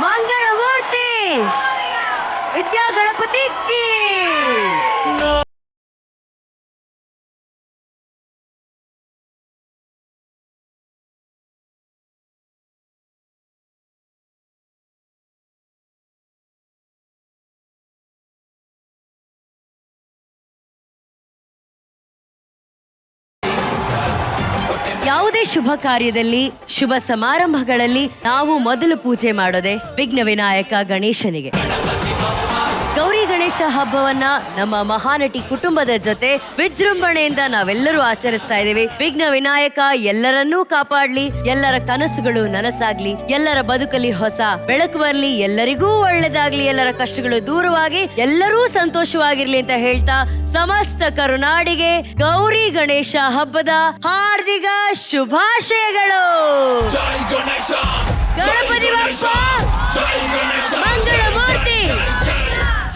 ಮಂಗಳಮೂರ್ತಿ ವಿದ್ಯಾ ಗಣಪತಿ ಕಿ ಯಾವುದೇ ಶುಭ ಕಾರ್ಯದಲ್ಲಿ ಶುಭ ಸಮಾರಂಭಗಳಲ್ಲಿ ನಾವು ಮೊದಲು ಪೂಜೆ ಮಾಡೋದೆ ವಿಘ್ನ ವಿನಾಯಕ ಗಣೇಶನಿಗೆ. ಗೌರಿ ಗಣೇಶ ಹಬ್ಬವನ್ನ ನಮ್ಮ ಮಹಾನಟಿ ಕುಟುಂಬದ ಜೊತೆ ವಿಜೃಂಭಣೆಯಿಂದ ನಾವೆಲ್ಲರೂ ಆಚರಿಸ್ತಾ ಇದ್ದೀವಿ. ವಿಘ್ನ ವಿನಾಯಕ ಎಲ್ಲರನ್ನೂ ಕಾಪಾಡ್ಲಿ, ಎಲ್ಲರ ಕನಸುಗಳು ನನಸಾಗ್ಲಿ, ಎಲ್ಲರ ಬದುಕಲ್ಲಿ ಹೊಸ ಬೆಳಕು ಬರ್ಲಿ, ಎಲ್ಲರಿಗೂ ಒಳ್ಳೇದಾಗ್ಲಿ, ಎಲ್ಲರ ಕಷ್ಟಗಳು ದೂರವಾಗಿ ಎಲ್ಲರೂ ಸಂತೋಷವಾಗಿರ್ಲಿ ಅಂತ ಹೇಳ್ತಾ ಸಮಸ್ತ ಕರುನಾಡಿಗೆ ಗೌರಿ ಗಣೇಶ ಹಬ್ಬದ ಹಾರ್ದಿಕ ಶುಭಾಶಯಗಳು. ಗಣಪತಿ ಬಪ್ಪ ಮಂಗಳಮೂರ್ತಿ.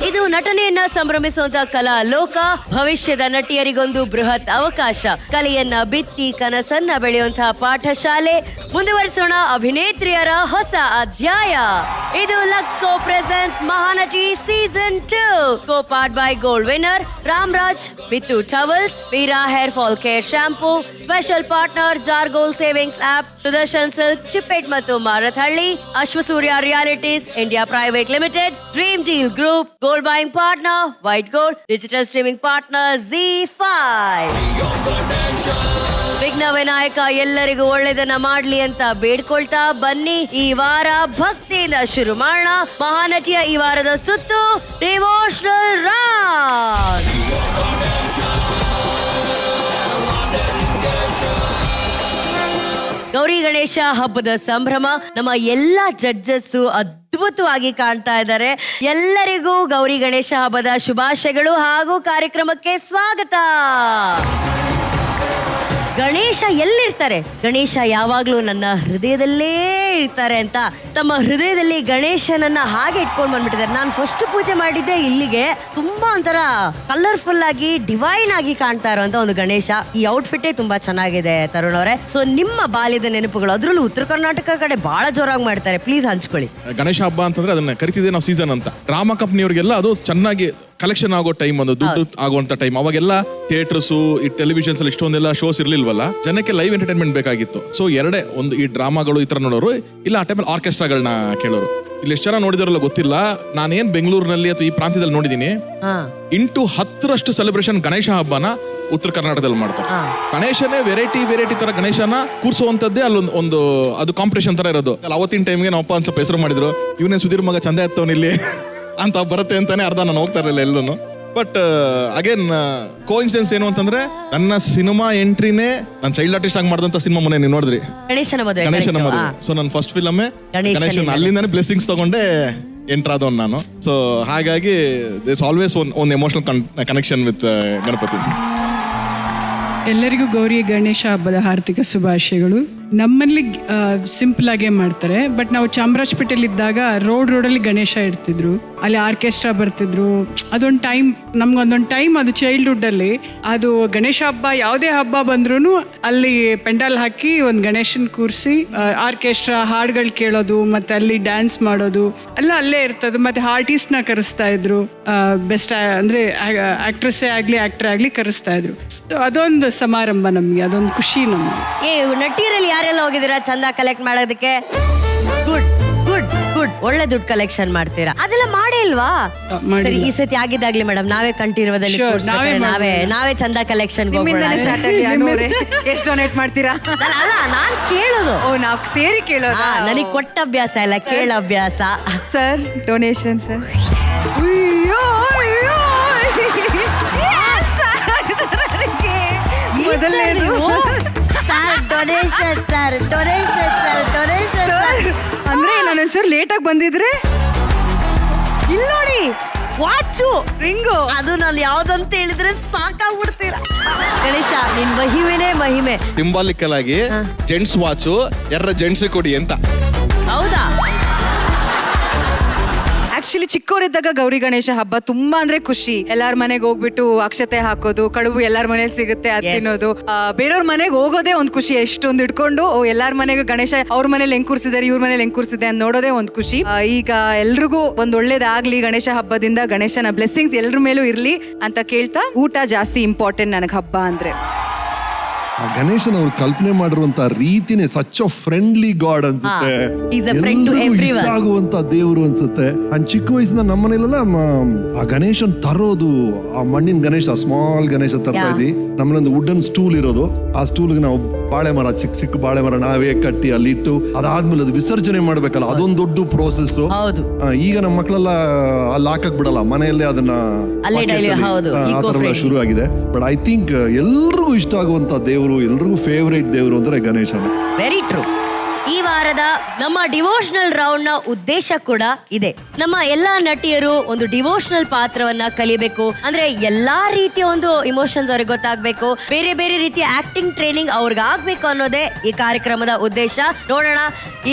ಇದು ನಟನೆಯನ್ನ ಸಂಭ್ರಮಿಸುವಂತ ಕಲಾ ಲೋಕ. ಭವಿಷ್ಯದ ನಟಿಯರಿಗೊಂದು ಬೃಹತ್ ಅವಕಾಶ. ಕಲೆಯನ್ನ ಬಿತ್ತಿ ಕನಸನ್ನ ಬೆಳೆಯುವಂತಹ ಪಾಠಶಾಲೆ. ಮುಂದುವರಿಸೋಣ ಅಭಿನೇತ್ರಿಯರ ಹೊಸ ಅಧ್ಯಾಯ. ಇದು ಲಕ್ಸ್ಕೋ presents Mahanati season 2. Copowered by gold winner Ramraj ಬಿತ್ತು towels, Veera hair fall care shampoo, special partner Jar gold savings app, Sudarshan silk Chickpet ಮತ್ತು Marathahalli, Ashwasurya realities India private limited, dream deal group, gold buying partner white gold, digital streaming partner ZEE5. Vighna Vinayaka ಎಲ್ಲರಿಗೂ ಒಳ್ಳೆದನ್ನ ಮಾಡ್ಲಿ ಅಂತ ಬೇಡ್ಕೊಳ್ತಾ ಬನ್ನಿ ಈ ವಾರ ಭಕ್ತಿಯಿಂದ ಶುರು ಮಾಡೋಣ. ಮಹಾನಟಿಯ ಈ ವಾರದ ಸುತ್ತು ಡಿವೋಷನಲ್ ರಾನ್. ಗೌರಿ ಗಣೇಶ ಹಬ್ಬದ ಸಂಭ್ರಮ. ನಮ್ಮ ಎಲ್ಲ ಜಡ್ಜಸ್ಸು ಅದ್ಭುತವಾಗಿ ಕಾಣ್ತಾ ಇದ್ದಾರೆ. ಎಲ್ಲರಿಗೂ ಗೌರಿ ಗಣೇಶ ಹಬ್ಬದ ಶುಭಾಶಯಗಳು ಹಾಗೂ ಕಾರ್ಯಕ್ರಮಕ್ಕೆ ಸ್ವಾಗತ. ಗಣೇಶ ಎಲ್ಲಿರ್ತಾರೆ? ಗಣೇಶ ಯಾವಾಗ್ಲೂ ನನ್ನ ಹೃದಯದಲ್ಲೇ ಇರ್ತಾರೆ ಅಂತ ತಮ್ಮ ಹೃದಯದಲ್ಲಿ ಗಣೇಶನನ್ನ ಹಾಗೆ ಇಟ್ಕೊಂಡು ಬಂದ್ಬಿಟ್ಟಿದ್ದಾರೆ. ನಾನು ಫಸ್ಟ್ ಪೂಜೆ ಮಾಡಿದ್ದೆ ಇಲ್ಲಿಗೆ. ತುಂಬಾ ಒಂಥರ ಕಲರ್ಫುಲ್ ಆಗಿ ಡಿವೈನ್ ಆಗಿ ಕಾಣ್ತಾ ಇರುವಂತ ಒಂದು ಗಣೇಶ. ಈ ಔಟ್ಫಿಟ್ಟೇ ತುಂಬಾ ಚೆನ್ನಾಗಿದೆ ತರುಣ್ ಅವರೇ. ಸೊ ನಿಮ್ಮ ಬಾಲ್ಯದ ನೆನಪುಗಳು, ಅದ್ರಲ್ಲೂ ಉತ್ತರ ಕರ್ನಾಟಕ ಕಡೆ ಬಹಳ ಜೋರಾಗಿ ಮಾಡ್ತಾರೆ, ಪ್ಲೀಸ್ ಹಂಚ್ಕೊಳ್ಳಿ. ಗಣೇಶ ಹಬ್ಬ ಅಂತಂದ್ರೆ ಅದನ್ನ ಕರಿತಿದ್ದೆ ನಾವು ಸೀಸನ್ ಅಂತ. ಡ್ರಾಮಾ ಕಂಪ್ನಿಯವರಿಗೆಲ್ಲ ಅದು ಚೆನ್ನಾಗಿ ಕಲೆಕ್ಷನ್ ಆಗೋ ಟೈಮ್, ಒಂದು ದುಡ್ಡು ಆಗುವಂತ ಟೈಮ್. ಅವಾಗೆಲ್ಲ ಥಿಯೇಟರ್ಸ್, ಈ ಟೆಲಿವಿಷನ್ಸ್ ಅಲ್ಲಿ ಇಷ್ಟೊಂದೆಲ್ಲ ಶೋಸ್ ಇರ್ಲಿಲ್ವಲ್ಲ, ಜನಕ್ಕೆ ಲೈವ್ ಎಂಟರ್ಟೈನ್ಮೆಂಟ್ ಬೇಕಾಗಿತ್ತು. ಸೊ ಎರಡೇ, ಒಂದು ಈ ಡ್ರಾಮಾಗಳು ಈ ತರ ನೋಡೋರು, ಇಲ್ಲ ಆ ಟೈಮಲ್ಲಿ ಆರ್ಕೆಸ್ಟ್ರಾಗಳನ್ನ ಕೇಳೋರು. ಇಲ್ಲಿ ಎಷ್ಟು ಜನ ನೋಡಿದಾರಲ್ಲ ಗೊತ್ತಿಲ್ಲ. ನಾನೇನ್ ಬೆಂಗಳೂರಿನಲ್ಲಿ ಅಥವಾ ಈ ಪ್ರಾಂತ್ಯದಲ್ಲಿ ನೋಡಿದೀನಿ, 10 ಸೆಲೆಬ್ರೇಷನ್ ಗಣೇಶ ಹಬ್ಬನ ಉತ್ತರ ಕರ್ನಾಟಕದಲ್ಲಿ ಮಾಡ್ತಾರೆ. ಗಣೇಶನೇ ವೆರೈಟಿ ತರ ಗಣೇಶನ ಕೂರ್ಸುವಂತದ್ದೇ ಅಲ್ಲೊಂದು ಒಂದು ಅದು ಕಾಂಪಿಟೇಷನ್ ತರ ಇರೋದು. ಅವತ್ತಿನ ಟೈಮ್ಗೆ ನಾವಪ್ಪ ಒಂದ್ ಸ್ವಲ್ಪ ಹೆಸರು ಮಾಡಿದ್ರು, ಇವನೇ ಸುಧೀರ್ ಮಗ ಚಂದ ಎತ್ತವನ್ ಇಲ್ಲಿ ಅಂತ ಬರುತ್ತೆ ಅಂತಾನೆ ಅರ್ಧ ನಾನು ಹೋಗ್ತಾ ಇರಲಿಲ್ಲ ಎಲ್ಲೂ. ಬಟ್ ಅಗೇನ್ ಕೋಇನ್ಸಿಡೆನ್ಸ್ ಏನು ಅಂತಂದ್ರೆ, ನನ್ನ ಸಿನಿಮಾ ಎಂಟ್ರಿನೇ ನಾನು ಚೈಲ್ಡ್ ಆರ್ಟಿಸ್ಟ್ ಆಗಿ ಮಾಡಿದಂತ ಸಿನಿಮಾ ಮೊನ್ನೆ ನೀವು ನೋಡಿದ್ರಿ, ಗಣೇಶನ ಮದುವೆ. ಸೊ ನನ್ನ ಫಸ್ಟ್ ಫಿಲಮ್ ಗಣೇಶನ್, ಅಲ್ಲಿಂದಾನೆ ಬ್ಲೆಸ್ಸಿಂಗ್ಸ್ ತಗೊಂಡೆ ಎಂಟರ್ ಆದವನ್ ನಾನು. ಸೊ ಹಾಗಾಗಿ this always one emotional connection with Ganapati. ಎಲ್ಲರಿಗೂ ಗೌರಿ ಗಣೇಶ ಹಬ್ಬದ ಹಾರ್ದಿಕ ಶುಭಾಶಯಗಳು. ನಮ್ಮಲ್ಲಿ ಸಿಂಪಲ್ ಆಗೇ ಮಾಡ್ತಾರೆ, ಬಟ್ ನಾವು ಚಾಮರಾಜಪೇಟೆಯಲ್ಲಿ ಇದ್ದಾಗ ರೋಡಲ್ಲಿ ಗಣೇಶ ಇಡ್ತಿದ್ರು, ಅಲ್ಲಿ ಆರ್ಕೆಸ್ಟ್ರಾ ಬರ್ತಿದ್ರು. ಅದೊಂದು ಟೈಮ್, ನಮ್ಗೊಂದೊಂದು ಟೈಮ್ ಅದು ಚೈಲ್ಡ್ಹುಡ್ ಅಲ್ಲಿ, ಅದು ಗಣೇಶ ಹಬ್ಬ ಯಾವುದೇ ಹಬ್ಬ ಬಂದ್ರೂ ಅಲ್ಲಿ ಪೆಂಡಾಲ್ ಹಾಕಿ ಒಂದು ಗಣೇಶನ್ ಕೂರಿಸಿ ಆರ್ಕೆಸ್ಟ್ರಾ ಹಾಡುಗಳು ಕೇಳೋದು, ಮತ್ತೆ ಅಲ್ಲಿ ಡ್ಯಾನ್ಸ್ ಮಾಡೋದು ಎಲ್ಲ ಅಲ್ಲೇ ಇರ್ತದೆ. ಮತ್ತೆ ಆರ್ಟಿಸ್ಟ್ನ ಕರೆಸ್ತಾ ಇದ್ರು, ಬೆಸ್ಟ್ ಅಂದ್ರೆ ಆಕ್ಟ್ರೆಸ್ಸೇ ಆಗ್ಲಿ ಆಕ್ಟರ್ ಆಗ್ಲಿ ಕರೆಸ್ತಾ ಇದ್ರು. ಅದೊಂದು ಸಮಾರಂಭ ನಮ್ಗೆ, ಅದೊಂದು ಖುಷಿ ನಮ್ಗೆ. ನಟಿಯರಲ್ಲಿ ಯಾರೆಲ್ಲ ಹೋಗಿದ್ದೀರಾ ಚಂದ ಕಲೆಕ್ಟ್ ಮಾಡೋದಕ್ಕೆ? ಗುಡ್ ಗುಡ್ ಗುಡ್, ಒಳ್ಳೆ ದುಡ್ಡು ಕಲೆಕ್ಷನ್ ಮಾಡ್ತೀರಾ. ಅದೆಲ್ಲ ಮಾಡೇ ಇಲ್ವಾ? ಸರಿ, ಈ ಸತಿ ಆಗಿದ್ದಾಗ್ಲಿ ಮೇಡಮ್, ನಾವೇ ಕಂಠೀರವದಲ್ಲಿ ನಾವೇ ಚಂದ ಕಲೆಕ್ಷನ್ ಎಷ್ಟು ಡೊನೇಟ್ ಮಾಡ್ತೀರಾ? ಅಲ್ಲ, ನಾನ್ ಕೇಳೋದು. ನಾವು ಸೇರಿ ಕೇಳೋದು. ನನಗೆ ಕೊಟ್ಟ ಅಭ್ಯಾಸ ಇಲ್ಲ, ಕೇಳ ಅಭ್ಯಾಸ. Sir donation sir. ಅಂದ್ರೆ ನಾನೊಂಚೂರು ಲೇಟಾಗಿ ಬಂದಿದ್ರೆ ಇಲ್ಲಿ ನೋಡಿ, ವಾಚು ರಿಂಗು, ಅದು ನಾನು ಯಾವ್ದಂತ ಹೇಳಿದ್ರೆ ಸಾಕಾಗ್ಬಿಡ್ತೀರಾ. ಗಣೇಶ ನಿನ್ ಮಹಿಮೆನೇ ಮಹಿಮೆ. ಸಿಂಬಾಲಿಕಲ್ ಆಗಿ ಜೆಂಟ್ಸ್ ವಾಚು ಜೆಂಟ್ಸ್ ಕೊಡಿ ಅಂತ. ಹೌದಾ? ಆಕ್ಚುಲಿ ಚಿಕ್ಕವರಿದ್ದಾಗ ಗೌರಿ ಗಣೇಶ ಹಬ್ಬ ತುಂಬಾ ಅಂದ್ರೆ ಖುಷಿ. ಎಲ್ಲಾರ ಮನೆಗೆ ಹೋಗ್ಬಿಟ್ಟು ಅಕ್ಷತೆ ಹಾಕೋದು, ಕಡುಬು ಎಲ್ಲಾರ ಮನೇಲಿ ಸಿಗುತ್ತೆ ಅದ್ ತಿನ್ನೋದು, ಬೇರೆಯವ್ರ ಮನೆಗೆ ಹೋಗೋದೇ ಒಂದ್ ಖುಷಿ. ಎಷ್ಟೊಂದು ಇಟ್ಕೊಂಡು ಎಲ್ಲಾರ ಮನೆಗೂ ಗಣೇಶ ಅವ್ರ ಮನೇಲಿ ಹೆಂಗ್ ಕೂರ್ಸಿದಾರೆ, ಇವ್ರ ಮನೇಲಿ ಹೆಂಗ್ ಕೂರ್ಸಿದೆ ಅಂತ ನೋಡೋದೇ ಒಂದ್ ಖುಷಿ. ಈಗ ಎಲ್ರಿಗೂ ಒಂದ್ ಒಳ್ಳೇದಾಗ್ಲಿ, ಗಣೇಶ ಹಬ್ಬದಿಂದ ಗಣೇಶನ ಬ್ಲೆಸ್ಸಿಂಗ್ಸ್ ಎಲ್ರ ಮೇಲೂ ಇರ್ಲಿ ಅಂತ ಕೇಳ್ತಾ, ಊಟ ಜಾಸ್ತಿ ಇಂಪಾರ್ಟೆಂಟ್ ನನಗೆ ಹಬ್ಬ ಅಂದ್ರೆ. ಆ ಗಣೇಶನ ಅವ್ರು ಕಲ್ಪನೆ ಮಾಡಿರುವಂತ ರೀತಿನೇ ಸಚ್ ಅ ಫ್ರೆಂಡ್ಲಿ ಗಾಡ್ ಅನ್ಸುತ್ತೆ. He's a friend to ಎಲ್ರಿಗೂ everyone. ಇಷ್ಟ ಆಗುವಂತ ದೇವರು ಅನ್ಸುತ್ತೆ. ಅಂಡ್ ಚಿಕ್ಕ ವಯಸ್ಸಿನ ನಮ್ಮನೇಲೆಲ್ಲ ಆ ಗಣೇಶನ್ ತರೋದು, ಆ ಮಣ್ಣಿನ ಗಣೇಶ, ಸ್ಮಾಲ್ ಗಣೇಶ ತರ್ತಾ ಇದ್ವಿ. ನಮ್ಮಲ್ಲೊಂದು ವುಡನ್ ಸ್ಟೂಲ್ ಇರೋದು, ಆ ಸ್ಟೂಲ್ಗೆ ನಾವು ಬಾಳೆ ಮರ, ಚಿಕ್ಕ ಚಿಕ್ಕ ಬಾಳೆ ಮರ ನಾವೇ ಕಟ್ಟಿ ಅಲ್ಲಿ ಇಟ್ಟು ಅದಾದ್ಮೇಲೆ ಅದು ವಿಸರ್ಜನೆ ಮಾಡ್ಬೇಕಲ್ಲ, ಅದೊಂದು ದೊಡ್ಡ ಪ್ರೋಸೆಸ್. ಹೌದು. ಈಗ ನಮ್ಮ ಮಕ್ಕಳೆಲ್ಲ ಅಲ್ಲಿ ಹಾಕಕ್ ಬಿಡಲ್ಲ, ಮನೆಯಲ್ಲೇ ಅದನ್ನ ಅಲ್ಲೇ daily, ಹೌದು, ಆ ತರ eco-friendly. ಶುರು ಆಗಿದೆ. ಬಟ್ ಐ ಥಿಂಕ್ ಎಲ್ರಿಗೂ ಇಷ್ಟ ಆಗುವಂತ ದೇವರು, ಎಲ್ರಿಗೂ ಫೇವರೇಟ್ ದೇವರು ಅಂದ್ರೆ ಗಣೇಶನ. Very true. ಈ ವಾರದ ನಮ್ಮ ಡಿವೋಷನಲ್ ರೌಂಡ್ ನ ಉದ್ದೇಶ ಕೂಡ ಇದೆ. ನಮ್ಮ ಎಲ್ಲಾ ನಟಿಯರು ಒಂದು ಡಿವೋಷನಲ್ ಪಾತ್ರವನ್ನ ಕಲಿಬೇಕು. ಅಂದ್ರೆ ಎಲ್ಲಾ ರೀತಿಯ ಒಂದು ಇಮೋಷನ್ಸ್ ಅವ್ರಿಗೆ ಗೊತ್ತಾಗ್ಬೇಕು, ಬೇರೆ ಬೇರೆ ರೀತಿಯ ಆಕ್ಟಿಂಗ್ ಟ್ರೈನಿಂಗ್ ಅವ್ರಿಗೆ ಆಗ್ಬೇಕು ಅನ್ನೋದೇ ಈ ಕಾರ್ಯಕ್ರಮದ ಉದ್ದೇಶ. ನೋಡೋಣ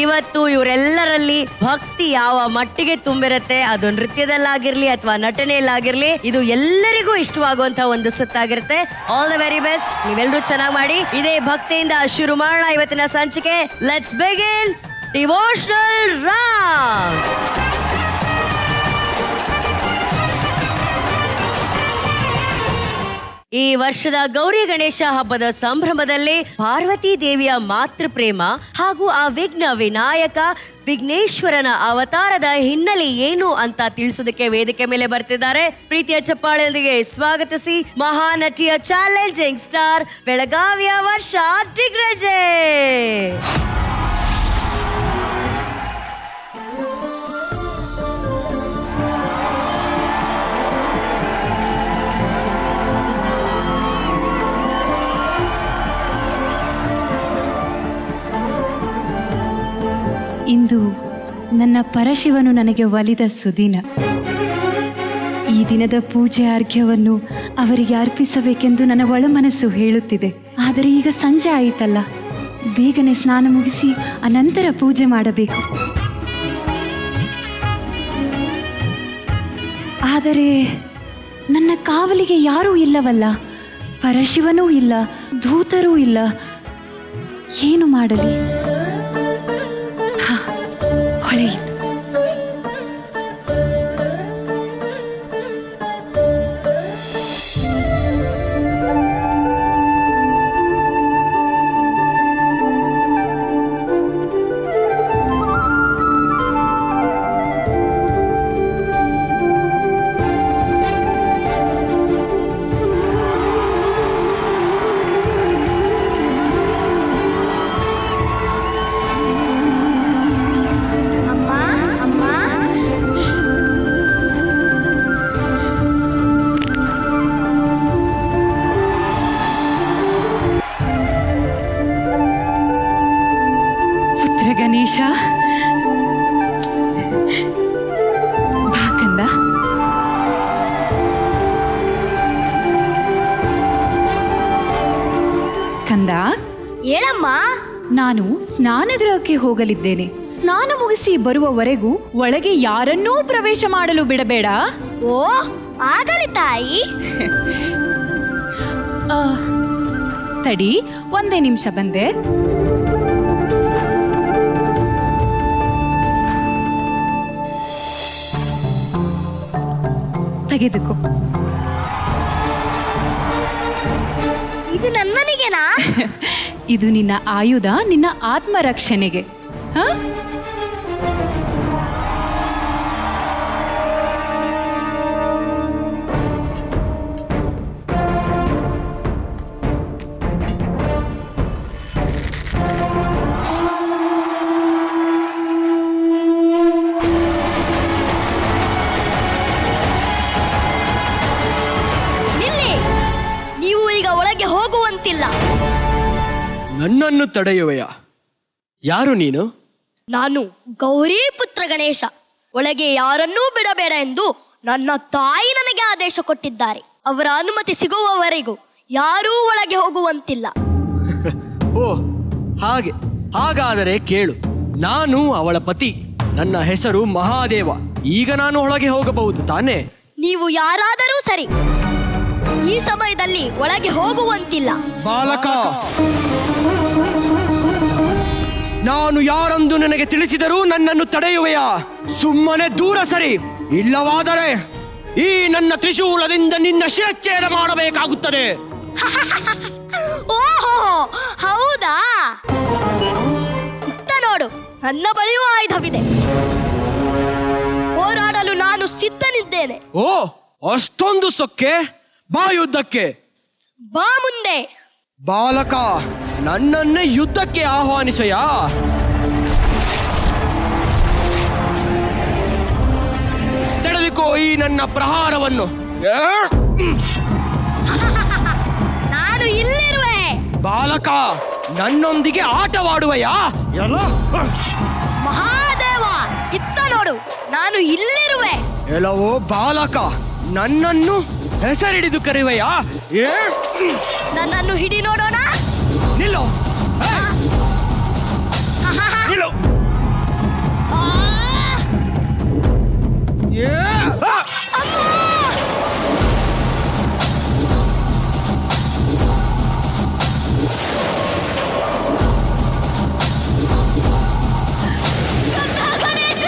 ಇವತ್ತು ಇವರೆಲ್ಲರಲ್ಲಿ ಭಕ್ತಿ ಯಾವ ಮಟ್ಟಿಗೆ ತುಂಬಿರುತ್ತೆ. ಅದು ನೃತ್ಯದಲ್ಲಾಗಿರ್ಲಿ ಅಥವಾ ನಟನೆಯಲ್ಲಾಗಿರ್ಲಿ, ಇದು ಎಲ್ಲರಿಗೂ ಇಷ್ಟವಾಗುವಂತ ಒಂದು ಸುತ್ತಾಗಿರುತ್ತೆ. All the very best. ನೀವೆಲ್ಲರೂ ಚೆನ್ನಾಗಿ ಮಾಡಿ. ಇದೇ ಭಕ್ತಿಯಿಂದ ಶುರು ಮಾಡೋಣ ಇವತ್ತಿನ ಸಂಚಿಕೆ. Let's begin devotional round. ಈ ವರ್ಷದ ಗೌರಿ ಗಣೇಶ ಹಬ್ಬದ ಸಂಭ್ರಮದಲ್ಲಿ ಪಾರ್ವತಿ ದೇವಿಯ ಮಾತೃ ಪ್ರೇಮ ಹಾಗೂ ಆ ವಿಘ್ನ ವಿನಾಯಕ ವಿಘ್ನೇಶ್ವರನ ಅವತಾರದ ಹಿನ್ನೆಲೆ ಏನು ಅಂತ ತಿಳಿಸೋದಕ್ಕೆ ವೇದಿಕೆ ಮೇಲೆ ಬರ್ತಿದ್ದಾರೆ. ಪ್ರೀತಿಯ ಚಪ್ಪಾಳೆಯೊಂದಿಗೆ ಸ್ವಾಗತಿಸಿ ಮಹಾನಟಿಯ ಚಾಲೆಂಜಿಂಗ್ ಸ್ಟಾರ್ ಬೆಳಗಾವಿಯ ವರ್ಷಾ ದಿಗ್ರಜೆ. ಇಂದು ನನ್ನ ಪರಶಿವನು ನನಗೆ ಒಲಿದ ಸುದಿನ. ಈ ದಿನದ ಪೂಜೆ ಅರ್ಘ್ಯವನ್ನು ಅವರಿಗೆ ಅರ್ಪಿಸಬೇಕೆಂದು ನನ್ನ ಒಳಮನಸ್ಸು ಹೇಳುತ್ತಿದೆ. ಆದರೆ ಈಗ ಸಂಜೆ ಆಯಿತಲ್ಲ, ಬೇಗನೆ ಸ್ನಾನ ಮುಗಿಸಿ ಅನಂತರ ಪೂಜೆ ಮಾಡಬೇಕು. ಆದರೆ ನನ್ನ ಕಾವಲಿಗೆ ಯಾರೂ ಇಲ್ಲವಲ್ಲ, ಪರಶಿವನೂ ಇಲ್ಲ, ದೂತರೂ ಇಲ್ಲ. ಏನು ಮಾಡಲಿ? ಹೊಳೆಯಿತು. ಗಣೇಶ ಬಾ ಕಂದ. ಕಂದ, ಹೇಳಮ್ಮ. ನಾನು ಸ್ನಾನಗೃಹಕ್ಕೆ ಹೋಗಲಿದ್ದೇನೆ. ಸ್ನಾನ ಮುಗಿಸಿ ಬರುವವರೆಗೂ ಒಳಗೆ ಯಾರನ್ನೂ ಪ್ರವೇಶ ಮಾಡಲು ಬಿಡಬೇಡ. ಓ, ಆಗಲಿ ತಾಯಿ. ತಡಿ, ಒಂದೇ ನಿಮಿಷ ಬಂದೆ. ತೆಗೆದುಕೋ. ಇದು ನನ್ನನಿಗೆನಾ? ಇದು ನಿನ್ನ ಆಯುಧ, ನಿನ್ನ ಆತ್ಮರಕ್ಷಣೆಗೆ. ಹ? ಹೋಗುವಂತಿಲ್ಲ. ನನ್ನನ್ನು ತಡೆಯುವೆಯ? ಯಾರು ನೀನು? ನಾನು ಗೌರಿ ಪುತ್ರ ಗಣೇಶ. ಒಳಗೆ ಯಾರನ್ನೂ ಬಿಡಬೇಡ ಎಂದು ನನ್ನ ತಾಯಿ ನನಗೆ ಆದೇಶ ಕೊಟ್ಟಿದ್ದಾರೆ. ಅವರ ಅನುಮತಿ ಸಿಗುವವರೆಗೂ ಯಾರೂ ಒಳಗೆ ಹೋಗುವಂತಿಲ್ಲ. ಓ ಹಾಗಾದರೆ ಕೇಳು. ನಾನು ಅವಳ ಪತಿ. ನನ್ನ ಹೆಸರು ಮಹಾದೇವ. ಈಗ ನಾನು ಒಳಗೆ ಹೋಗಬಹುದು ತಾನೇ? ನೀವು ಯಾರಾದರೂ ಸರಿ, ಈ ಸಮಯದಲ್ಲಿ ಒಳಗೆ ಹೋಗುವಂತಿಲ್ಲ. ಬಾಲಕ, ನಾನು ಯಾರೆಂದು ನನಗೆ ತಿಳಿಸಿದರೂ ನನ್ನನ್ನು ತಡೆಯುವೆಯಾ? ಸುಮ್ಮನೆ ದೂರ ಸರಿ, ಇಲ್ಲವಾದರೆ ಈ ನನ್ನ ತ್ರಿಶೂಲದಿಂದ ನಿನ್ನ ಶಿರಚ್ಛೇದ ಮಾಡಬೇಕಾಗುತ್ತದೆ. ಓಹೋ, ಹೌದಾ? ಇತ್ತ ನೋಡು, ನನ್ನ ಬಳಿಯೂ ಆಯುಧವಿದೆ. ಹೋರಾಡಲು ನಾನು ಸಿದ್ಧನಿದ್ದೇನೆ. ಓ, ಅಷ್ಟೊಂದು ಸೊಕ್ಕೆ? ಬಾ ಯುದ್ಧಕ್ಕೆ. ಬಾ ಮುಂದೆ. ಬಾಲಕ, ನನ್ನನ್ನೇ ಯುದ್ಧಕ್ಕೆ ಆಹ್ವಾನಿಸೆಯಾ? ತಡೆದುಕೋ ಈ ನನ್ನ ಪ್ರಹಾರವನ್ನು. ನಾನು ಇಲ್ಲಿರುವೆ. ಬಾಲಕ, ನನ್ನೊಂದಿಗೆ ಆಟವಾಡುವೆಯಾ? ಎಲ್ಲ ಮಹಾದೇವ, ಇತ್ತ ನೋಡು, ನಾನು ಇಲ್ಲಿರುವೆ. ಎಲ್ಲವೋ ಬಾಲಕ, ನನ್ನನ್ನು ಹೆಸರಿಡಿದು ಕರೆಯುವೆಯಾ? ನನ್ನನ್ನು ಹಿಡಿ ನೋಡೋಣ. ನಿಲ್ಲು, ನಿಲ್ಲು. ಆ! ಆ! ಗಣೇಶ!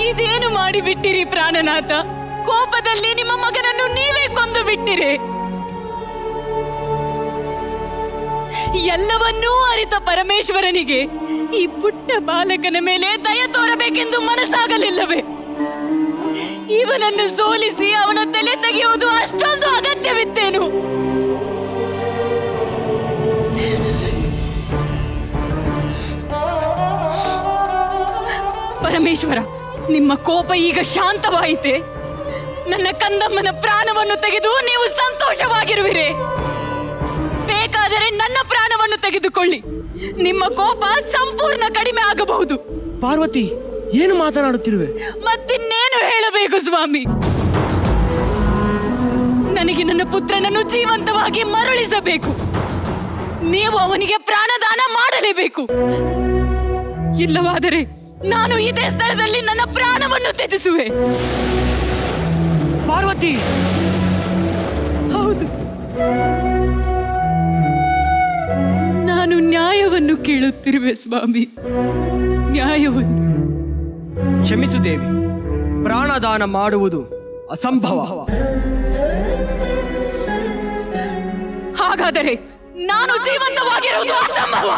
ಇದೇನು ಮಾಡಿಬಿಟ್ಟಿರಿ ಪ್ರಾಣನಾಥ? ಕೋಪದಲ್ಲಿ ನಿಮ್ಮ ಮಗನನ್ನು ನೀವೇ ಕೊಂದು ಬಿಟ್ಟಿರಿ. ಎಲ್ಲವನ್ನೂ ಅರಿತ ಪರಮೇಶ್ವರನಿಗೆ ಈ ಪುಟ್ಟ ಬಾಲಕನ ಮೇಲೆ ದಯ ತೋರಬೇಕೆಂದು ಮನಸ್ಸಾಗಲಿಲ್ಲವೇ? ಇವನನ್ನು ಸೋಲಿಸಿ ಅವನ ತಲೆ ತೆಗೆಯುವುದು ಅಷ್ಟೊಂದು ಅಗತ್ಯವಿತ್ತೇನು? ಪರಮೇಶ್ವರ, ನಿಮ್ಮ ಕೋಪ ಈಗ ಶಾಂತವಾಯಿತೆ? ನನ್ನ ಕಂದಮ್ಮನ ಪ್ರಾಣವನ್ನು ತೆಗೆದು ನೀವು ಸಂತೋಷವಾಗಿರುವಿರಿ. ಬೇಕಾದರೆ ನನ್ನ ಪ್ರಾಣವನ್ನು ತೆಗೆದುಕೊಳ್ಳಿ, ನಿಮ್ಮ ಕೋಪ ಸಂಪೂರ್ಣ ಕಡಿಮೆ ಆಗಬಹುದು. ಪಾರ್ವತಿ, ಏನು ಮಾತನಾಡುತ್ತಿರುವೆ? ಮತ್ತಿನ್ನೇನು ಹೇಳಬೇಕು ಸ್ವಾಮಿ? ನನಗೆ ನನ್ನ ಪುತ್ರನನ್ನು ಜೀವಂತವಾಗಿ ಮರಳಿಸಬೇಕು. ನೀವು ಅವನಿಗೆ ಪ್ರಾಣದಾನ ಮಾಡಲೇಬೇಕು. ಇಲ್ಲವಾದರೆ ನಾನು ಇದೇ ಸ್ಥಳದಲ್ಲಿ ನನ್ನ ಪ್ರಾಣವನ್ನು ತ್ಯಜಿಸುವೆ. ಪಾರ್ವತಿ, ಹೌದು, ನಾನು ನ್ಯಾಯವನ್ನು ಕೇಳುತ್ತಿರುವೆ ಸ್ವಾಮಿ, ನ್ಯಾಯವನ್ನು. ಕ್ಷಮಿಸು ದೇವಿ, ಪ್ರಾಣದಾನ ಮಾಡುವುದು ಅಸಂಭವ. ಹಾಗಾದರೆ ನಾನು ಜೀವಂತವಾಗಿರುವುದು ಅಸಂಭವ.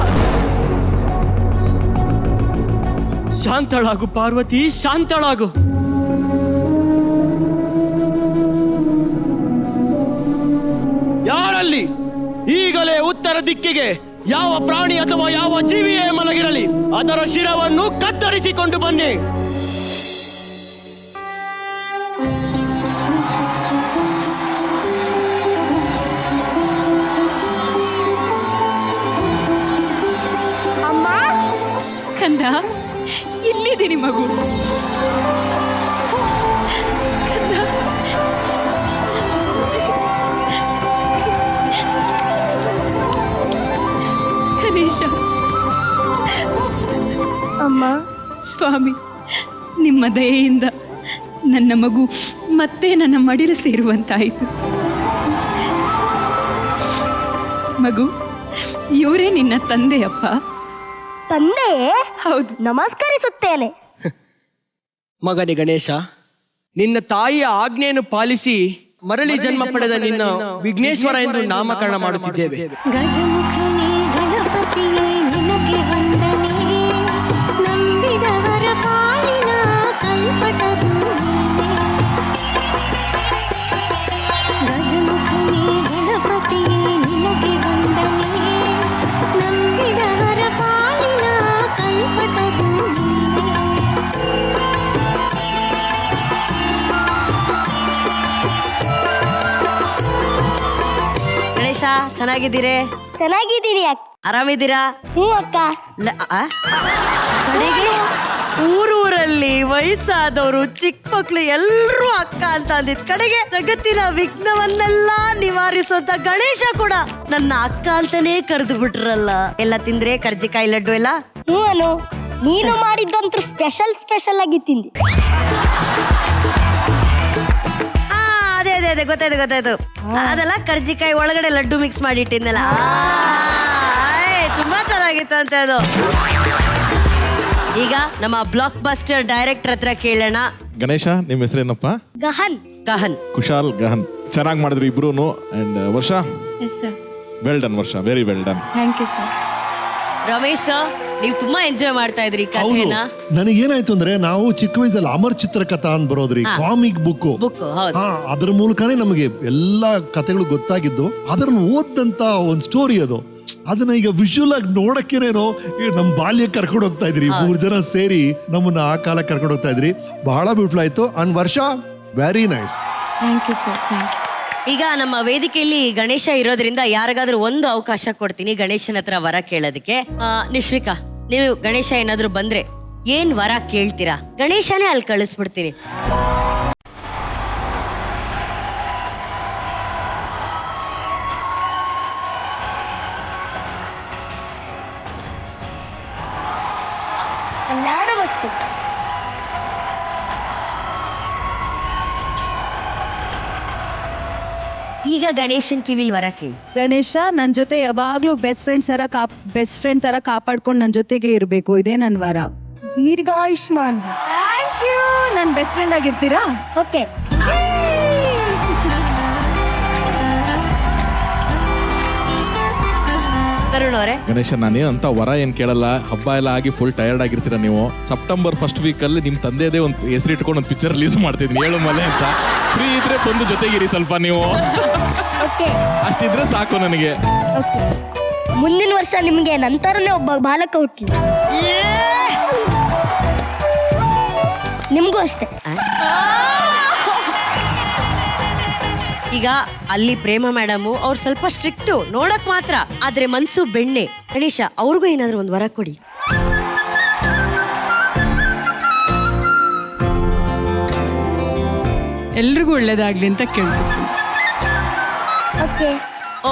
ಶಾಂತಳಾಗು ಪಾರ್ವತಿ, ಶಾಂತಳಾಗು. ಯಾರಲ್ಲಿ ಈಗಲೇ ಉತ್ತರ ದಿಕ್ಕಿಗೆ ಯಾವ ಪ್ರಾಣಿ ಅಥವಾ ಯಾವ ಜೀವಿಯೇ ಮಲಗಿರಲಿ, ಅದರ ಶಿರವನ್ನು ಕತ್ತರಿಸಿಕೊಂಡು ಬನ್ನಿ. ಅಮ್ಮ, ಕಂದ, ಇಲ್ಲಿದ್ದೀನಿ ಮಗು. ಗಣೇಶ, ಅಮ್ಮ, ಸ್ವಾಮಿ, ನಿಮ್ಮ ದಯೆಯಿಂದ ನನ್ನ ಮಗು ಮತ್ತೆ ನನ್ನ ಮಡಿಲು ಸೇರುವಂತಾಯಿತು. ಮಗು, ಇವರೇ ನಿನ್ನ ತಂದೆಯಪ್ಪ. ತಂದೆಯೇ? ಹೌದು. ನಮಸ್ಕರಿಸುತ್ತೇನೆ. ಮಗನೇ ಗಣೇಶ, ನಿನ್ನ ತಾಯಿಯ ಆಜ್ಞೆಯನ್ನು ಪಾಲಿಸಿ ಮರಳಿ ಜನ್ಮ ಪಡೆದ ನಿನ್ನ ವಿಘ್ನೇಶ್ವರ ಎಂದು ನಾಮಕರಣ ಮಾಡುತ್ತಿದ್ದೇವೆ. ಗಜಮುಖನೇ ಗಣಪತಿಯೇ ನಿನಗೆ ವಂದನೆ, ನಂಬಿದವರ ಪಾಲಿನ ಕಲ್ಪತರು ನೀನೇ. ಗಜಮುಖನೇ ಗಣಪತಿಯೇ ನಿನಗೆ ವಂದನೆ, ನಂಬಿದವರ ಪಾಲಿನ ಕಲ್ಪತರು ನೀನೇ. ಗಣೇಶ, ಚೆನ್ನಾಗಿದ್ದೀರಿ? ಚೆನ್ನಾಗಿದ್ದೀನಿ ಅಕ್ಕ. ಆರಾಮಿದ್ದೀರಾ? ಹ್ಞೂ ಅಕ್ಕ. ಕಡೆಗೆ ಊರೂರಲ್ಲಿ ವಯಸ್ಸಾದವರು ಚಿಕ್ಕ ಮಕ್ಳು ಎಲ್ರೂ ಅಕ್ಕ ಅಂತ ಅಂದಿದ್ ಕಡೆಗೆ ಜಗತ್ತಿನ ವಿಘ್ನವನ್ನೆಲ್ಲ ನಿವಾರಿಸುವಂತ ಗಣೇಶ ಕೂಡ ನನ್ನ ಅಕ್ಕ ಅಂತಾನೇ ಕರೆದು ಬಿಟ್ರಲ್ಲ. ಎಲ್ಲ ತಿಂದ್ರೆ ಕರ್ಜಿಕಾಯಿ ಲಡ್ಡು ಎಲ್ಲ? ಹ್ಞೂ ಅನು, ನೀನು ಮಾಡಿದ್ದಂತೂ ಸ್ಪೆಷಲ್ ಆಗಿ ತಿಂದಿ. ಅದೇ ಅದೇ ಅದೇ ಗೊತ್ತಾಯ್ತು. ಅದೆಲ್ಲ ಕರ್ಜಿಕಾಯಿ ಒಳಗಡೆ ಲಡ್ಡು ಮಿಕ್ಸ್ ಮಾಡಿ ಇಟ್ಟಿದ್ನಲ್ಲ, ತುಂಬಾ ಚೆನ್ನಾಗಿತ್ತು ಅಂತ ಅದು. ಈಗ ನಮ್ಮ ಬ್ಲಾಕ್ ಬಸ್ಟರ್ ಡೈರೆಕ್ಟರ್ ಹತ್ರ ಕೇಳೋಣ. ಗಣೇಶ ನಿಮ್ಮ ಹೆಸರೇನಪ್ಪ? ಗಹನ್. ಕುಶಾಲ್ ಗಹನ್. ಚೆನ್ನಾಗಿ ಮಾಡಿದ್ರು ಇಬ್ರು. And Varsha yes sir. Well done Varsha, very well done. Thank you sir. Ramesh sir, ನೀವು ತುಂಬಾ ಎಂಜಾಯ್ ಮಾಡ್ತಾ ಇದ್ರಿ ಕಥೆನ. ನನಗೇನಾಯ್ತು ಅಂದ್ರೆ, ನಾವು ಚಿಕ್ಕ ವಯಸ್ಸಲ್ಲಿ ಅಮರ್ ಚಿತ್ರಕಥಾ ಅಂತ ಬರೋದ್ರಿ, ಕಾಮಿಕ್ ಬುಕ್. ಹೌದು. ಅದ್ರ ಮೂಲಕನೇ ನಮಗೆ ಎಲ್ಲಾ ಕಥೆಗಳು ಗೊತ್ತಾಗಿದ್ದು. ಅದ್ರಲ್ಲಿ ಓದಂತ ಒಂದ್ ಸ್ಟೋರಿ ಅದು. ಅದನ್ನ ಈಗ ವಿಜುವಲ್ ಆಗಿ ನೋಡಕ್ಕೇನೇನೋ ನಮ್ ಬಾಲ್ಯ ಕರ್ಕೊಂಡು ಹೋಗ್ತಾ ಇದ್ರಿ. 3 ಜನ ಸೇರಿ ನಮ್ಮನ್ನ ಆ ಕಾಲ ಕರ್ಕೊಂಡು ಹೋಗ್ತಾ ಇದ್ರಿ. ಬಹಳ ಬ್ಯೂಟಿಫುಲ್ ಆಯ್ತು. And Varsha very nice. Thank you sir. Thank you. ಈಗ ನಮ್ಮ ವೇದಿಕೆಯಲ್ಲಿ ಗಣೇಶ ಇರೋದ್ರಿಂದ ಯಾರಿಗಾದ್ರೂ ಒಂದು ಅವಕಾಶ ಕೊಡ್ತೀನಿ ಗಣೇಶನ ಹತ್ರ ವರ ಕೇಳೋದಕ್ಕೆ. ನಿಶ್ವಿಕಾ, ನೀವು ಗಣೇಶ ಏನಾದ್ರೂ ಬಂದ್ರೆ ಏನ್ ವರ ಕೇಳ್ತೀರಾ? ಗಣೇಶನೇ ಅಲ್ಲಿ ಕಳಿಸ್ಬಿಡ್ತೀನಿ. ಕಲ್ಯಾಣ ವಸ್ತು. ಈಗ ಗಣೇಶನ್ ಕಿವಿಲ್ ವರ ಕೇಳಿ. ಗಣೇಶ ನನ್ ಜೊತೆ ಯಾವಾಗ್ಲೂ ಬೆಸ್ಟ್ ಫ್ರೆಂಡ್ ತರ ಕಾಪಾಡ್ಕೊಂಡು ನನ್ ಜೊತೆಗೆ ಇರ್ಬೇಕು, ಇದೇ ನನ್ ವರ. ದೀರ್ಘಾಯುಷ್ಮಾನ್. Thank you. ನನ್ ಬೆಸ್ಟ್ ಫ್ರೆಂಡ್ ಆಗಿರ್ತೀರಾ? ಓಕೆ. ತರುಣ್ ಅವರೇ, ಗಣೇಶ ನಾನೇನು ಅಂತ ವರ ಏನ್ ಕೇಳಲ್ಲ. ಹಬ್ಬ ಎಲ್ಲ ಆಗಿ ಫುಲ್ ಟಯರ್ಡ್ ಆಗಿರ್ತೀರ ನೀವು. ಸೆಪ್ಟೆಂಬರ್ ಫಸ್ಟ್ ವೀಕ್ ಅಲ್ಲಿ ನಿಮ್ ತಂದೆದೇ ಒಂದು ಹೆಸರಿಟ್ಕೊಂಡು ಒಂದು ಪಿಕ್ಚರ್ ರಿಲೀಸ್ ಮಾಡ್ತಿದ್ನಿ, 7 ಮಲೆ ಅಂತ. ಫ್ರೀ ಇದ್ರೆ ಬಂದು ಜೊತೆಗಿರಿ ಸ್ವಲ್ಪ ನೀವು. ಓಕೆ. ಅಷ್ಟಿದ್ರೆ ಸಾಕು ನನಗೆ. ಓಕೆ. ಮುಂದಿನ ವರ್ಷ ನಿಮಗೆ ನಂತರನೇ ಒಬ್ಬ ಬಾಲಕ ಹುಟ್ಲಿ. ನಿಮ್ಗೂ ಅಷ್ಟೇ. ಈಗ ಅಲ್ಲಿ ಪ್ರೇಮ ಮೇಡಮ್ ಅವ್ರು ಸ್ವಲ್ಪ ಸ್ಟ್ರಿಕ್ಟು ನೋಡಕ್ ಮಾತ್ರ, ಆದ್ರೆ ಮನ್ಸು ಬೆಣ್ಣೆ. ಗಣೇಶ ಅವ್ರಿಗೂ ಏನಾದ್ರು ಒಂದು ವರ ಕೊಡಿ. ಎಲ್ರಿಗೂ ಒಳ್ಳೇದಾಗ್ಲಿ ಅಂತ ಕೇಳ್ತೀನಿ. ಓಕೆ.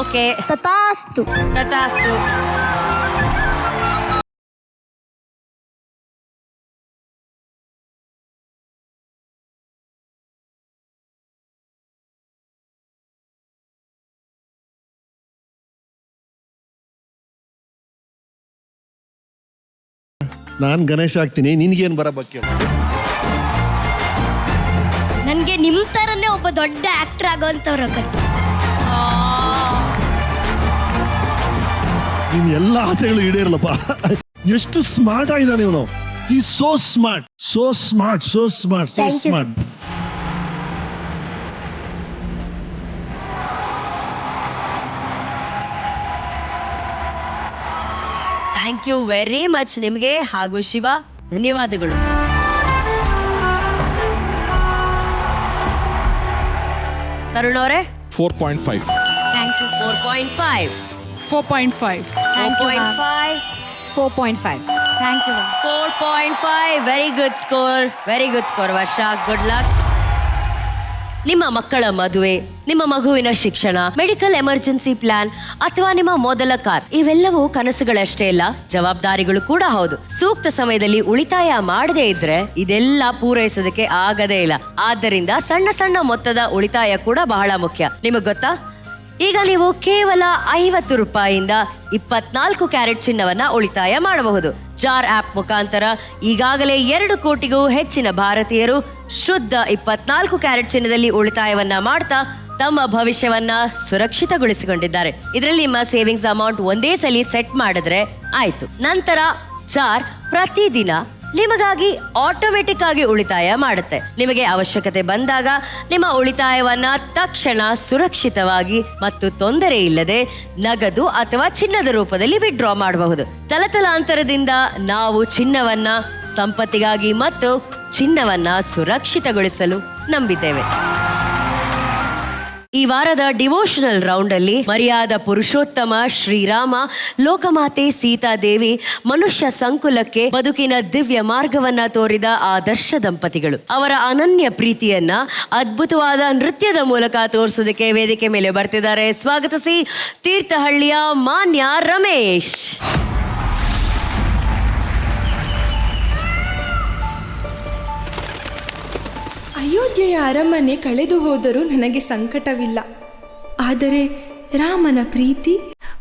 ಓಕೆ, ತಥಾಸ್ತು. ತಥಾಸ್ತು. ನಾನ್ ಗಣೇಶ ಆಗ್ತೀನಿ. ನಿನ್ಗೇನ್ ಬರ ಬಗ್ಗೆ ನನ್ಗೆ ನಿಮ್ ತರನೇ ಒಬ್ಬ ದೊಡ್ಡ ಆಕ್ಟರ್ ಆಗೋಂತವ್ರ. ನಿನ್ ಎಲ್ಲ ಆಸೆಗಳು ಈಡೇರಲ್ಲಪ್ಪ. ಎಷ್ಟು ಸ್ಮಾರ್ಟ್ ಆಗಿದ್ದಾನೆ ಇವನು. ಈ so smart, so smart, so smart, so Thank you. Smart. Thank you very much ನಿಮಗೆ ಹಾಗೂ ಶಿವ, ಧನ್ಯವಾದಗಳು. ತರುಣ್ ಅವರೇ, 4.5. Thank you. 4.5. 4.5. Thank you. 4.5. 4.5. Thank you. 4.5. Very good score, very good score Varsha. Good luck. ನಿಮ್ಮ ಮಕ್ಕಳ ಮದುವೆ, ನಿಮ್ಮ ಮಗುವಿನ ಶಿಕ್ಷಣ, ಮೆಡಿಕಲ್ ಎಮರ್ಜೆನ್ಸಿ ಪ್ಲಾನ್ ಅಥವಾ ನಿಮ್ಮ ಮೊದಲ ಕಾರ್, ಇವೆಲ್ಲವೂ ಕನಸುಗಳಷ್ಟೇ ಅಲ್ಲ, ಜವಾಬ್ದಾರಿಗಳು ಕೂಡ ಹೌದು. ಸೂಕ್ತ ಸಮಯದಲ್ಲಿ ಉಳಿತಾಯ ಮಾಡದೇ ಇದ್ರೆ ಇದೆಲ್ಲ ಪೂರೈಸೋದಕ್ಕೆ ಆಗದೇ ಇಲ್ಲ. ಆದ್ದರಿಂದ ಸಣ್ಣ ಸಣ್ಣ ಮೊತ್ತದ ಉಳಿತಾಯ ಕೂಡ ಬಹಳ ಮುಖ್ಯ. ನಿಮಗ್ ಗೊತ್ತಾ, ಈಗ ನೀವು ಕೇವಲ 50 ರೂಪಾಯಿಯಿಂದ 24 ಕ್ಯಾರೆಟ್ ಚಿನ್ನವನ್ನ ಉಳಿತಾಯ ಮಾಡಬಹುದು. ಜಾರ್ ಆಪ್ ಮುಖಾಂತರ ಈಗಾಗಲೇ 2 ಕೋಟಿಗೂ ಹೆಚ್ಚಿನ ಭಾರತೀಯರು ಶುದ್ಧ 24 ಕ್ಯಾರೆಟ್ ಚಿನ್ನದಲ್ಲಿ ಉಳಿತಾಯವನ್ನ ಮಾಡ್ತಾ ತಮ್ಮ ಭವಿಷ್ಯವನ್ನ ಸುರಕ್ಷಿತಗೊಳಿಸಿಕೊಂಡಿದ್ದಾರೆ. ಇದರಲ್ಲಿ ನಿಮ್ಮ ಸೇವಿಂಗ್ಸ್ ಅಮೌಂಟ್ ಒಂದೇ ಸಲ ಸೆಟ್ ಮಾಡಿದ್ರೆ ಆಯ್ತು. ನಂತರ ಜಾರ್ ಪ್ರತಿದಿನ ನಿಮಗಾಗಿ ಆಟೋಮೆಟಿಕ್ ಆಗಿ ಉಳಿತಾಯ ಮಾಡುತ್ತೆ. ನಿಮಗೆ ಅವಶ್ಯಕತೆ ಬಂದಾಗ ನಿಮ್ಮ ಉಳಿತಾಯವನ್ನ ತಕ್ಷಣ ಸುರಕ್ಷಿತವಾಗಿ ಮತ್ತು ತೊಂದರೆ ಇಲ್ಲದೆ ನಗದು ಅಥವಾ ಚಿನ್ನದ ರೂಪದಲ್ಲಿ ವಿಡ್ರಾ ಮಾಡಬಹುದು. ತಲತಲಾಂತರದಿಂದ ನಾವು ಚಿನ್ನವನ್ನ ಸಂಪತ್ತಿಗಾಗಿ ಮತ್ತು ಚಿನ್ನವನ್ನ ಸುರಕ್ಷಿತಗೊಳಿಸಲು ನಂಬಿದ್ದೇವೆ. ಈ ವಾರದ ಡಿವೋಷನಲ್ ರೌಂಡ್ ಅಲ್ಲಿ ಮರ್ಯಾದ ಪುರುಷೋತ್ತಮ ಶ್ರೀರಾಮ, ಲೋಕಮಾತೆ ಸೀತಾದೇವಿ, ಮನುಷ್ಯ ಸಂಕುಲಕ್ಕೆ ಬದುಕಿನ ದಿವ್ಯ ಮಾರ್ಗವನ್ನ ತೋರಿದ ಆದರ್ಶ ದಂಪತಿಗಳು ಅವರ ಅನನ್ಯ ಪ್ರೀತಿಯನ್ನ ಅದ್ಭುತವಾದ ನೃತ್ಯದ ಮೂಲಕ ತೋರಿಸೋದಕ್ಕೆ ವೇದಿಕೆ ಮೇಲೆ ಬರ್ತಿದ್ದಾರೆ. ಸ್ವಾಗತಿಸಿ ತೀರ್ಥಹಳ್ಳಿಯ ಮಾನ್ಯ ರಮೇಶ್. ಅಯೋಧ್ಯೆಯ ಅರಮನೆ ಕಳೆದು ಹೋದರೂ ನನಗೆ ಸಂಕಟವಿಲ್ಲ. ಆದರೆ ರಾಮನ ಪ್ರೀತಿ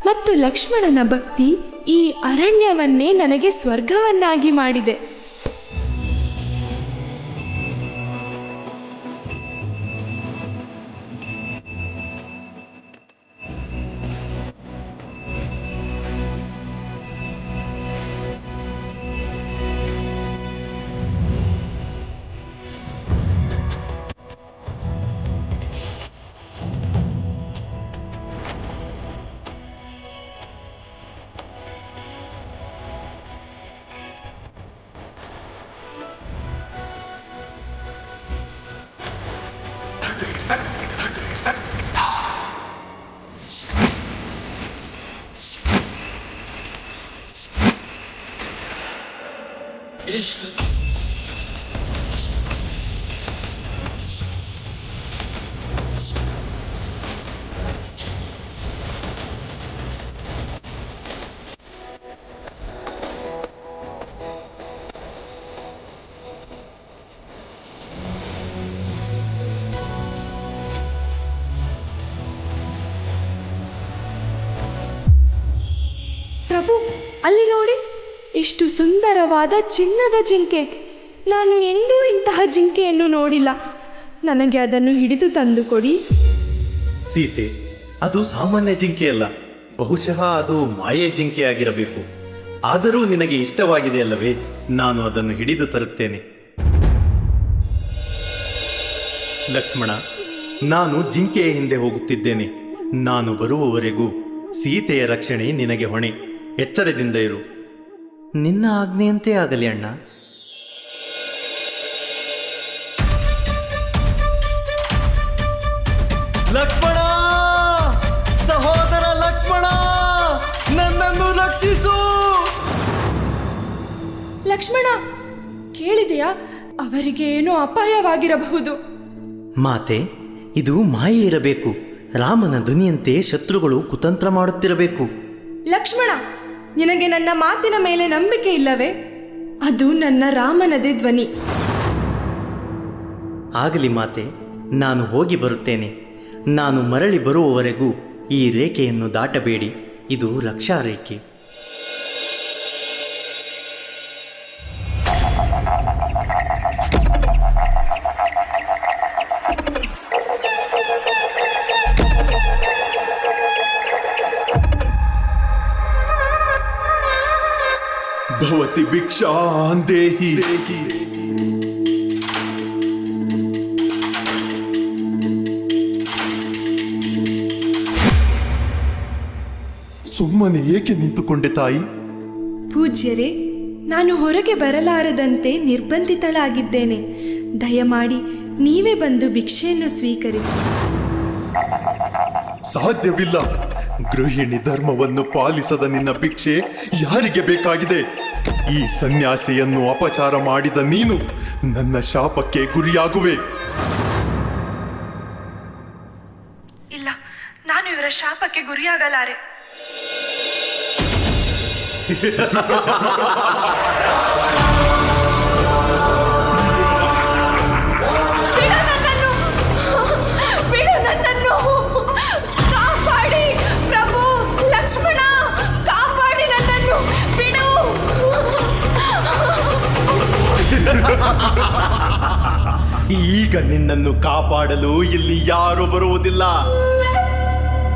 ಮತ್ತು ಲಕ್ಷ್ಮಣನ ಭಕ್ತಿ ಈ ಅರಣ್ಯವನ್ನೇ ನನಗೆ ಸ್ವರ್ಗವನ್ನಾಗಿ ಮಾಡಿದೆ. ಪ್ರಭು, ಅಲ್ಲಿ ನೋಡಿ, ಎಷ್ಟು ಸುಂದರವಾದ ಚಿನ್ನದ ಜಿಂಕೆ. ನಾನು ಎಂದೂ ಇಂತಹ ಜಿಂಕೆಯನ್ನು ನೋಡಿಲ್ಲ. ನನಗೆ ಅದನ್ನು ಹಿಡಿದು ತಂದು ಕೊಡಿ. ಸೀತೆ, ಅದು ಸಾಮಾನ್ಯ ಜಿಂಕೆಯಲ್ಲ. ಬಹುಶಃ ಅದು ಮಾಯೆ ಜಿಂಕೆಯಾಗಿರಬೇಕು. ಆದರೂ ನಿನಗೆ ಇಷ್ಟವಾಗಿದೆ ಅಲ್ಲವೇ? ನಾನು ಅದನ್ನು ಹಿಡಿದು ತರುತ್ತೇನೆ. ಲಕ್ಷ್ಮಣ, ನಾನು ಜಿಂಕೆಯ ಹಿಂದೆ ಹೋಗುತ್ತಿದ್ದೇನೆ. ನಾನು ಬರುವವರೆಗೂ ಸೀತೆಯ ರಕ್ಷಣೆ ನಿನಗೆ ಹೊಣೆ. ಎಚ್ಚರದಿಂದ ಇರು. ನಿನ್ನ ಆಜ್ಞೆಯಂತೆ ಆಗಲಿ ಅಣ್ಣ. ಲಕ್ಷ್ಮಣ, ಸಹೋದರ ಲಕ್ಷ್ಮಣ, ನನ್ನನ್ನು ರಕ್ಷಿಸು. ಲಕ್ಷ್ಮಣ, ಕೇಳಿದೆಯಾ? ಅವರಿಗೆ ಏನೋ ಅಪಾಯವಾಗಿರಬಹುದು. ಮಾತೆ, ಇದು ಮಾಯೆ ಇರಬೇಕು. ರಾಮನ ಧ್ವನಿಯಂತೆ ಶತ್ರುಗಳು ಕುತಂತ್ರ ಮಾಡುತ್ತಿರಬೇಕು. ಲಕ್ಷ್ಮಣ, ನಿನಗೆ ನನ್ನ ಮಾತಿನ ಮೇಲೆ ನಂಬಿಕೆ ಇಲ್ಲವೇ? ಅದು ನನ್ನ ರಾಮನದೇ ಧ್ವನಿ. ಆಗಲಿ ಮಾತೆ, ನಾನು ಹೋಗಿ ಬರುತ್ತೇನೆ. ನಾನು ಮರಳಿ ಬರುವವರೆಗೂ ಈ ರೇಖೆಯನ್ನು ದಾಟಬೇಡಿ. ಇದು ರಕ್ಷಾ ರೇಖೆ. ಭವತಿ ಭಿಕ್ಷಾಂ ದೇಹಿ. ಸುಮ್ಮನೆ ಏಕೆ ನಿಂತುಕೊಂಡೆ ತಾಯಿ? ಪೂಜ್ಯರೇ, ನಾನು ಹೊರಗೆ ಬರಲಾರದಂತೆ ನಿರ್ಬಂಧಿತಳಾಗಿದ್ದೇನೆ. ದಯಮಾಡಿ ನೀವೇ ಬಂದು ಭಿಕ್ಷೆಯನ್ನು ಸ್ವೀಕರಿಸಿ. ಸಾಧ್ಯವಿಲ್ಲ. ಗೃಹಿಣಿ ಧರ್ಮವನ್ನು ಪಾಲಿಸದ ನಿನ್ನ ಭಿಕ್ಷೆ ಯಾರಿಗೆ ಬೇಕಾಗಿದೆ? ಈ ಸನ್ಯಾಸಿಯನ್ನು ಅಪಚಾರ ಮಾಡಿದ ನೀನು ನನ್ನ ಶಾಪಕ್ಕೆ ಗುರಿಯಾಗುವೆ. ಇಲ್ಲ, ನಾನು ಇವರ ಶಾಪಕ್ಕೆ ಗುರಿಯಾಗಲಾರೆ. ಬಿಡು ನನ್ನನ್ನು. ಕಾಪಾಡಿ ಪ್ರಭು. ಲಕ್ಷ್ಮಣ, ಕಾಪಾಡಿ ನನ್ನನ್ನು. ಬಿಡು. ಈಗ ನಿನ್ನನ್ನು ಕಾಪಾಡಲು ಇಲ್ಲಿ ಯಾರು ಬರುವುದಿಲ್ಲ.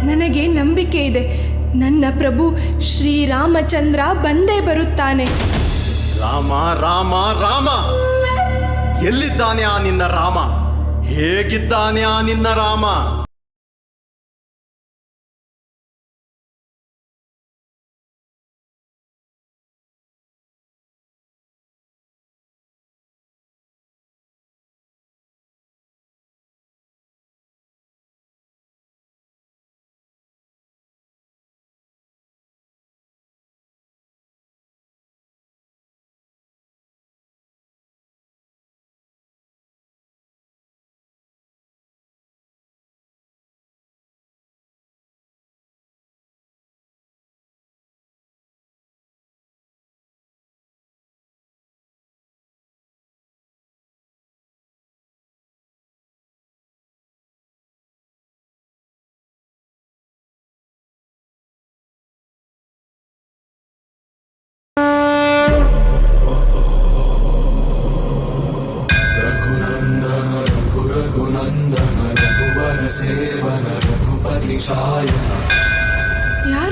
ನನಗೆ ನಂಬಿಕೆ ಇದೆ. ನನ್ನ ಪ್ರಭು ಶ್ರೀರಾಮಚಂದ್ರ ಬಂದೇ ಬರುತ್ತಾನೆ. ರಾಮ ರಾಮ ರಾಮ, ಎಲ್ಲಿದ್ದಾನೆ ಆ ನಿನ್ನ ರಾಮ? ಹೇಗಿದ್ದಾನೆ ಆ ನಿನ್ನ ರಾಮ?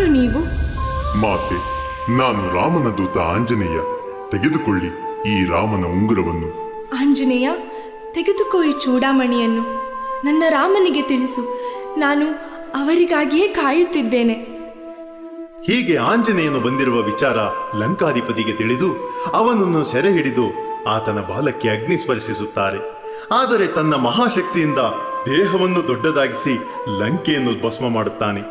ಯಾರು ನೀವು? ಮಾತೆ, ನಾನು ರಾಮನ ದೂತ ಆಂಜನೇಯ. ತೆಗೆದುಕೊಳ್ಳಿ ಈ ರಾಮನ ಉಂಗುರವನ್ನು. ಆಂಜನೇಯ, ತೆಗೆದುಕೋ ಈ ಚೂಡಾಮಣಿಯನ್ನು. ನನ್ನ ರಾಮನಿಗೆ ತಿಳಿಸು, ನಾನು ಅವರಿಗಾಗಿಯೇ ಕಾಯುತ್ತಿದ್ದೇನೆ. ಹೀಗೆ ಆಂಜನೇಯನು ಬಂದಿರುವ ವಿಚಾರ ಲಂಕಾಧಿಪತಿಗೆ ತಿಳಿದು ಅವನನ್ನು ಸೆರೆ ಹಿಡಿದು ಆತನ ಬಾಲಕ್ಕೆ ಅಗ್ನಿ ಸ್ಪರ್ಶಿಸುತ್ತಾರೆ. ಆದರೆ ತನ್ನ ಮಹಾಶಕ್ತಿಯಿಂದ ದೇಹವನ್ನು ದೊಡ್ಡದಾಗಿಸಿ ಲಂಕೆಯನ್ನು ಭಸ್ಮ ಮಾಡುತ್ತಾನೆ.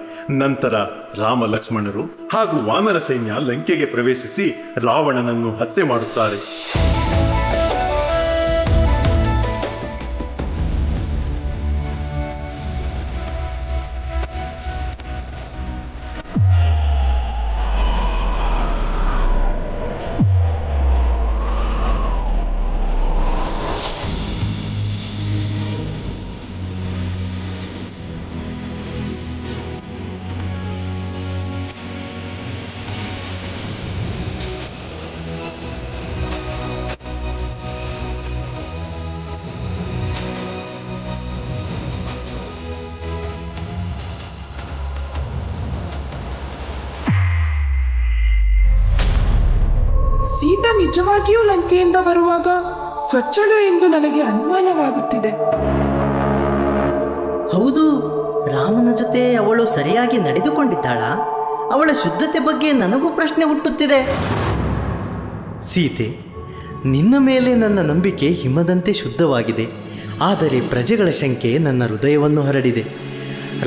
ನಂತರ ರಾಮ ಲಕ್ಷ್ಮಣರು ಹಾಗೂ ವಾನರ ಸೈನ್ಯ ಲಂಕೆಗೆ ಪ್ರವೇಶಿಸಿ ರಾವಣನನ್ನು ಹತ್ಯೆ ಮಾಡುತ್ತಾರೆ. ಸೀತಾ ನಿಜವಾಗಿಯೂ ಲಂಕೆಯಿಂದ ಬರುವಾಗ ಸ್ವಚ್ಛಳು ಎಂದು ನನಗೆ ಅನುಮಾನವಾಗುತ್ತಿದೆ. ಹೌದು, ರಾಮನ ಜೊತೆ ಅವಳು ಸರಿಯಾಗಿ ನಡೆದುಕೊಂಡಿದ್ದಾಳಾ? ಅವಳ ಶುದ್ಧತೆ ಬಗ್ಗೆ ನನಗೂ ಪ್ರಶ್ನೆ ಹುಟ್ಟುತ್ತಿದೆ. ಸೀತೆ, ನಿನ್ನ ಮೇಲೆ ನನ್ನ ನಂಬಿಕೆ ಹಿಮದಂತೆ ಶುದ್ಧವಾಗಿದೆ. ಆದರೆ ಪ್ರಜೆಗಳ ಶಂಕೆ ನನ್ನ ಹೃದಯವನ್ನು ಹರಡಿದೆ.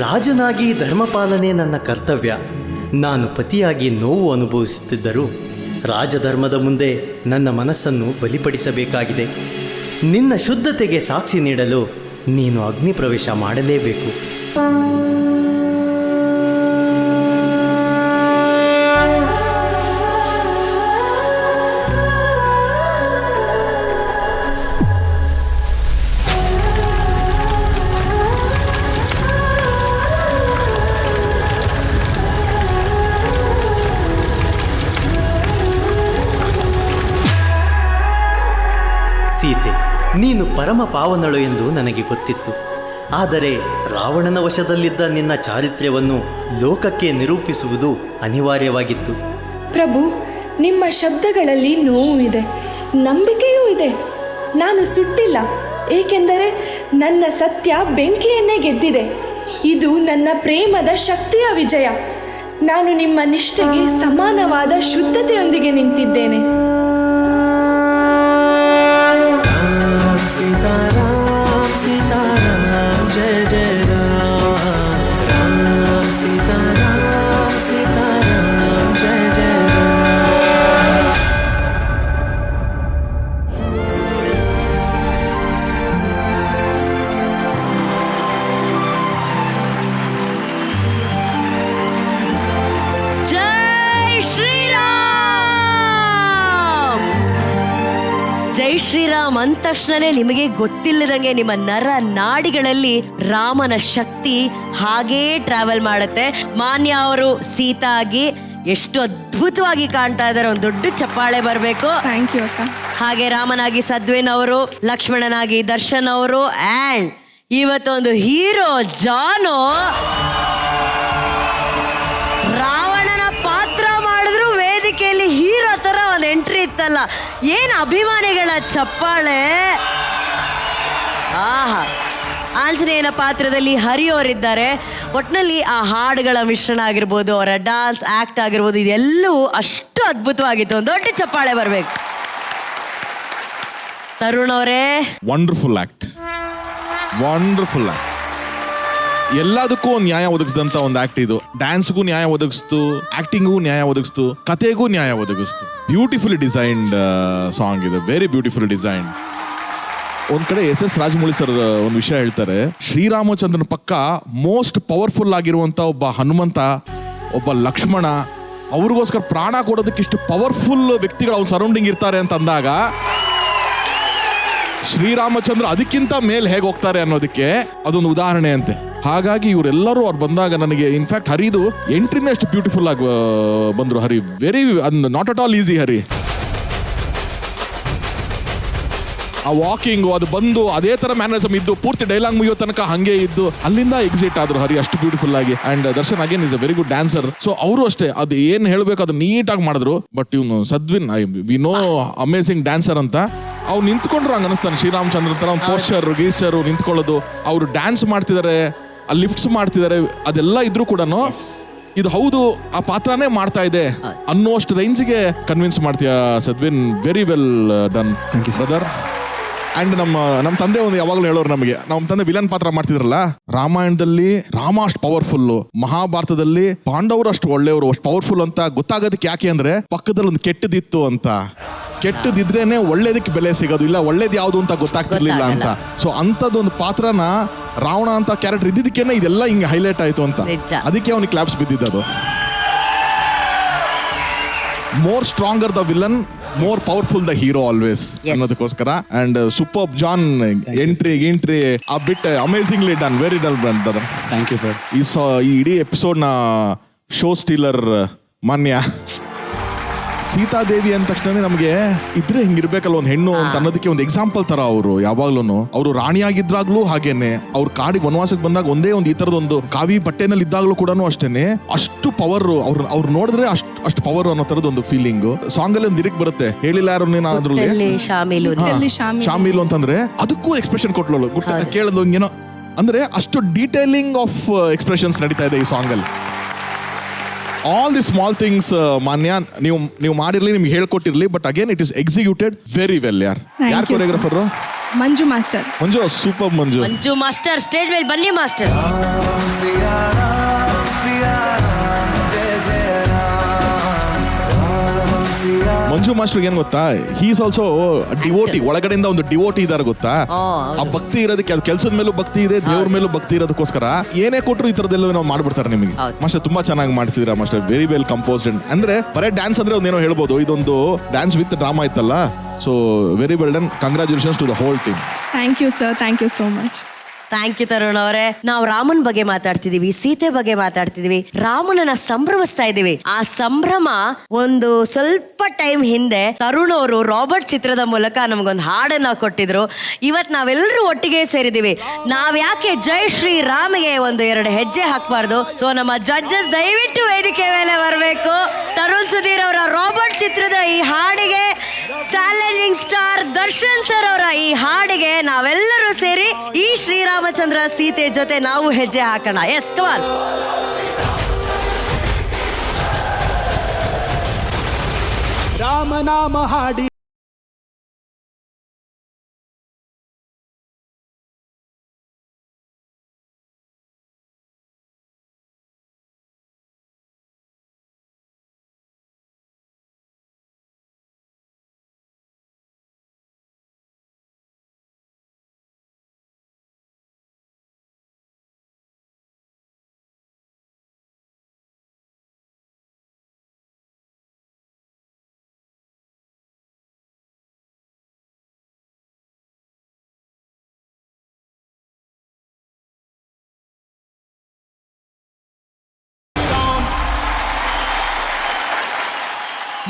ರಾಜನಾಗಿ ಧರ್ಮಪಾಲನೆ ನನ್ನ ಕರ್ತವ್ಯ. ನಾನು ಪತಿಯಾಗಿ ನೋವು ಅನುಭವಿಸುತ್ತಿದ್ದರೂ ರಾಜಧರ್ಮದ ಮುಂದೆ ನನ್ನ ಮನಸ್ಸನ್ನು ಬಲಿಪಡಿಸಬೇಕಾಗಿದೆ. ನಿನ್ನ ಶುದ್ಧತೆಗೆ ಸಾಕ್ಷಿ ನೀಡಲು ನೀನು ಅಗ್ನಿ ಪ್ರವೇಶ ಮಾಡಲೇಬೇಕು. ಸೀತೆ, ನೀನು ಪರಮ ಪಾವನಳು ಎಂದು ನನಗೆ ಗೊತ್ತಿತ್ತು. ಆದರೆ ರಾವಣನ ವಶದಲ್ಲಿದ್ದ ನಿನ್ನ ಚಾರಿತ್ರ್ಯವನ್ನು ಲೋಕಕ್ಕೆ ನಿರೂಪಿಸುವುದು ಅನಿವಾರ್ಯವಾಗಿತ್ತು. ಪ್ರಭು, ನಿಮ್ಮ ಶಬ್ದಗಳಲ್ಲಿ ನೋವು ಇದೆ, ನಂಬಿಕೆಯೂ ಇದೆ. ನಾನು ಸುಟ್ಟಿಲ್ಲ, ಏಕೆಂದರೆ ನನ್ನ ಸತ್ಯ ಬೆಂಕಿಯನ್ನೇ ಗೆದ್ದಿದೆ. ಇದು ನನ್ನ ಪ್ರೇಮದ ಶಕ್ತಿಯ ವಿಜಯ. ನಾನು ನಿಮ್ಮ ನಿಷ್ಠೆಗೆ ಸಮಾನವಾದ ಶುದ್ಧತೆಯೊಂದಿಗೆ ನಿಂತಿದ್ದೇನೆ. सीताराम सीताराम जय जय राम, राम सीताराम सीताराम जय जय राम. ಜೈ ಶ್ರೀರಾಮ್. ಜೈ ಶ್ರೀರಾಮ್ ಅಂದ ತಕ್ಷಣನೇ ನಿಮಗೆ ಗೊತ್ತಿಲ್ಲದಂಗೆ ನಿಮ್ಮ ನರ ನಾಡಿಗಳಲ್ಲಿ ರಾಮನ ಶಕ್ತಿ ಹಾಗೇ ಟ್ರಾವೆಲ್ ಮಾಡುತ್ತೆ. ಮಾನ್ಯ ಅವರು ಸೀತಾ ಆಗಿ ಎಷ್ಟು ಅದ್ಭುತವಾಗಿ ಕಾಣ್ತಾ ಇದ್ದಾರೆ. ಒಂದು ದೊಡ್ಡ ಚಪ್ಪಾಳೆ ಬರಬೇಕು. ಥ್ಯಾಂಕ್ ಯು ಅಕ್ಕ. ಹಾಗೆ ರಾಮನಾಗಿ ಸದ್ವೇನ್ ಅವರು, ಲಕ್ಷ್ಮಣನಾಗಿ ದರ್ಶನ್ ಅವರು, ಆ್ಯಂಡ್ ಇವತ್ತೊಂದು ಹೀರೋ ಜಾನು ರಾವಣನ ಪಾತ್ರ ಮಾಡಿದ್ರು ವೇದಿಕೆಯಲ್ಲಿ ಹೀರೋ ತರ ಒಂದು ಎಂಟ್ರಿ ಇತ್ತಲ್ಲ. ಏನು ಅಭಿಮಾನಿಗಳ ಚಪ್ಪಾಳೆ. ಆಹಾ, ಆಂಜನೇಯನ ಪಾತ್ರದಲ್ಲಿ ಹರಿಯವರಿದ್ದಾರೆ. ಒಟ್ಟಿನಲ್ಲಿ ಆ ಹಾಡುಗಳ ಮಿಶ್ರಣ ಆಗಿರ್ಬೋದು, ಅವರ ಡಾನ್ಸ್ ಆಕ್ಟ್ ಆಗಿರ್ಬೋದು, ಇದೆಲ್ಲವೂ ಅಷ್ಟು ಅದ್ಭುತವಾಗಿತ್ತು. ಒಂದು ದೊಡ್ಡ ಚಪ್ಪಾಳೆ ಬರಬೇಕು. ತರುಣ್ ಅವರೇ, ವಂಡರ್ಫುಲ್ ಆಕ್ಟ್, ವಂಡರ್ಫುಲ್ ಆಕ್ಟ್. ಎಲ್ಲದಕ್ಕೂ ಒಂದು ನ್ಯಾಯ ಒದಗಿಸಿದಂತ ಒಂದು ಆಕ್ಟ್ ಇದು. ಡ್ಯಾನ್ಸ್ಗೂ ನ್ಯಾಯ ಒದಗಿಸ್ತು, ಆಕ್ಟಿಂಗ್ಗೂ ನ್ಯಾಯ ಒದಗಿಸ್ತು, ಕತೆಗೂ ನ್ಯಾಯ ಒದಗಿಸ್ತು. ಬ್ಯೂಟಿಫುಲಿ ಡಿಸೈನ್ಡ್ ಸಾಂಗ್ ಇದು, ವೆರಿ ಬ್ಯೂಟಿಫುಲ್ ಡಿಸೈನ್. ಒಂದ್ ಕಡೆ SS ರಾಜಮೌಳಿ ಸರ್ ಒಂದು ವಿಷಯ ಹೇಳ್ತಾರೆ, ಶ್ರೀರಾಮಚಂದ್ರನ ಪಕ್ಕ ಮೋಸ್ಟ್ ಪವರ್ಫುಲ್ ಆಗಿರುವಂತ ಒಬ್ಬ ಹನುಮಂತ, ಒಬ್ಬ ಲಕ್ಷ್ಮಣ, ಅವ್ರಿಗೋಸ್ಕರ ಪ್ರಾಣ ಕೊಡೋದಕ್ಕೆ ಇಷ್ಟು ಪವರ್ಫುಲ್ ವ್ಯಕ್ತಿಗಳು ಅವ್ನ ಸರೌಂಡಿಂಗ್ ಇರ್ತಾರೆ ಅಂತ ಅಂದಾಗ ಶ್ರೀರಾಮಚಂದ್ರ ಅದಕ್ಕಿಂತ ಮೇಲೆ ಹೇಗೆ ಹೋಗ್ತಾರೆ ಅನ್ನೋದಕ್ಕೆ ಅದೊಂದು ಉದಾಹರಣೆ ಅಂತೆ. ಹಾಗಾಗಿ ಇವರೆಲ್ಲರೂ ಅವ್ರು ಬಂದಾಗ ನನಗೆ ಇನ್ಫ್ಯಾಕ್ಟ್ ಹರಿದು ಎಂಟ್ರಿನೇ ಅಷ್ಟು ಬ್ಯೂಟಿಫುಲ್ ಆಗಿ ಬಂದ್ರು. Hari very not at all easy. Hari ಆ ವಾಕಿಂಗು ಅದು ಬಂದು ಅದೇ ತರ ಮ್ಯಾನರಿಸಮ್ ಇದ್ದು ಪೂರ್ತಿ ಡೈಲಾಗ್ ಮುಗಿಯೋ ತನಕ ಹಂಗೆ ಇದ್ದು ಅಲ್ಲಿಂದ ಎಕ್ಸಿಟ್ ಆದ್ರು ಹರಿ ಅಷ್ಟು ಬ್ಯೂಟಿಫುಲ್ ಆಗಿ. And Darshan again is a very good dancer. So ಅವರು ಅಷ್ಟೇ ಅದು ಏನ್ ಹೇಳ್ಬೇಕು ಅದು ನೀಟಾಗಿ ಮಾಡಿದ್ರು. ಬಟ್ ಇವನು ಸದ್ವಿನ್ ವಿ ನೋ ಅಮೇಸಿಂಗ್ ಡ್ಯಾನ್ಸರ್ ಅಂತ. ಅವ್ರು ನಿಂತ್ಕೊಂಡ್ರು ಹಂಗ ಅನಿಸ್ತಾನೆ ಶ್ರೀರಾಮಚಂದ್ರ ತರ ಒಂದು ಪೋಸ್ಚರ್ ಗೀಸ್ಚರ್ ನಿಂತ್ಕೊಳ್ಳೋದು, ಅವ್ರು ಡ್ಯಾನ್ಸ್ ಮಾಡ್ತಿದ್ದಾರೆ, ಲಿಫ್ಟ್ಸ್ ಮಾಡ್ತಿದ್ದಾರೆ, ಅದೆಲ್ಲ ಇದ್ರು ಕೂಡ ಇದು ಹೌದು ಆ ಪಾತ್ರನೇ ಮಾಡ್ತಾ ಇದೆ ಅನ್ನೋಷ್ಟು ರೇಂಜ್ಗೆ ಕನ್ವಿನ್ಸ್ ಮಾಡ್ತೀಯ Sadwin. Very well done. Thank you brother. And ನಮ್ಮ ತಂದೆ ಒಂದು ಯಾವಾಗಲೂ ಹೇಳೋರು ನಮಗೆ, ನಮ್ಮ ತಂದೆ ವಿಲನ್ ಪಾತ್ರ ಮಾಡ್ತಿದ್ರಲ್ಲ, ರಾಮಾಯಣದಲ್ಲಿ ರಾಮ ಅಷ್ಟು ಪವರ್ಫುಲ್, ಮಹಾಭಾರತದಲ್ಲಿ ಪಾಂಡವರು ಅಷ್ಟು ಒಳ್ಳೆಯವರು, ಅಷ್ಟು ಪವರ್ಫುಲ್ ಅಂತ ಗೊತ್ತಾಗೋದಕ್ಕೆ ಯಾಕೆ ಅಂದ್ರೆ ಪಕ್ಕದಲ್ಲಿ ಒಂದು ಕೆಟ್ಟದಿತ್ತು ಅಂತ. ಕೆಟ್ಟದಿದ್ರೇನೆ ಒಳ್ಳೇದಕ್ಕೆ ಬೆಲೆ ಸಿಗೋದು, ಇಲ್ಲ ಒಳ್ಳೇದು ಯಾವುದು ಅಂತ ಗೊತ್ತಾಗ್ತಿರ್ಲಿಲ್ಲ ಅಂತ. ಸೊ ಅಂತದೊಂದು ಪಾತ್ರನ ರಾವಣ ಅಂತ ಕ್ಯಾರೆಕ್ಟರ್ ಇದ್ದಿದ್ದಕ್ಕೇನೆ ಇದೆಲ್ಲ ಹಿಂಗೆ ಹೈಲೈಟ್ ಆಯ್ತು ಅಂತ. ಅದಕ್ಕೆ ಅವನಿಗೆ ಕ್ಲಾಪ್ಸ್ ಬಿದ್ದಿದ್ದದು. More stronger the villain, more powerful the hero always ಅನ್ನೋದಕ್ಕೋಸ್ಕರ. And super John entry a bit amazingly done, very dull brother. Thank you sir. ಈ ಇಡೀ ಎಪಿಸೋಡ್ ನ ಶೋ ಸ್ಟೀಲರ್ ಮಾನ್ಯ ಸೀತಾದೇವಿ ಅಂದ ತಕ್ಷಣ ನಮಗೆ ಇದ್ರೆ ಹಿಂಗಿರ್ಬೇಕಲ್ಲ ಒಂದು ಹೆಣ್ಣು ಅಂತ ಅನ್ನೋದಕ್ಕೆ ಒಂದು ಎಕ್ಸಾಂಪಲ್ ತರ ಅವರು ಯಾವಾಗ್ಲೂ. ಅವರು ರಾಣಿಯಾಗಿದ್ರಾಗ್ಲೂ ಹಾಗೇನೆ, ಅವ್ರ ಕಾಡಿಗೆ ವನವಾಸಕ್ಕೆ ಬಂದಾಗ ಒಂದೇ ಒಂದು ಈ ತರದೊಂದು ಕಾವಿ ಬಟ್ಟೆನಲ್ಲಿ ಇದ್ದಾಗ್ಲೂ ಕೂಡ ಅಷ್ಟೇನೆ ಅಷ್ಟು ಪವರ್. ಅವ್ರು ನೋಡಿದ್ರೆ ಅಷ್ಟು ಪವರ್ ಅನ್ನೋ ತರದ್ ಒಂದು ಫೀಲಿಂಗ್. ಸಾಂಗ್ ಅಲ್ಲಿ ಒಂದು ಲಿರಿಕ್ ಬರುತ್ತೆ, ಹೇಳಿಲ್ಲ ಯಾರು ಅದ್ರಲ್ಲಿ ಶಾಮೀಲು ಅಂತಂದ್ರೆ ಅದಕ್ಕೂ ಎಕ್ಸ್ಪ್ರೆಷನ್ ಕೊಟ್ಲೋಳು, ಕೇಳೋದು ಏನೋ ಅಂದ್ರೆ ಅಷ್ಟು ಡೀಟೇಲಿಂಗ್ ಆಫ್ ಎಕ್ಸ್ಪ್ರೆಷನ್ಸ್ ನಡೀತಾ ಇದೆ ಈ ಸಾಂಗ್ ಅಲ್ಲಿ. ಆಲ್ ದಿ ಸ್ಮಾಲ್ ಥಿಂಗ್ಸ್ ಮಾನ್ಯ ನೀವು ಮಾಡಿರ್ಲಿ, ನಿಮ್ಗೆ ಹೇಳ್ಕೊಟ್ಟಿರ್ಲಿ, but again it is executed very well. ಯಾರು choreographer? Manju master. Manju super. Manju master stage ಮೇಲೆ ಬನ್ನಿ ಮಾಸ್ಟರ್. ಮಂಜು ಮಾಸ್ಟರ್ ಏನ್ ಗೊತ್ತಾ, ಹೀಸ್ ಆಲ್ಸೋ ಡಿವೋಟಿ, ಒಳಗಡೆಯಿಂದ ಒಂದು ಡಿವೋಟಿ ಇದಾರೆ ಗೊತ್ತಾ. ಆ ಭಕ್ತಿ ಇರೋದಕ್ಕೆ, ಅದು ಕೆಲಸದ ಮೇಲೂ ಭಕ್ತಿ ಇದೆ, ದೇವ್ರ ಮೇಲೂ ಭಕ್ತಿ ಇರೋದಕ್ಕೋಸ್ಕರ ಏನೇ ಕೊಟ್ಟರು ಈ ತರದೆಲ್ಲ ನಾವು ಮಾಡ್ಬಿಡ್ತಾರೆ ನಿಮಗೆ. ಮಾಸ್ಟರ್ ತುಂಬಾ ಚೆನ್ನಾಗಿ ಮಾಡಿಸಿದ್ರ ಮಾಸ್ಟರ್, ವೆರಿ ವೆಲ್ ಕಂಪೋಸ್ಡ್. ಅಂದ್ರೆ ಬರೇ ಡ್ಯಾನ್ಸ್ ಅಂದ್ರೆ ಒಂದೇನೋ ಹೇಳ್ಬೋದು, ಇದೊಂದು ಡ್ಯಾನ್ಸ್ ವಿತ್ ಡ್ರಾಮಾ ಇತ್ತಲ್ಲ. So very well done, congratulations to the whole team. Thank you sir, thank you so much. Thank you Tarun ಅವರೇ. ನಾವು ರಾಮನ್ ಬಗ್ಗೆ ಮಾತಾಡ್ತಿದೀವಿ, ಸೀತೆ ಬಗ್ಗೆ ಮಾತಾಡ್ತಿದೀವಿ, ರಾಮನನ್ನ ಸಂಭ್ರಮಿಸ್ತಾ ಇದೀವಿ. ಆ ಸಂಭ್ರಮ ಒಂದು ಸ್ವಲ್ಪ ಟೈಮ್ ಹಿಂದೆ ತರುಣ್ ಅವರು ರಾಬರ್ಟ್ ಚಿತ್ರದ ಮೂಲಕ ನಮಗೊಂದು ಹಾಡನ್ನ ಕೊಟ್ಟಿದ್ರು. ಇವತ್ತು ನಾವೆಲ್ಲರೂ ಒಟ್ಟಿಗೆ ಸೇರಿದೀವಿ. ನಾವ್ ಯಾಕೆ ಜೈ ಶ್ರೀ ರಾಮ್ಗೆ ಒಂದು 2 ಹೆಜ್ಜೆ ಹಾಕ್ಬಾರ್ದು? ಸೊ ನಮ್ಮ ಜಡ್ಜಸ್ ದಯವಿಟ್ಟು ವೇದಿಕೆ ಮೇಲೆ ಬರಬೇಕು. ತರುಣ್ ಸುಧೀರ್ ಅವರ ರಾಬರ್ಟ್ ಚಿತ್ರದ ಈ ಹಾಡಿಗೆ, ಚಾಲೆಂಜಿಂಗ್ ಸ್ಟಾರ್ ದರ್ಶನ್ ಸರ್ ಅವರ ಈ ಹಾಡಿಗೆ ನಾವೆಲ್ಲರೂ ಸೇರಿ ಈ ಶ್ರೀರಾಮಚಂದ್ರ ಸೀತೆ ಜೊತೆ ನಾವು ಹೆಜ್ಜೆ ಹಾಕೋಣ. Yes come on. ರಾಮನಾಮ ಹಾಡಿ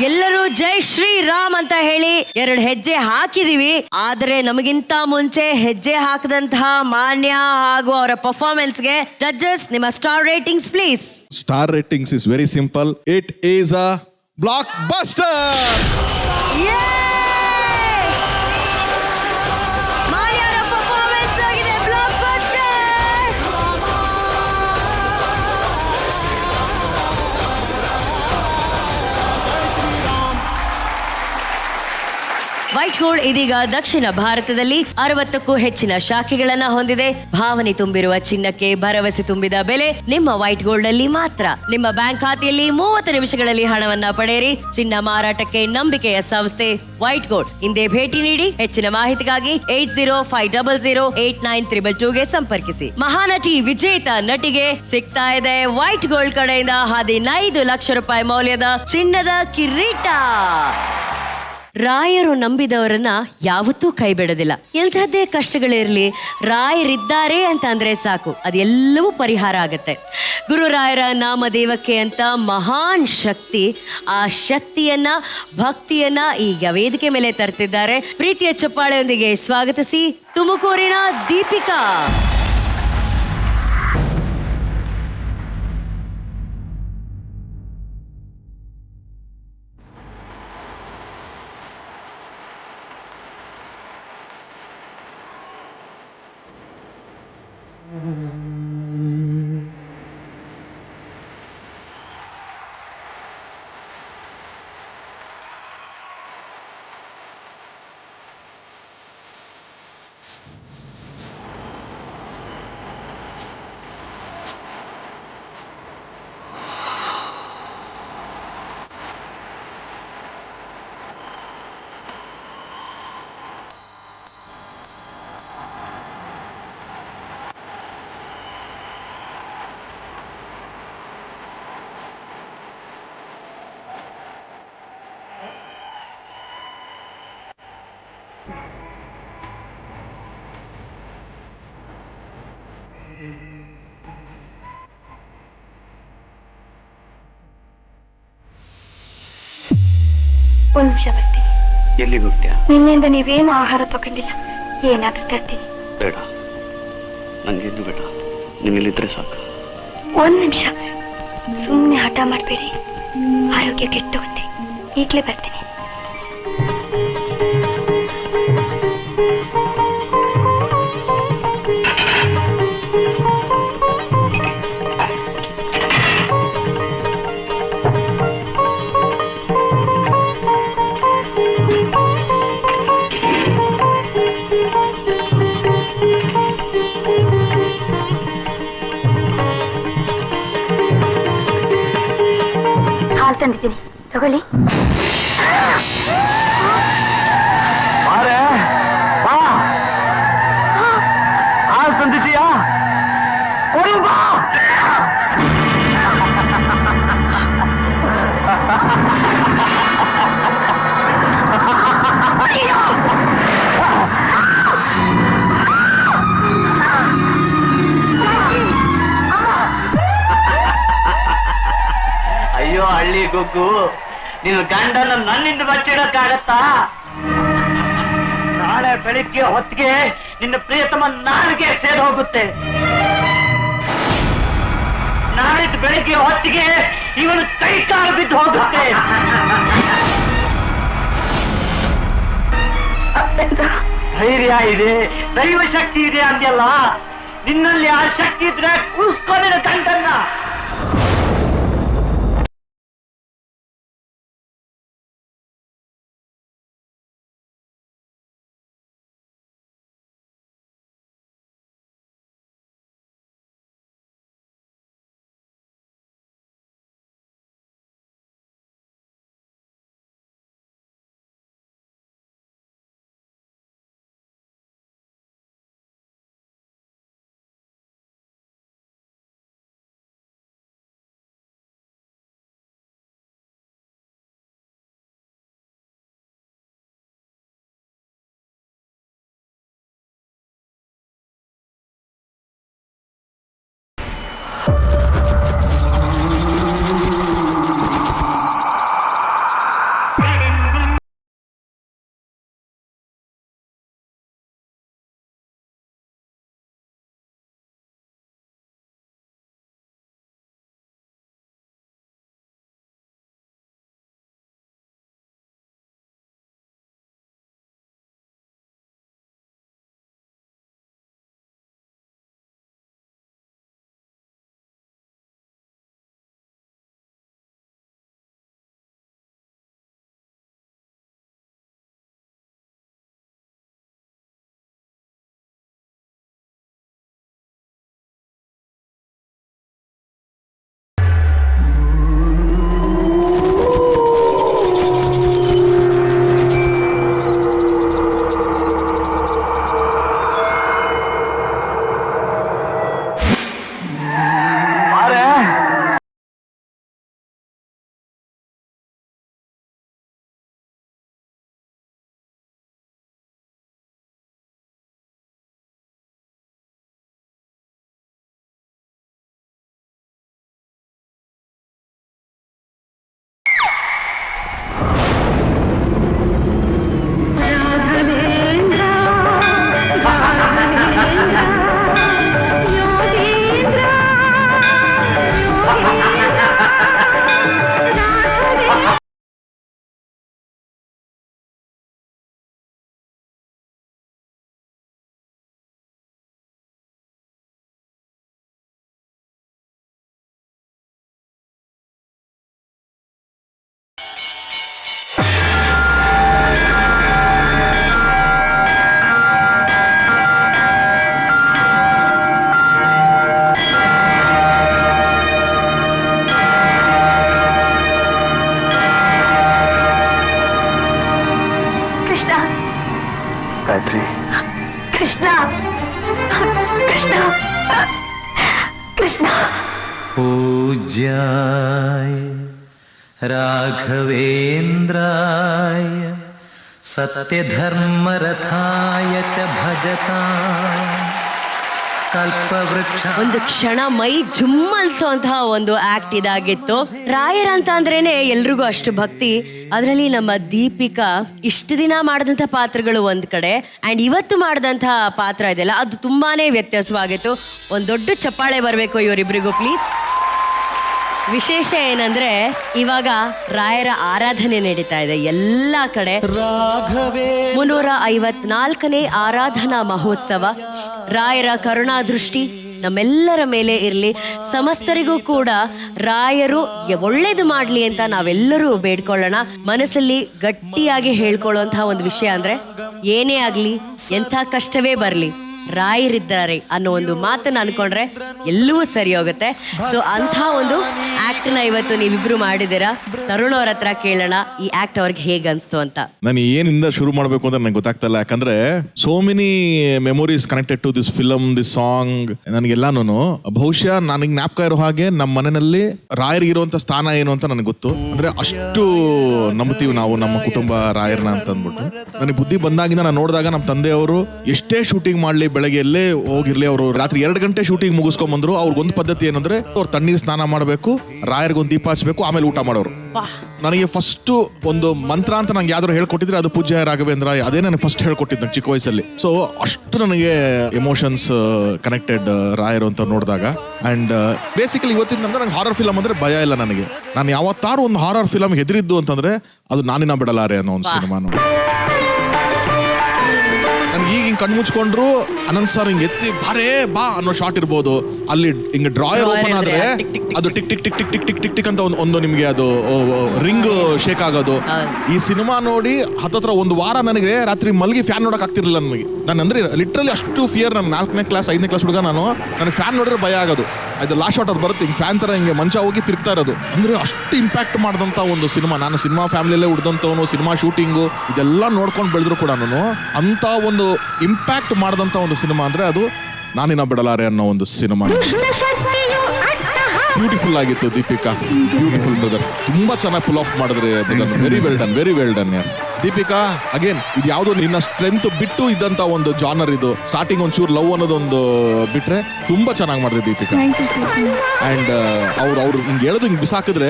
ಎಲ್ಲರೂ ಜೈ ಶ್ರೀರಾಮ್ ಅಂತ ಹೇಳಿ 2 ಹೆಜ್ಜೆ ಹಾಕಿದೀವಿ. ಆದ್ರೆ ನಮಗಿಂತ ಮುಂಚೆ ಹೆಜ್ಜೆ ಹಾಕದಂತಹ ಮಾನ್ಯ ಹಾಗೂ ಅವರ ಪರ್ಫಾರ್ಮೆನ್ಸ್ಗೆ ಜಡ್ಜಸ್ ನಿಮ್ಮ star ratings please. Star ratings is very simple. It is a blockbuster. ಮಾನ್ಯರ ಪರ್ಫಾರ್ಮೆನ್ಸ್ ಆಗಿದೆ ಬ್ಲಾಕ್ ಬಸ್ಟರ್. ವೈಟ್ ಗೋಲ್ಡ್ ಇದೀಗ ದಕ್ಷಿಣ ಭಾರತದಲ್ಲಿ 60ಕ್ಕೂ ಹೆಚ್ಚಿನ ಶಾಖೆಗಳನ್ನ ಹೊಂದಿದೆ. ಭಾವನೆ ತುಂಬಿರುವ ಚಿನ್ನಕ್ಕೆ ಭರವಸೆ ತುಂಬಿದ ಬೆಲೆ ನಿಮ್ಮ ವೈಟ್ ಗೋಲ್ಡ್ ಅಲ್ಲಿ ಮಾತ್ರ. ನಿಮ್ಮ ಬ್ಯಾಂಕ್ ಖಾತೆಯಲ್ಲಿ 30 ನಿಮಿಷಗಳಲ್ಲಿ ಹಣವನ್ನ ಪಡೆಯಿರಿ. ಚಿನ್ನ ಮಾರಾಟಕ್ಕೆ ನಂಬಿಕೆಯ ಸಂಸ್ಥೆ ವೈಟ್ ಗೋಲ್ಡ್. ಹಿಂದೆ ಭೇಟಿ ನೀಡಿ. ಹೆಚ್ಚಿನ ಮಾಹಿತಿಗಾಗಿ 8050089322ಗೆ ಸಂಪರ್ಕಿಸಿ. ಮಹಾನಟಿ ವಿಜೇತ ನಟಿಗೆ ಸಿಗ್ತಾ ಇದೆ ವೈಟ್ ಗೋಲ್ಡ್ ಕಡೆಯಿಂದ 15 ಲಕ್ಷ ರೂಪಾಯಿ ಮೌಲ್ಯದ ಚಿನ್ನದ ಕಿರೀಟ. ರಾಯರು ನಂಬಿದವರನ್ನ ಯಾವತ್ತೂ ಕೈ ಬಿಡೋದಿಲ್ಲ. ಎಂಥದ್ದೇ ಕಷ್ಟಗಳಿರ್ಲಿ, ರಾಯರಿದ್ದಾರೆ ಅಂತ ಅಂದ್ರೆ ಸಾಕು, ಅದೆಲ್ಲವೂ ಪರಿಹಾರ ಆಗತ್ತೆ. ಗುರುರಾಯರ ನಾಮದೇವಕ್ಕೆ ಅಂತ ಮಹಾನ್ ಶಕ್ತಿ, ಆ ಶಕ್ತಿಯನ್ನ, ಭಕ್ತಿಯನ್ನ ಈಗ ವೇದಿಕೆ ಮೇಲೆ ತರ್ತಿದ್ದಾರೆ. ಪ್ರೀತಿಯ ಚಪ್ಪಾಳೆಯೊಂದಿಗೆ ಸ್ವಾಗತಿಸಿ ತುಮಕೂರಿನ ದೀಪಿಕಾ. ಒಂದು ನಿಮಿಷ ಬರ್ತೀನಿ. ಎಲ್ಲಿಗೆ ಹೋಗ್ತೀಯ? ನಿನ್ನೆಯಿಂದ ನೀವೇನು ಆಹಾರ ತಗೊಂಡಿಲ್ಲ, ಏನಾದ್ರೂ ತರ್ತೀನಿ. ಬೇಡ, ನಂಗೆದ್ದು ಬೇಡ, ನೀವಿಲ್ಲಿದ್ರೆ ಸಾಕು. ಒಂದು ನಿಮಿಷ, ಸುಮ್ಮನೆ ಹಠ ಮಾಡಬೇಡಿ, ಆರೋಗ್ಯ ಕೆಟ್ಟೋಗುತ್ತೆ. ಈಗಲೇ ಬರ್ತೀನಿ. ಹಾಲು ತಂದಿದ್ದೀನಿ, ತಗೊಳ್ಳಿ. ಹಾಲು ತಂದಿದ್ದೀಯಾ? ಕೊಡು ಬಾ. ಅಯ್ಯೋ ಹಳ್ಳಿ ಗುಗ್ಗು, ನಿನ್ನ ಗಂಡನ ನನ್ನಿಂದ ಬಚ್ಚಿಡಕ್ಕಾಗತ್ತಾ? ನಾಳೆ ಬೆಳಿಗ್ಗೆ ಹೊತ್ತಿಗೆ ನಿನ್ನ ಪ್ರಿಯತಮ ನಾಲಿಗೆ ಸೇರಿ ಹೋಗುತ್ತೆ. ನಾಳಿದ್ದು ಬೆಳಿಗ್ಗೆ ಹೊತ್ತಿಗೆ ಇವನು ಕೈ ಕಾಲು ಬಿದ್ದು ಹೋಗುತ್ತೆ. ಧೈರ್ಯ ಇದೆ, ದೈವ ಶಕ್ತಿ ಇದೆ ಅಂದ್ಯಲ್ಲ, ನಿನ್ನಲ್ಲಿ ಆ ಶಕ್ತಿ ಇದ್ರೆ ಕೂಸ್ಕೊ ನಿನ್ನ ಗಂಡನ್ನ. पूज्याय राघवेन्द्राय सत्यधर्मरथाय च भजतां कल्पवृक्ष. ಒಂದು ಕ್ಷಣ ಮೈ ಜುಮ್ ಅನ್ಸೋಂತಹ ಒಂದು ಆಕ್ಟ್ ಇದಾಗಿತ್ತು. ರಾಯರ್ ಅಂತ ಅಂದ್ರೇನೆ ಎಲ್ರಿಗೂ ಅಷ್ಟು ಭಕ್ತಿ. ಅದರಲ್ಲಿ ನಮ್ಮ ದೀಪಿಕಾ ಇಷ್ಟು ದಿನ ಮಾಡಿದಂಥ ಪಾತ್ರಗಳು ಒಂದ್ ಕಡೆ ಅಂಡ್ ಇವತ್ತು ಮಾಡಿದಂತಹ ಪಾತ್ರ ಇದೆಯಲ್ಲ ಅದು ತುಂಬಾನೇ ವ್ಯತ್ಯಾಸವಾಗಿತ್ತು. ಒಂದು ದೊಡ್ಡ ಚಪ್ಪಾಳೆ ಬರಬೇಕು ಇವರಿಬ್ರಿಗೂ ಪ್ಲೀಸ್. ವಿಶೇಷ ಏನಂದ್ರೆ ಇವಾಗ ರಾಯರ ಆರಾಧನೆ ನಡೀತಾ ಇದೆ ಎಲ್ಲ ಕಡೆ. 354ನೇ ಆರಾಧನಾ ಮಹೋತ್ಸವ. ರಾಯರ ಕರುಣಾ ದೃಷ್ಟಿ ನಮ್ಮೆಲ್ಲರ ಮೇಲೆ ಇರಲಿ. ಸಮಸ್ತರಿಗೂ ಕೂಡ ರಾಯರು ಒಳ್ಳೇದು ಮಾಡಲಿ ಅಂತ ನಾವೆಲ್ಲರೂ ಬೇಡ್ಕೊಳ್ಳೋಣ. ಮನಸ್ಸಲ್ಲಿ ಗಟ್ಟಿಯಾಗಿ ಹೇಳ್ಕೊಳ್ಳುವಂತಹ ಒಂದು ವಿಷಯ ಅಂದ್ರೆ ಏನೇ ಆಗ್ಲಿ, ಎಂಥ ಕಷ್ಟವೇ ಬರಲಿ, ರಾಯರಿದ್ದಾರೆ ಅನ್ನೋ ಒಂದು ಮಾತನ್ನ ಅನ್ಕೊಂಡ್ರೆ ಎಲ್ಲವೂ ಸರಿ ಹೋಗುತ್ತೆ. ಸೊ ಅಂಥ ಒಂದು ಆಕ್ಟ್ ನ ಇವತ್ತು ನೀವಿಬ್ರು ಮಾಡಿದ್ದೀರಾ. ತರುಣ್ ಅವ್ರ ಹತ್ರ ಕೇಳೋಣ ಈ ಆಕ್ಟ್ ಅವ್ರಿಗೆ ಹೇಗ್ ಅನ್ಸ್ತು ಅಂತ. ನಾನು ಏನಿಂದ ಶುರು ಮಾಡಬೇಕು ಅಂತ ನನಗೆ ಗೊತ್ತಾಗ್ತಾ ಇಲ್ಲ. ಯಾಕಂದ್ರೆ so many memories connected to this film, this song. ನನಗೆಲ್ಲಾನು ಬಹುಶಃ ನನಗೆ ಜ್ಞಾಪಕ ಇರೋ ಹಾಗೆ ನಮ್ಮ ಮನೆಯಲ್ಲಿ ರಾಯರಿಗೆ ಇರುವಂತ ಸ್ಥಾನ ಏನು ಅಂತ ನನಗೆ ಗೊತ್ತು. ಅಂದ್ರೆ ಅಷ್ಟು ನಂಬ್ತೀವಿ ನಾವು ನಮ್ಮ ಕುಟುಂಬ ರಾಯರ್ನ ಅಂತ ಅಂದ್ಬಿಟ್ಟು. ನನಗೆ ಬುದ್ಧಿ ಬಂದಾಗಿಂದ ನಾನು ನೋಡಿದಾಗ ನಮ್ಮ ತಂದೆಯವರು ಎಷ್ಟೇ ಶೂಟಿಂಗ್ ಮಾಡ್ಲಿ, ಬೆಳಗ್ಗೆ ಎಲ್ಲೇ ಹೋಗಿರ್ಲಿ, ಅವರು ರಾತ್ರಿ 2 ಗಂಟೆ ಶೂಟಿಂಗ್ ಮುಗಿಸ್ಕೊಂಡ್ ಬಂದ್ರು. ಅವ್ರಿಗೊಂದು ಪದ್ಧತಿ ಏನಂದ್ರೆ ಅವ್ರು ತಣ್ಣೀರ್ ಸ್ನಾನ ಮಾಡಬೇಕು, ರಾಯರ್ಗೊಂದು ದೀಪ ಹಚ್ಬೇಕು, ಆಮೇಲೆ ಊಟ ಮಾಡೋರು. ನನಗೆ ಫಸ್ಟ್ ಒಂದು ಮಂತ್ರ ಅಂತ ನಂಗೆ ಯಾವ್ದಾರು ಹೇಳ್ಕೊಟ್ಟಿದ್ರೆ ಅದು ಪೂಜ್ಯ ರಾಘವೇಂದ್ರ. ಅದೇ ನನಗೆ ಫಸ್ಟ್ ಹೇಳ್ಕೊಟ್ಟಿದ್ದು ನಂಗೆ ಚಿಕ್ಕ ವಯಸ್ಸಲ್ಲಿ. ಸೊ ಅಷ್ಟು ನನಗೆ ಎಮೋಷನ್ಸ್ ಕನೆಕ್ಟೆಡ್ ರಾಯರು ಅಂತ ನೋಡಿದಾಗ. ಅಂಡ್ ಬೇಸಿಕಲಿ ಇವತ್ತಿನ ನಂತರ ನಂಗೆ ಹಾರರ್ ಫಿಲಮ್ ಅಂದ್ರೆ ಭಯ ಇಲ್ಲ ನನಗೆ. ನಾನು ಯಾವತ್ತಾರು ಒಂದು ಹಾರರ್ ಫಿಲಮ್ ಹೆದರಿದ್ದು ಅಂತಂದ್ರೆ ಅದು ನಾನಿನ ಬಿಡಲಾರೆ ಅನ್ನೋ ಒಂದು ಸಿನಿಮಾ. ನನ್ಗೆ ಈಗ ಹಿಂಗ್ ಕಣ್ಮುಚ್ಕೊಂಡ್ರು ಅನಂತ್ ಸರ್ ಹಿಂಗ್ ಎತ್ತಿ ಬಾರೇ ಬಾ ಅನ್ನೋ ಶಾಟ್ ಇರ್ಬೋದು. ಅಲ್ಲಿ ಹಿಂಗ್ ಡ್ರಾಯರ್ ಓಪನ್ ಆದ್ರೆ ಅದು tick tick tick tick tick tick tick tick ಅಂತ ಒಂದು ನಿಮ್ಗೆ ಅದು ರಿಂಗ್ ಶೇಕ್ ಆಗೋದು. ಈ ಸಿನಿಮಾ ನೋಡಿ ಹತ್ತತ್ರ 1 ವಾರ ನನಗೆ ರಾತ್ರಿ ಮಲ್ಗಿ ಫ್ಯಾನ್ ನೋಡಕ್ ಆಗ್ತಿರ್ಲಿಲ್ಲ ನನಗೆ. ನಾನು ಅಂದ್ರೆ ಲಿಟ್ರಲಿ ಅಷ್ಟು ಫಿಯರ್. ನಾನು 4ನೇ ಕ್ಲಾಸ್ 5ನೇ ಕ್ಲಾಸ್ ಹುಡುಗ. ನನಗೆ ಫ್ಯಾನ್ ನೋಡಿದ್ರೆ ಭಯ ಆಗೋದು. ಅದು ಲಾಸ್ಟ್ ಶಾಟ್ ಅದು ಬರುತ್ತೆ ಹಿಂಗೆ ಫ್ಯಾನ್ ತರ ಹಿಂಗೆ ಮಂಚ ಹೋಗಿ ತಿರುಗ್ತಾ ಇರೋದು. ಅಂದ್ರೆ ಅಷ್ಟು ಇಂಪ್ಯಾಕ್ಟ್ ಮಾಡಿದಂತ ಒಂದು ಸಿನಿಮಾ. ನಾನು ಸಿನಿಮಾ ಫ್ಯಾಮಿಲಿಯಲ್ಲೇ ಉಡ್ದಂತವನು, ಸಿನಿಮಾ ಶೂಟಿಂಗು ಇದೆಲ್ಲ ನೋಡ್ಕೊಂಡು ಬೆಳೆದ್ರು ಕೂಡ ಅಂತ ಒಂದು ಇಂಪ್ಯಾಕ್ಟ್ ಮಾಡಿದಂತ ಒಂದು ಸಿನಿಮಾ ಅಂದ್ರೆ ಅದು ನಾನಿನ ಬಿಡಲಾರೆ ಅನ್ನೋ ಒಂದು ಸಿನಿಮಾ. ಬ್ಯೂಟಿಫುಲ್ ಆಗಿತ್ತು ದೀಪಿಕಾ, ಬ್ಯೂಟಿಫುಲ್ ಬ್ರದರ್. ತುಂಬಾ ಚೆನ್ನಾಗಿ ಫುಲ್ ಆಫ್ ಮಾಡಿದ್ರಿ brother. Very well done, very well done ಯಾರ್. ದೀಪಿಕಾ ಅಗೇನ್ ಇದು ಯಾವ್ದೋ ನಿನ್ನ ಸ್ಟ್ರೆಂತ್ ಬಿಟ್ಟು ಇದ್ದಂತ ಒಂದು ಜಾನರ್ ಇದು. ಸ್ಟಾರ್ಟಿಂಗ್ ಒಂಚೂರು ಲವ್ ಅನ್ನೋದೊಂದು ಬಿಟ್ರೆ ತುಂಬಾ ಚೆನ್ನಾಗಿ ಮಾಡಿದೆ ದೀಪಿಕಾ. ಅಂಡ್ ಅವ್ರು ಹಿಂಗೆ ಹೇಳೋದು ಹಿಂಗೆ ಬಿಸಾಕಿದ್ರೆ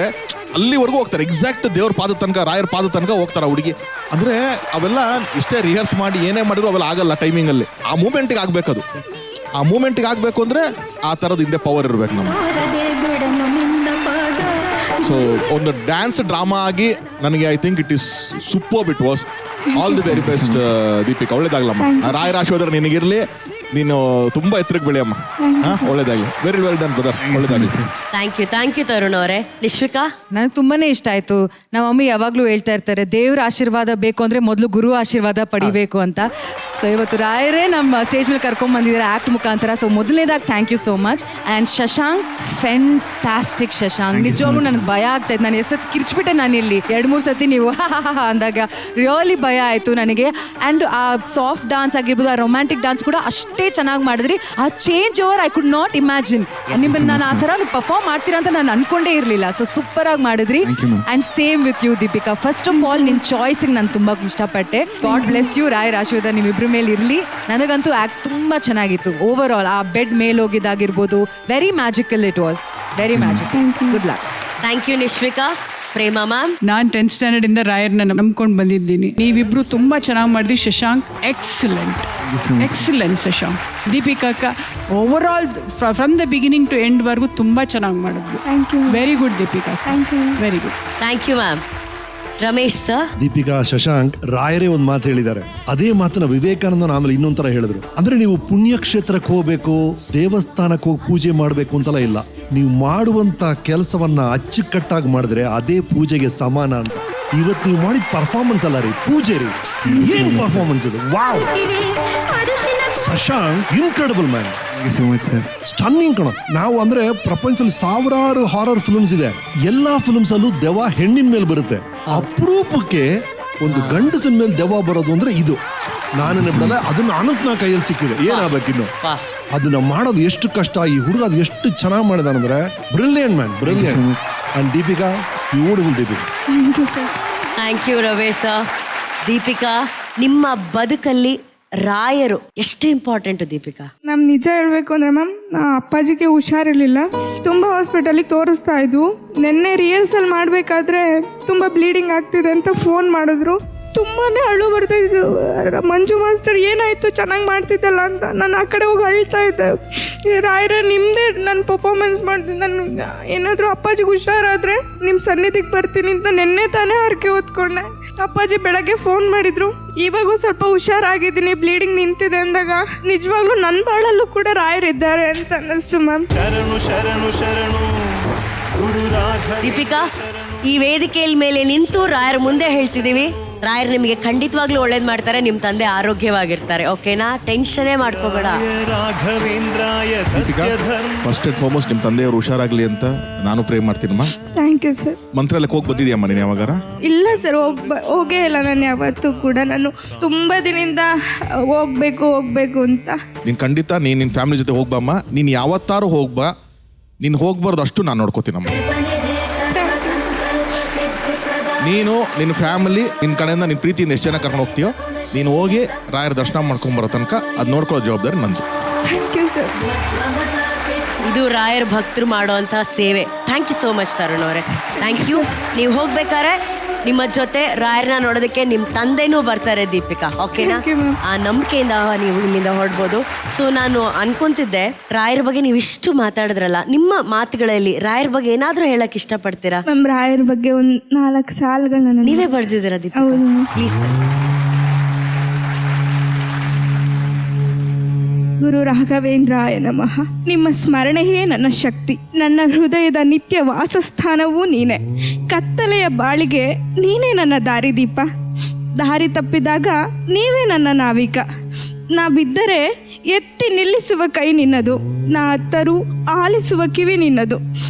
ಅಲ್ಲಿವರೆಗೂ ಹೋಗ್ತಾರೆ. ಎಕ್ಸಾಕ್ಟ್ ದೇವ್ರ ಪಾದ ತನಕ, ರಾಯರ್ ಪಾದ ತನಕ ಹೋಗ್ತಾರೆ ಹುಡುಗಿ. ಅಂದ್ರೆ ಅವೆಲ್ಲ ಎಷ್ಟೇ ರಿಹರ್ಸ್ ಮಾಡಿ ಏನೇ ಮಾಡಿದ್ರು ಅವೆಲ್ಲ ಆಗಲ್ಲ ಟೈಮಿಂಗ್ ಅಲ್ಲಿ. ಆ ಮೂಮೆಂಟ್ಗೆ ಆಗ್ಬೇಕದು. ಆ ಮೂಮೆಂಟ್ಗೆ ಆಗ್ಬೇಕು ಅಂದ್ರೆ ಆ ತರದ ಹಿಂದೆ ಪವರ್ ಇರ್ಬೇಕು ನಮ್ಗೆ. ಸೊ ಒಂದು ಡ್ಯಾನ್ಸ್ ಡ್ರಾಮಾ ಆಗಿ ನನಗೆ I think it is super. It was all the very best Deepika. ಒಳ್ಳೇದಾಗ್ಲಮ್ಮ. ರಾಯರ ಆಶೀರ್ವಾದ ನಿನಗಿರ್ಲಿ. ನೀನು ತುಂಬಾ ಎತ್ತರಕ್ಕೆ ಬೆಳೆಯಮ್ಮ. ಒಳ್ಳೇದಾಗ್ಲಿ. Very well done brother. ಒಳ್ಳೇದಾಗ್ಲಿ. ಥ್ಯಾಂಕ್ ಯು ತರುಣ್ ಅವರೇ. ನಿಶ್ವಿಕಾ, ನನಗೆ ತುಂಬಾನೇ ಇಷ್ಟ ಆಯ್ತು. ನಮ್ಮ ಮಮ್ಮಿ ಯಾವಾಗ್ಲೂ ಹೇಳ್ತಾ ಇರ್ತಾರೆ ದೇವ್ರ ಆಶೀರ್ವಾದ ಬೇಕು ಅಂದ್ರೆ ಮೊದಲು ಗುರು ಆಶೀರ್ವಾದ ಪಡಿಬೇಕು ಅಂತ. ಸೊ ಇವತ್ತು ರಾಯರೇ ನಮ್ಮ ಸ್ಟೇಜ್ ಮೇಲೆ ಕರ್ಕೊಂಡ್ ಬಂದಿದ್ದಾರೆ ಆಕ್ಟ್ ಮುಖಾಂತರ. ಸೊ ಮೊದಲನೇದಾಗಿ thank you so much. And Shashank, fantastic Shashank. ನಿಜವಾಗ್ಲೂ ನನಗೆ ಭಯ ಆಗ್ತಾ ಇತ್ತು. ನಾನು ಎಷ್ಟೊತ್ತು ಕಿರ್ಚ್ಬಿಟ್ಟೆ. ನಾನು ಇಲ್ಲಿ 2-3 ಸತಿ ನೀವು ಅಂದಾಗ ರಿಯಲಿ ಭಯ ಆಯ್ತು ನನಗೆ. ಅಂಡ್ ಆ ಸಾಫ್ಟ್ ಡಾನ್ಸ್ ಆಗಿರ್ಬೋದು, ಆ ರೊಮ್ಯಾಂಟಿಕ್ ಡಾನ್ಸ್ ಕೂಡ ಅಷ್ಟೇ ಚೆನ್ನಾಗಿ ಮಾಡಿದ್ರಿ. ಆ change over I could not imagine. ನಿಮ್ಮನ್ನ ನಾನು ಆ ಥರ ಪರ್ಫಾರ್ಮ್ ಮಾಡ್ತೀರಾ ಅಂತ ನಾನು ಅನ್ಕೊಂಡೇ ಇರಲಿಲ್ಲ. ಸೊ ಸೂಪರ್ ಆಗಿ ಮಾಡಿದ್ರಿ. And same with you Deepika. First of all ನಿನ್ನ ಚಾಯ್ಸಿಗೆ ನಾನು ತುಂಬಾ ಇಷ್ಟಪಟ್ಟೆ. God bless you. ರಾಯರ ಆಶೀರ್ವಾದ ನಿಮ್ಮಿಬ್ರ ಮೇಲೆ ಇರಲಿ. ನನಗಂತೂ ಆಕ್ಟ್ ತುಂಬಾ ಚೆನ್ನಾಗಿತ್ತು. ಓವರ್ ಆಲ್ ಆ ಬೆಡ್ ಮೇಲೆ ಹೋಗಿದ್ದಾಗಿರ್ಬೋದು, very magical. It was very magical. Good luck. Thank you Nishvika. Prema ma'am, ನಾನು 10th ಸ್ಟ್ಯಾಂಡರ್ಡ್ ಇಂದ ರಾಯರ್ನ ನಂಬ್ಕೊಂಡು ಬಂದಿದ್ದೀನಿ. ನೀವಿಬ್ರು ತುಂಬಾ ಚೆನ್ನಾಗಿ ಮಾಡಿದ್ರಿ. Shashank excellent, excellent Shashank. ದೀಪಿಕಾ ಅಕ್ಕ over all from the beginning to end ವರೆಗೂ ತುಂಬಾ ಚೆನ್ನಾಗಿ ಮಾಡಿದ್ವಿ. Thank you. Very good Deepika. Thank you. Very good. Thank you ma'am. Ramesh sir, Deepika, Shashank, ರಾಯರೇ ಒಂದು ಮಾತು ಹೇಳಿದ್ದಾರೆ. ಅದೇ ಮಾತನ್ನ ವಿವೇಕಾನಂದನ ಆಮೇಲೆ ಇನ್ನೊಂಥರ ಹೇಳಿದ್ರು. ಅಂದ್ರೆ ನೀವು ಪುಣ್ಯಕ್ಷೇತ್ರಕ್ಕೆ ಹೋಗ್ಬೇಕು, ದೇವಸ್ಥಾನಕ್ಕೆ ಹೋಗಿ ಪೂಜೆ ಮಾಡಬೇಕು ಅಂತೆಲ್ಲ ಇಲ್ಲ. ನೀವು ಮಾಡುವಂತ ಕೆಲಸವನ್ನ ಅಚ್ಚುಕಟ್ಟಾಗಿ ಮಾಡಿದ್ರೆ ಅದೇ ಪೂಜೆಗೆ ಸಮಾನ ಅಂತ. ಇವತ್ತು ನೀವು ಮಾಡಿದ ಪರ್ಫಾರ್ಮೆನ್ಸ್ ಅಲ್ಲ ರೀ, ಪೂಜೆ ರೀ. ಏನ್ ಪರ್ಫಾರ್ಮೆನ್ಸ್ ಇದು! Wow Shashank, incredible man. Stunning ಕಣ. ನಾವು ಅಂದ್ರೆ ಪ್ರಪಂಚದಲ್ಲಿ ಸಾವಿರಾರು ಹಾರರ್ ಫಿಲ್ಮ್ಸ್ ಇದೆ. ಎಲ್ಲಾ ಫಿಲ್ಮ್ಸ್ ಅಲ್ಲೂ ದೆವ್ವ ಹೆಣ್ಣಿನ ಮೇಲೆ ಬರುತ್ತೆ. ಅಪರೂಪಕ್ಕೆ ಒಂದು ಗಂಡಸಿನ ಮೇಲೆ ದೆವ್ವ ಬರೋದು ಅಂದ್ರೆ ಇದು. ನಾನು ಅದನ್ನ ಅನಂತನ ಕೈಯಲ್ಲಿ ಸಿಕ್ಕಿದೆ. ಏನಾಗಬೇಕಿನ್ನು? ಅದನ್ನ ಮಾಡೋದು ಎಷ್ಟು ಕಷ್ಟ. ಈ ಹುಡುಗ ಅದು ಎಷ್ಟು ಚೆನ್ನಾಗಿ ಮಾಡಿದಾನಂದ್ರೆ brilliant man, brilliant. And Deepika, beautiful Deepika. Thank you Ramesh sir. Deepika, ನಿಮ್ಮ ಬದುಕಲ್ಲಿ ರಾಯರು ಎಷ್ಟು ಇಂಪಾರ್ಟೆಂಟ್ ದೀಪಿಕಾ? ಮ್ಯಾಮ್ ನಿಜ ಹೇಳಬೇಕು ಅಂದರೆ ಮ್ಯಾಮ್, ಅಪ್ಪಾಜಿಗೆ ಹುಷಾರಿರಲಿಲ್ಲ, ತುಂಬ ಹಾಸ್ಪಿಟಲಿಗೆ ತೋರಿಸ್ತಾ ಇದ್ವು. ನಿನ್ನೆ ರಿಹರ್ಸಲ್ ಮಾಡಬೇಕಾದ್ರೆ ತುಂಬ ಬ್ಲೀಡಿಂಗ್ ಆಗ್ತಿದೆ ಅಂತ ಫೋನ್ ಮಾಡಿದ್ರು. ತುಂಬಾ ಅಳು ಬರ್ತಾ ಇದ್ದು. ಮಂಜು ಮಾಸ್ಟರ್ ಏನಾಯಿತು, ಚೆನ್ನಾಗಿ ಮಾಡ್ತಿದ್ದಲ್ಲ ಅಂತ. ನಾನು ಆ ಕಡೆ ಹೋಗಿ ಅಳ್ತಾ ಇದ್ದೆ. ರಾಯರ ನಿಮ್ಮದೇ ನಾನು ಪರ್ಫಾರ್ಮೆನ್ಸ್ ಮಾಡ್ತೀನಿ, ನಾನು ಏನಾದರೂ ಅಪ್ಪಾಜಿಗೆ ಹುಷಾರಾದರೆ ನಿಮ್ಮ ಸನ್ನಿಧಿಗೆ ಬರ್ತೀನಿ ಅಂತ ನಿನ್ನೆ ತಾನೇ ಹರಕೆ ಹೊತ್ಕೊಂಡೆ. ಅಪ್ಪಾಜಿ ಬೆಳಗ್ಗೆ ಫೋನ್ ಮಾಡಿದ್ರು, ಇವಾಗೂ ಸ್ವಲ್ಪ ಹುಷಾರಾಗಿದ್ದೀನಿ, ಬ್ಲೀಡಿಂಗ್ ನಿಂತಿದೆ ಅಂದಾಗ ನಿಜವಾಗ್ಲೂ ನನ್ನ ಬಾಳಲ್ಲೂ ಕೂಡ ರಾಯರಿದ್ದಾರೆ ಅಂತ ಅನ್ನಿಸ್ತು ಮ್ಯಾಮ್. ದೀಪಿಕಾ, ಈ ವೇದಿಕೆಯ ಮೇಲೆ ನಿಂತು ರಾಯರ ಮುಂದೆ ಹೇಳ್ತಿದ್ದೀವಿ, ರಾಯರ್ ನಿಮಗೆ ಖಂಡಿತವಾಗ್ಲೂ ಒಳ್ಳೇದ್ ಮಾಡ್ತಾರೆ, ನಿಮ್ ತಂದೆ ಆರೋಗ್ಯವಾಗಿರ್ತಾರೆ. ಓಕೆನಾ? ಟೆನ್ಷನ್ನೇ ಮಾಡ್ಕೋಬೇಡ. ಫಸ್ಟ್ ಅಂಡ್ ಫಾರ್ಮೋಸ್ಟ್ ನಿಮ್ ತಂದೆಯವರು ಹುಷಾರಾಗ್ಲಿ ಅಂತ ನಾನು ಪ್ರೇ ಮಾಡ್ತೀನಮ್ಮ. Thank you sir. ಮಂತ್ರಾಲಯಕ್ಕೆ ಹೋಗಿ ಬಂದಿದ್ಯಮ್ಮ ನೀನು ಯಾವಾಗಾರ? ಇಲ್ಲ ಸರ್, ಹೋಗೇ ಇಲ್ಲ ನಾನು ಯಾವತ್ತೂ ಕೂಡ. ನಾನು ತುಂಬ ದಿನದಿಂದ ಹೋಗ್ಬೇಕು ಅಂತ. ನೀನು ಖಂಡಿತ ನಿನ್ನ ಫ್ಯಾಮಿಲಿ ಜೊತೆ ಹೋಗ್ಬಮ್ಮ. ನೀನು ಯಾವತ್ತಾರು ಹೋಗ್ಬಾ, ನೀನು ಹೋಗ್ಬಾರ್ದು ಅಷ್ಟು ನಾನು ನೋಡ್ಕೋತೀನಮ್ಮ. ನೀನು ನಿನ್ನ ಫ್ಯಾಮಿಲಿ ನಿನ್ನ ಕಡೆಯಿಂದ ನಿನ್ನ ಪ್ರೀತಿಯಿಂದ ಎಷ್ಟು ಜನ ಕರ್ಕೊಂಡು ಹೋಗ್ತೀಯೋ ನೀನು ಹೋಗಿ ರಾಯರ ದರ್ಶನ ಮಾಡ್ಕೊಂಬರೋ ತನಕ ಅದು ನೋಡ್ಕೊಳ್ಳೋ ಜವಾಬ್ದಾರಿ ನಂದು. Thank you sir. ಇದು ರಾಯರ್ ಭಕ್ತರು ಮಾಡುವಂಥ ಸೇವೆ. Thank you so much Tarun ಅವರೇ, ಥ್ಯಾಂಕ್ ಯು. ನೀವು ಹೋಗ್ಬೇಕಾದ್ರೆ ನಿಮ್ಮ ಜೊತೆ ರಾಯರ್ನ ನೋಡೋದಕ್ಕೆ ನಿಮ್ಮ ತಂದೆನೂ ಬರ್ತಾರೆ ದೀಪಿಕಾ. ಓಕೆನಾ? ಆ ನಂಬಿಕೆಯಿಂದ ನೀವು ಇಲ್ಲಿಂದ ಹೊರಡ್ಬೋದು. ಸೊ ನಾನು ಅನ್ಕೊಂತಿದ್ದೆ, ರಾಯರ ಬಗ್ಗೆ ನೀವು ಇಷ್ಟು ಮಾತಾಡಿದ್ರಲ್ಲ, ನಿಮ್ಮ ಮಾತುಗಳಲ್ಲಿ ರಾಯರ ಬಗ್ಗೆ ಏನಾದರೂ ಹೇಳಕ್ ಇಷ್ಟಪಡ್ತೀರಾ? ಮ್ಯಾಮ್, ರಾಯರ ಬಗ್ಗೆ ಒಂದು 4 ಸಾಲುಗಳನ್ನ ನೀವೇ ಬರ್ದಿದ್ದೀರಾ ದೀಪಿಕಾ? ಹೌದು. ಪ್ಲೀಸ್. ಗುರು ರಾಘವೇಂದ್ರಾಯ ನಮಃ. ನಿಮ್ಮ ಸ್ಮರಣೆಯೇ ನನ್ನ ಶಕ್ತಿ, ನನ್ನ ಹೃದಯದ ನಿತ್ಯ ವಾಸಸ್ಥಾನವೂ ನೀನೆ. ಕತ್ತಲೆಯ ಬಾಳಿಗೆ ನೀನೇ ನನ್ನ ದಾರಿದೀಪ. ದಾರಿ ತಪ್ಪಿದಾಗ ನೀವೇ ನನ್ನ ನಾವಿಕ. ನಾ ಬಿದ್ದರೆ ಎತ್ತಿ ನಿಲ್ಲಿಸುವ ಕೈ ನಿನ್ನದು, ನಾ ಅತ್ತರೂ ಆಲಿಸುವ ಕಿವಿ ನಿನ್ನದು.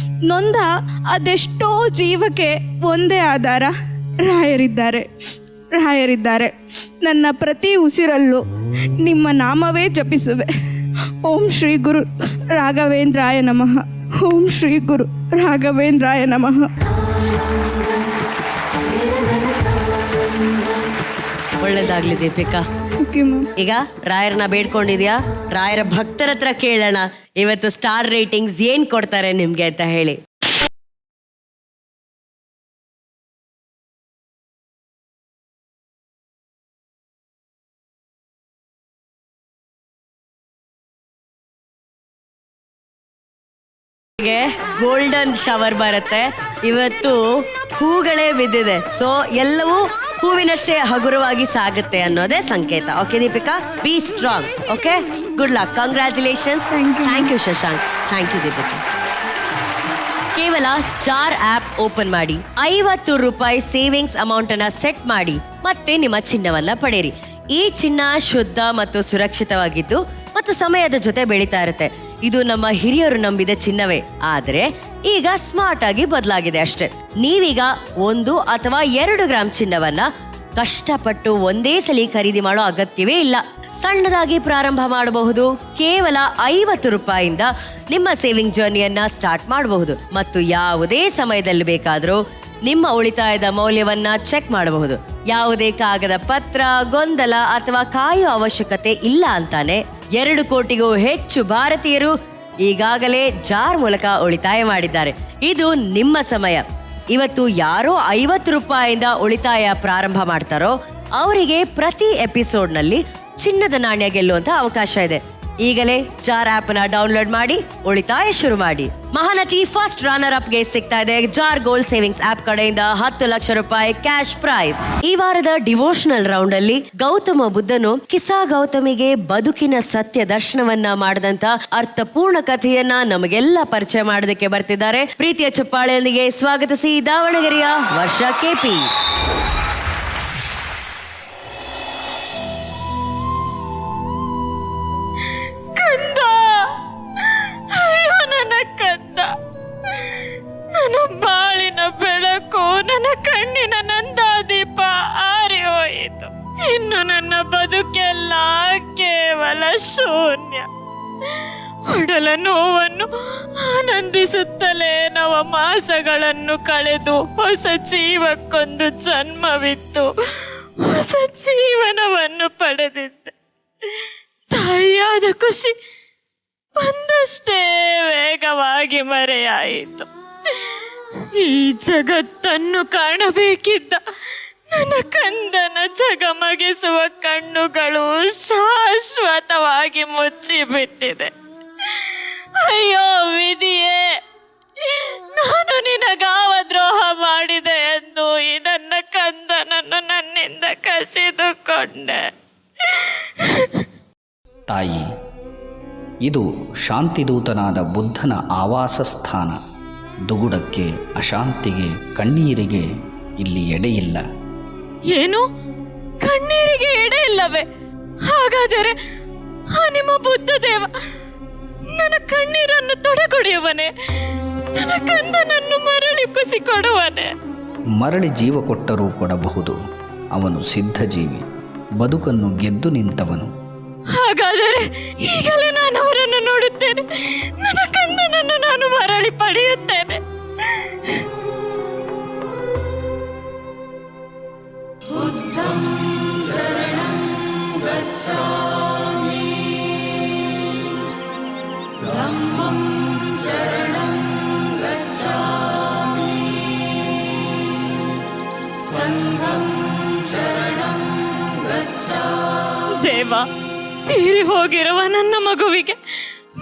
ನೊಂದ ಅದೆಷ್ಟೋ ಜೀವಕ್ಕೆ ಒಂದೇ ಆಧಾರ, ರಾಯರಿದ್ದಾರೆ. ನನ್ನ ಪ್ರತಿ ಉಸಿರಲ್ಲೂ ನಿಮ್ಮ ನಾಮವೇ ಜಪಿಸುವೆ. ಓಂ ಶ್ರೀ ಗುರು ರಾಘವೇಂದ್ರಾಯ ನಮಃ. ಓಂ ಶ್ರೀ ಗುರು ರಾಘವೇಂದ್ರಾಯ ನಮಃ. ಒಳ್ಳೇದಾಗ್ಲಿ ದೀಪಿಕಾ. ಈಗ ರಾಯರ್ನ ಬೇಡ್ಕೊಂಡಿದ್ಯಾ? ರಾಯರ ಭಕ್ತರ ಹತ್ರ ಕೇಳೋಣ ಇವತ್ತು ಸ್ಟಾರ್ ರೇಟಿಂಗ್ಸ್ ಏನ್ ಕೊಡ್ತಾರೆ ನಿಮ್ಗೆ ಅಂತ ಹೇಳಿ. ಗೋಲ್ಡನ್ ಶವರ್ ಬರುತ್ತೆ. ಇವತ್ತು ಹೂಗಳೇ ಬಿದ್ದಿದೆ, ಸೊ ಎಲ್ಲವೂ ಹೂವಿನಷ್ಟೇ ಹಗುರವಾಗಿ ಸಾಗುತ್ತೆ ಅನ್ನೋದೇ ಸಂಕೇತ. Okay Deepika, be strong. Okay, good luck, congratulations. Thank you Shashank. Thank you Deepika. ಕೇವಲ ಜಾರ್ ಆಪ್ ಓಪನ್ ಮಾಡಿ 50 ರೂಪಾಯಿ ಸೇವಿಂಗ್ಸ್ ಅಮೌಂಟ್ ಅನ್ನ ಸೆಟ್ ಮಾಡಿ ಮತ್ತೆ ನಿಮ್ಮ ಚಿನ್ನವನ್ನ ಪಡೆಯಿರಿ. ಈ ಚಿನ್ನ ಶುದ್ಧ ಮತ್ತು ಸುರಕ್ಷಿತವಾಗಿದ್ದು ಮತ್ತು ಸಮಯದ ಜೊತೆ ಬೆಳೀತಾ ಇರುತ್ತೆ. ಇದು ನಮ್ಮ ಹಿರಿಯರು ನಂಬಿದ ಚಿನ್ನವೇ, ಆದರೆ ಈಗ ಸ್ಮಾರ್ಟ್ ಆಗಿ ಬದಲಾಗಿದೆ ಅಷ್ಟೇ. ನೀವೀಗ 1 ಅಥವಾ 2 ಗ್ರಾಮ್ ಚಿನ್ನವನ್ನ ಕಷ್ಟಪಟ್ಟು ಒಂದೇ ಸಲ ಖರೀದಿ ಮಾಡೋ ಅಗತ್ಯವೇ ಇಲ್ಲ. ಸಣ್ಣದಾಗಿ ಪ್ರಾರಂಭ ಮಾಡಬಹುದು. ಕೇವಲ 50 ರೂಪಾಯಿಯಿಂದ ನಿಮ್ಮ ಸೇವಿಂಗ್ ಜರ್ನಿಯನ್ನ ಸ್ಟಾರ್ಟ್ ಮಾಡಬಹುದು ಮತ್ತು ಯಾವುದೇ ಸಮಯದಲ್ಲಿ ಬೇಕಾದರೂ ನಿಮ್ಮ ಉಳಿತಾಯದ ಮೌಲ್ಯವನ್ನ ಚೆಕ್ ಮಾಡಬಹುದು. ಯಾವುದೇ ಕಾಗದ ಪತ್ರ, ಗೊಂದಲ ಅಥವಾ ಕಾಯುವ ಅವಶ್ಯಕತೆ ಇಲ್ಲ ಅಂತಾನೆ 2 ಕೋಟಿಗೂ ಹೆಚ್ಚು ಭಾರತೀಯರು ಈಗಾಗಲೇ ಜಾರ್ ಮೂಲಕ ಉಳಿತಾಯ ಮಾಡಿದ್ದಾರೆ. ಇದು ನಿಮ್ಮ ಸಮಯ. ಇವತ್ತು ಯಾರೋ 50 ರೂಪಾಯಿಯಿಂದ ಉಳಿತಾಯ ಪ್ರಾರಂಭ ಮಾಡ್ತಾರೋ ಅವರಿಗೆ ಪ್ರತಿ ಎಪಿಸೋಡ್ನಲ್ಲಿ ಚಿನ್ನದ ನಾಣ್ಯ ಗೆಲ್ಲುವಂತ ಅವಕಾಶ ಇದೆ. ಈಗಲೇ ಜಾರ್ ಆಪ್ ನ ಡೌನ್ಲೋಡ್ ಮಾಡಿ ಉಳಿತಾಯ ಶುರು ಮಾಡಿ. ಮಹಾನಟಿ ಫಸ್ಟ್ ರನ್ನರ್ ಅಪ್ ಗೆ ಸಿಗ್ತಾ ಇದೆ ಜಾರ್ ಗೋಲ್ಡ್ ಸೇವಿಂಗ್ಸ್ ಆಪ್ ಕಡೆಯಿಂದ 10 ಲಕ್ಷ ರೂಪಾಯಿ ಕ್ಯಾಶ್ ಪ್ರೈಸ್. ಈ ವಾರದ ಡಿವೋಷನಲ್ ರೌಂಡ್ ಅಲ್ಲಿ ಗೌತಮ ಬುದ್ಧನು ಕಿಸಾ ಗೌತಮಿಗೆ ಬದುಕಿನ ಸತ್ಯ ದರ್ಶನವನ್ನ ಮಾಡಿದಂತ ಅರ್ಥಪೂರ್ಣ ಕಥೆಯನ್ನ ನಮಗೆಲ್ಲ ಪರಿಚಯ ಮಾಡೋದಕ್ಕೆ ಬರ್ತಿದ್ದಾರೆ. ಪ್ರೀತಿಯ ಚಪ್ಪಾಳೆಯೊಂದಿಗೆ ಸ್ವಾಗತಿಸಿ ದಾವಣಗೆರೆಯ ವರ್ಷ ಕೆಪಿ. ಕಂದ, ನನ್ನ ಬಾಳಿನ ಬೆಳಕು, ನನ್ನ ಕಣ್ಣಿನ ನಂದಾದೀಪ ಆರಿ ಹೋಯಿತು. ಇನ್ನು ನನ್ನ ಬದುಕೆಲ್ಲ ಕೇವಲ ಶೂನ್ಯ. ಒಡಲ ನೋವನ್ನು ಆನಂದಿಸುತ್ತಲೇ ನವ ಮಾಸಗಳನ್ನು ಕಳೆದು ಹೊಸ ಜೀವಕ್ಕೊಂದು ಜನ್ಮವಿತ್ತು ಹೊಸ ಜೀವನವನ್ನು ಪಡೆದಿದ್ದೆ. ತಾಯಿಯಾದ ಖುಷಿ ಬಂದಷ್ಟೇ ವೇಗವಾಗಿ ಮರೆಯಾಯಿತು. ಈ ಜಗತ್ತನ್ನು ಕಾಣಬೇಕಿದ್ದ ನನ್ನ ಕಂದನ ಜಗಮಗಿಸುವ ಕಣ್ಣುಗಳು ಶಾಶ್ವತವಾಗಿ ಮುಚ್ಚಿಬಿಟ್ಟಿದೆ. ಅಯ್ಯೋ ವಿಧಿಯೇ, ನಾನು ನಿನಗಾವ ದ್ರೋಹ ಮಾಡಿದೆ ಎಂದು ಈ ನನ್ನ ಕಂದನನ್ನು ನನ್ನಿಂದ ಕಸಿದುಕೊಂಡೆ. ತಾಯಿ, ಇದು ಶಾಂತಿದೂತನಾದ ಬುದ್ಧನ ಆವಾಸ ಸ್ಥಾನ. ದುಗುಡಕ್ಕೆ, ಅಶಾಂತಿಗೆ, ಕಣ್ಣೀರಿಗೆ ಇಲ್ಲಿ ಎಡೆಯಿಲ್ಲ. ಏನು, ಕಣ್ಣೀರಿಗೆ ಎಡೆ ಇಲ್ಲವೇ? ಹಾಗಾದರೆ ಆ ನಿಮ್ಮ ಬುದ್ಧ ದೇವ ನನ್ನ ಕಣ್ಣೀರನ್ನು ತೊಡೆಕೊಡೆಯುವನೆ, ನನ್ನ ಕಂದನನ್ನು ಮರಳಿ ಕೊಡುವನೆ. ಮರಳಿ ಜೀವ ಕೊಟ್ಟರೂ ಕೊಡಬಹುದು. ಅವನು ಸಿದ್ಧಜೀವಿ, ಬದುಕನ್ನು ಗೆದ್ದು ನಿಂತವನು. ಹಾಗಾದರೆ ಈಗಲೇ ನಾನು ಅವರನ್ನು ನೋಡುತ್ತೇನೆ, ನನ್ನ ಕಂದನನ್ನು ನಾನು ಮರಳಿ ಪಡೆಯುತ್ತೇನೆ. ದೇವ, ತೀರಿ ಹೋಗಿರುವ ನನ್ನ ಮಗುವಿಗೆ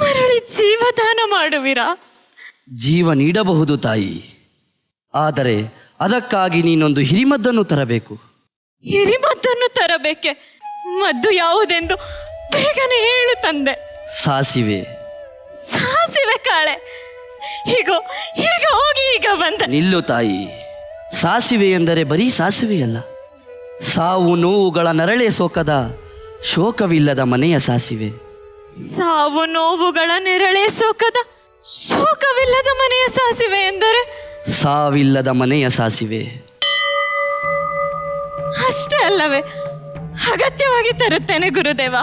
ಮರಳಿ ಜೀವದಾನ ಮಾಡುವಿರಾ? ಜೀವ ನೀಡಬಹುದು ತಾಯಿ, ಆದರೆ ಅದಕ್ಕಾಗಿ ನೀನೊಂದು ಹಿರಿಮದ್ದನ್ನು ತರಬೇಕು. ಹಿರಿಮದ್ದನ್ನು ತರಬೇಕೆ? ಮದ್ದು ಯಾವುದೆಂದು ಬೇಗನೆ ಹೇಳು ತಂದೆ. ಸಾಸಿವೆ. ಸಾಸಿವೆ ಕಾಳೆ? ಹೀಗೋ ಈಗ ಹೋಗಿ ಈಗ ಬಂದ. ನಿಲ್ಲು ತಾಯಿ, ಸಾಸಿವೆ ಎಂದರೆ ಬರೀ ಸಾಸಿವೆಯಲ್ಲ, ಸಾವು ನೋವುಗಳ ನರಳೆ ಸೋಕದ ಶೋಕವಿಲ್ಲದ ಮನೆಯ ಸಾಸಿವೆ. ಸಾವು ನೋವುಗಳ ನೆರಳೆ ಸೋಕದ ಶೋಕವಿಲ್ಲದ ಮನೆಯ ಸಾಸಿವೆ ಎಂದರೆ ಸಾವಿಲ್ಲದ ಮನೆಯ ಸಾಸಿವೆ. ಅಷ್ಟೇ ಅಲ್ಲವೇ? ಅಗತ್ಯವಾಗಿ ತರುತ್ತೇನೆ ಗುರುದೇವ.